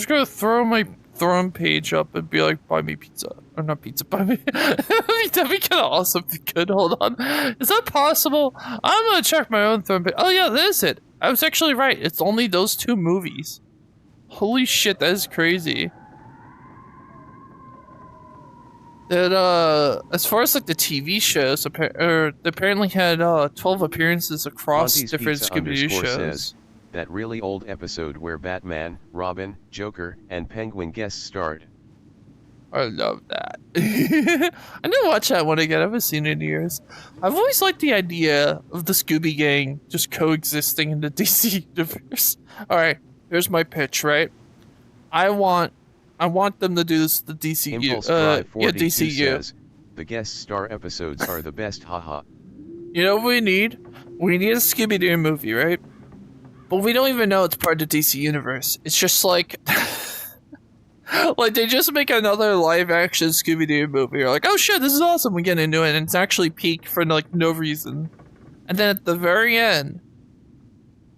gonna throw my Thrum page up and be like, buy me pizza. Or not pizza, buy me. That'd be kind of awesome if you could. Hold on. Is that possible? I'm gonna check my own Thrum page. Oh yeah, that is it. I was actually right. It's only those 2 movies. Holy shit, that is crazy. That, as far as like the TV shows, they apparently had 12 appearances across Monty's different Scooby-Doo shows. Says, that really old episode where Batman, Robin, Joker, and Penguin guest starred. I love that. I need to watch that one again. I haven't seen it in years. I've always liked the idea of the Scooby Gang just coexisting in the DC universe. Alright, here's my pitch, right? I want them to do this to the DCU. DCU. Says, the guest star episodes are the best, haha. You know what we need? We need a Scooby-Doo movie, right? But we don't even know it's part of the DC universe. It's just like... like, they just make another live-action Scooby-Doo movie. You're like, oh shit, this is awesome, we get into it, and it's actually peak for, like, no reason. And then at the very end,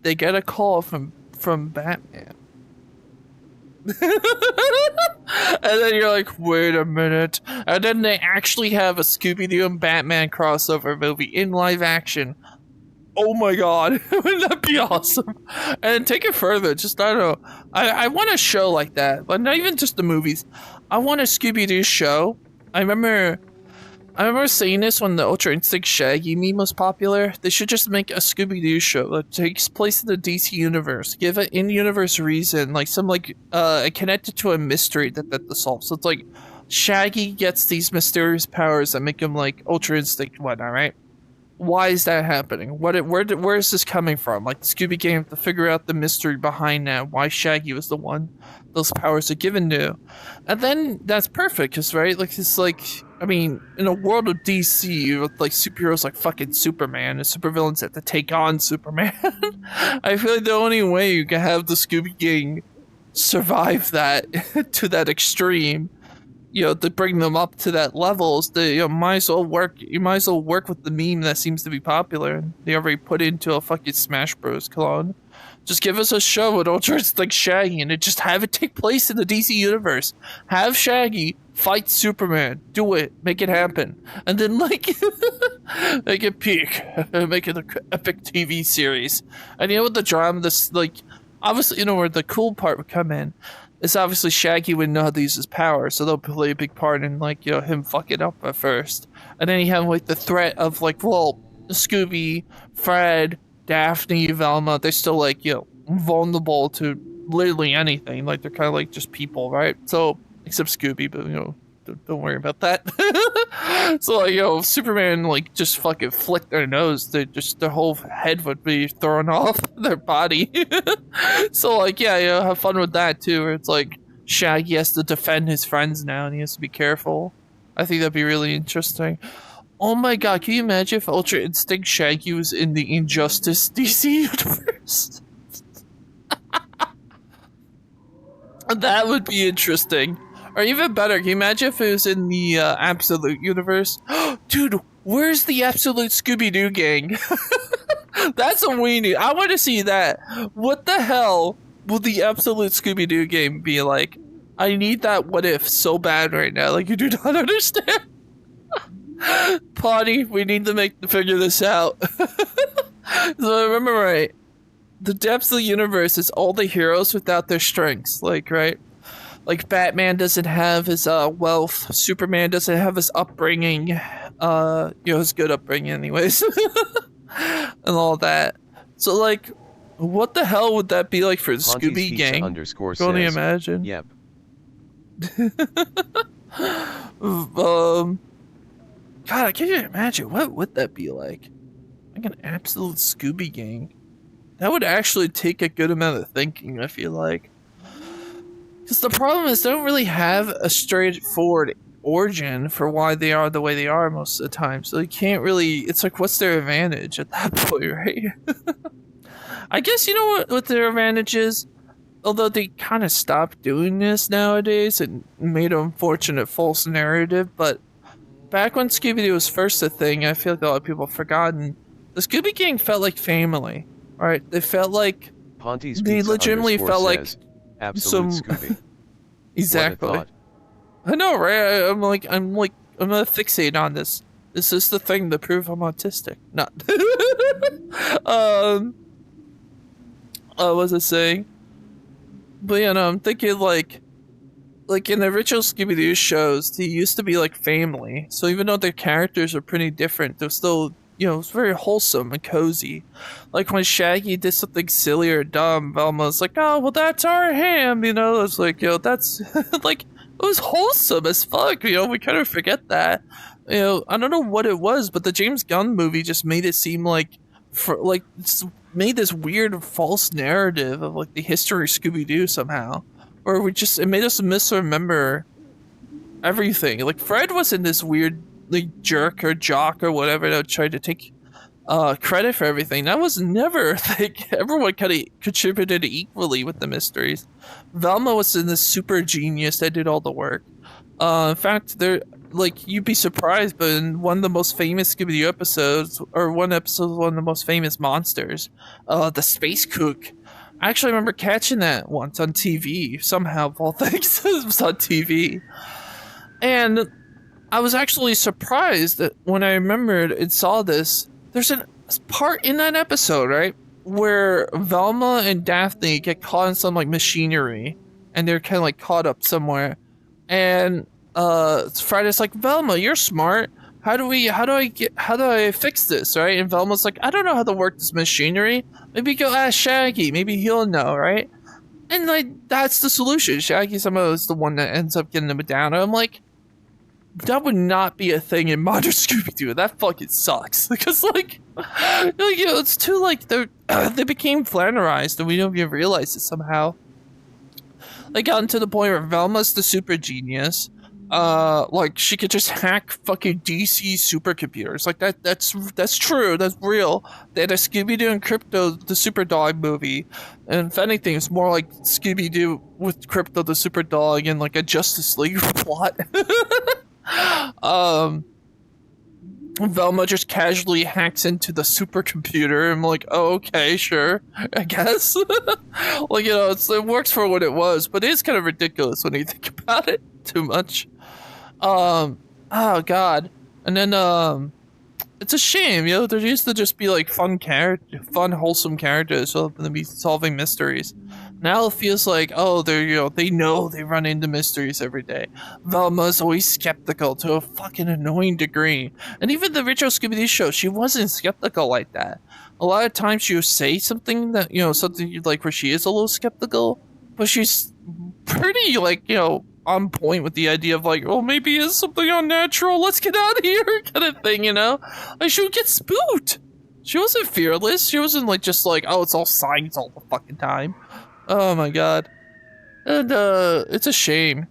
they get a call from Batman. And then you're like, wait a minute. And then they actually have a Scooby-Doo and Batman crossover movie in live action. Oh my god, wouldn't that be awesome? And take it further, just, I don't know. I want a show like that, but not even just the movies. I want a Scooby-Doo show. I remember saying this when the Ultra Instinct Shaggy meme was popular. They should just make a Scooby-Doo show that takes place in the DC universe. Give it in-universe reason, like some connected to a mystery that solves. So it's like Shaggy gets these mysterious powers that make him like Ultra Instinct and whatnot, right? Why is that happening? Where is this coming from? Like the Scooby Gang have to figure out the mystery behind that. Why Shaggy was the one those powers are given to, and then that's perfect, cause right, like it's like, I mean, in a world of DC with like superheroes like fucking Superman and supervillains have to take on Superman. I feel like the only way you can have the Scooby Gang survive that to that extreme, you know, to bring them up to that level, is you might as well work with the meme that seems to be popular and they already put into a fucking Smash Bros. Clone. Just give us a show with Ultra Instinct Shaggy and just have it take place in the DC universe. Have Shaggy fight Superman. Do it. Make it happen. And then like make it peak. Make it an epic TV series. And you know what the drama, this like obviously, you know, where the cool part would come in. It's obviously Shaggy wouldn't know how to use his power, so they'll play a big part in, like, you know, him fucking up at first. And then you have, like, the threat of, like, well, Scooby, Fred, Daphne, Velma, they're still, like, you know, vulnerable to literally anything. Like, they're kind of like just people, right? So, except Scooby, but, you know, don't worry about that. So, like, you know, Superman, like, just fucking flick their nose, their whole head would be thrown off their body. So, like, yeah, you know, have fun with that, too, where it's like, Shaggy has to defend his friends now, and he has to be careful. I think that'd be really interesting. Oh my god, can you imagine if Ultra Instinct Shaggy was in the Injustice DC universe? That would be interesting. Or even better, can you imagine if it was in the Absolute universe? Dude, where's the Absolute Scooby-Doo gang? That's what we need. I want to see that. What the hell will the Absolute Scooby-Doo game be like? I need that what if so bad right now. Like, you do not understand. Potty, we need to figure this out. So I remember right. The depths of the universe is all the heroes without their strengths. Like, right? Like, Batman doesn't have his wealth. Superman doesn't have his upbringing. You know, his good upbringing anyways. And all that. So, like, what the hell would that be like for the Scooby Gang? Can only imagine. Yep. God, I can't even imagine. What would that be like? Like an absolute Scooby gang. That would actually take a good amount of thinking, I feel like. Because the problem is they don't really have a straightforward origin for why they are the way they are most of the time. So you can't really, it's like, what's their advantage at that point, right? I guess you know what their advantage is? Although they kind of stopped doing this nowadays and made an unfortunate false narrative, but back when Scooby-Doo was first a thing, I feel like a lot of people have forgotten, the Scooby Gang felt like family, alright? They felt like, Ponty's they legitimately felt like absolute some... Scooby. Exactly. I know, right? I'm gonna fixate on this. This is the thing to prove I'm autistic. Not. What was I saying? But yeah, no, I'm thinking like in the original Scooby-Doo shows, they used to be like family. So even though their characters are pretty different, they're still, you know, it's very wholesome and cozy. Like when Shaggy did something silly or dumb, Velma's like, "Oh, well, that's our ham," you know. It's like, you know, that's like, it was wholesome as fuck. You know, we kind of forget that. You know, I don't know what it was, but the James Gunn movie just made it seem like, made this weird false narrative of like the history of Scooby-Doo somehow. Or it made us misremember everything. Like Fred wasn't this weird like jerk or jock or whatever that tried to take credit for everything. That was never a thing. Everyone kind of contributed equally with the mysteries. Velma was in this super genius that did all the work. In fact, you'd be surprised, but in one of the most famous Scooby-Doo episodes, or one episode of one of the most famous monsters, the Space Kook. I actually remember catching that once on TV. Somehow, of all things, it was on TV. And I was actually surprised that when I remembered and saw this, there's a part in that episode, right, where Velma and Daphne get caught in some like machinery, and they're kind of like caught up somewhere. And Friday's like, "Velma, you're smart. How do I fix this?" Right? And Velma's like, "I don't know how to work this machinery. Maybe go ask Shaggy. Maybe he'll know," right? And like, that's the solution. Shaggy somehow is the one that ends up getting them down. And I'm like, that would not be a thing in modern Scooby-Doo. That fucking sucks. Because like, you know, it's too like they became flannerized and we don't even realize it somehow. They gotten to the point where Velma's the super genius. Like she could just hack fucking DC supercomputers. Like that's true. That's real. They had a Scooby-Doo and Crypto the Super Dog movie, and if anything, it's more like Scooby-Doo with Crypto the Super Dog and like a Justice League plot. Velma just casually hacks into the supercomputer. I'm like, oh, okay, sure, I guess. Like, you know, it works for what it was, but it is kind of ridiculous when you think about it too much. Oh god. And then it's a shame, you know, there used to just be like fun wholesome characters so to be solving mysteries. Now it feels like, oh, they know they run into mysteries every day. Velma's always skeptical to a fucking annoying degree. And even the original Scooby-Doo show, she wasn't skeptical like that. A lot of times she would say something that, you know, something like where she is a little skeptical, but she's pretty like, you know, on point with the idea of like, oh, maybe it's something unnatural, let's get out of here, kind of thing, you know? Like, she would get spooked. She wasn't fearless. She wasn't like, just like, oh, it's all science all the fucking time. Oh my god. And, it's a shame.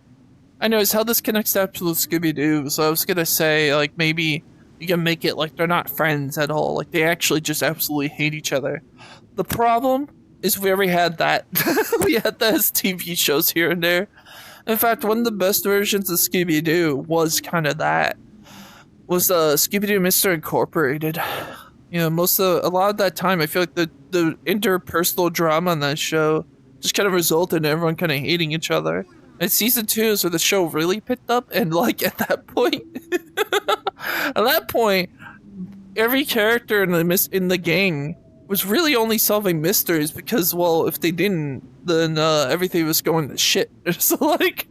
Anyways, how this connects to Absolute Scooby-Doo, so I was gonna say, like, maybe you can make it like they're not friends at all. Like, they actually just absolutely hate each other. The problem is we already had that. We had that as TV shows here and there. In fact, one of the best versions of Scooby-Doo was kind of that. Was Scooby-Doo Mr. Incorporated. You know, a lot of that time, I feel like the interpersonal drama on that show just kind of resulted in everyone kind of hating each other. And season 2 is where the show really picked up, and like at that point, every character in the gang was really only solving mysteries because, well, if they didn't, then everything was going to shit. So like,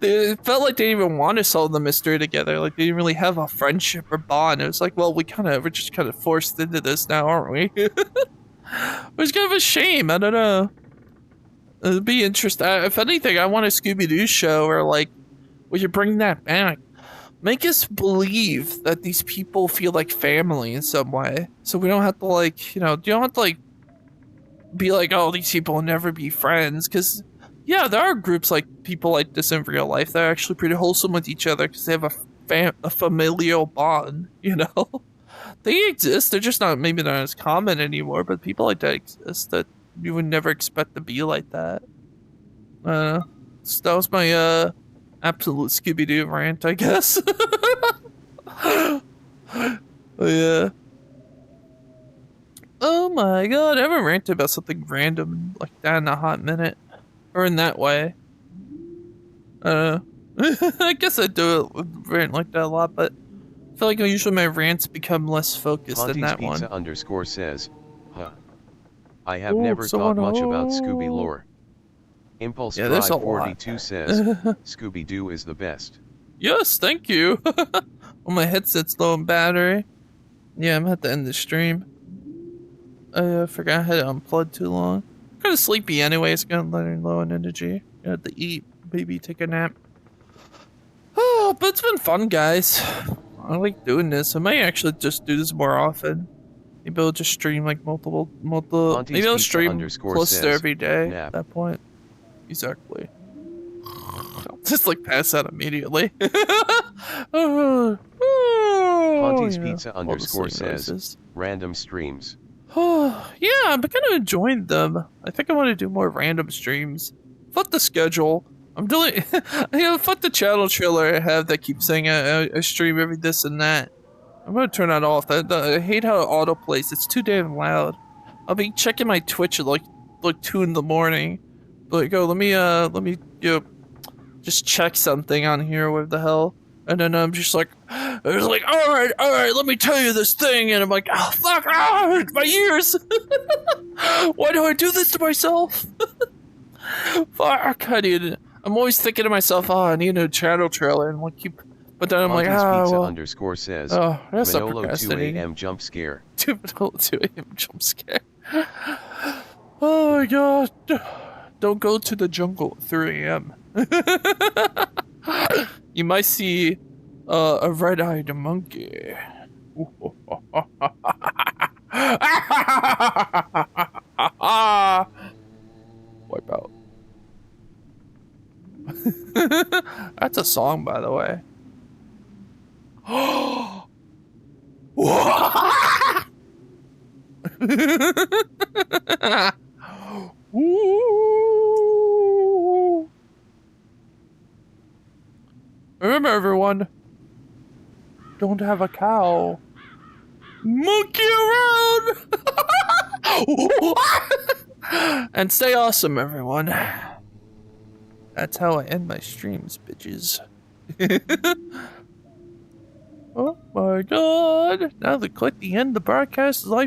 it felt like they didn't even want to solve the mystery together. Like, they didn't really have a friendship or bond. It was like, well, we're just kind of forced into this now, aren't we? It's kind of a shame. I don't know. It'd be interesting. If anything, I want a Scooby-Doo show where, like, we should bring that back. Make us believe that these people feel like family in some way. So we don't have to like, you don't have to like be like, oh, these people will never be friends. Because, yeah, there are groups like people like this in real life that are actually pretty wholesome with each other because they have a familial bond, They exist. They're just maybe not as common anymore, but people like that exist that you would never expect to be like that. So that was my, absolute Scooby-Doo rant, I guess. Yeah. Oh my god, I haven't ranted about something random like that in a hot minute. Or in that way. I guess I do rant like that a lot, but I feel like usually my rants become less focused than that one. Pizza _ huh. I have never thought much about Scooby lore. Impulse 542 says, Scooby-Doo is the best. Yes, thank you. Well, my headset's low on battery. Yeah, I'm gonna have to end the stream. I forgot I had it unplugged too long. I'm kind of sleepy anyway, it's gonna let her low on energy. I have to eat, maybe take a nap. Oh, but it's been fun, guys. I like doing this. I might actually just do this more often. Maybe I'll just stream like multiple. Maybe I'll stream close to every day at that point. Exactly. I'll just like pass out immediately. Ponty's Pizza _ says, random streams. Yeah, I'm kind of enjoying them. I think I want to do more random streams. Fuck the schedule. I'm doing, fuck the channel trailer I have that keeps saying I stream every this and that. I'm gonna turn that off. I hate how it autoplays. It's too damn loud. I'll be checking my Twitch at like 2 in the morning. Like, oh, let me just check something on here. What the hell? And then I'm just like, I was like, all right, let me tell you this thing. And I'm like, oh fuck, my ears. Why do I do this to myself? Fuck, I'm always thinking to myself, oh, I need a new channel trailer, and like keep. But then I'm like, Pizza _ says, oh, that's not Manolo 2 procrastinating. a.m. jump scare. Manolo 2 a.m. jump scare. Oh my god. Don't go to the jungle at 3 a.m. You might see a red-eyed monkey. Wipe out. That's a song, by the way. Remember, everyone, don't have a cow. Monkey around! And stay awesome, everyone. That's how I end my streams, bitches. Oh my god. Now they click the end, the broadcast is live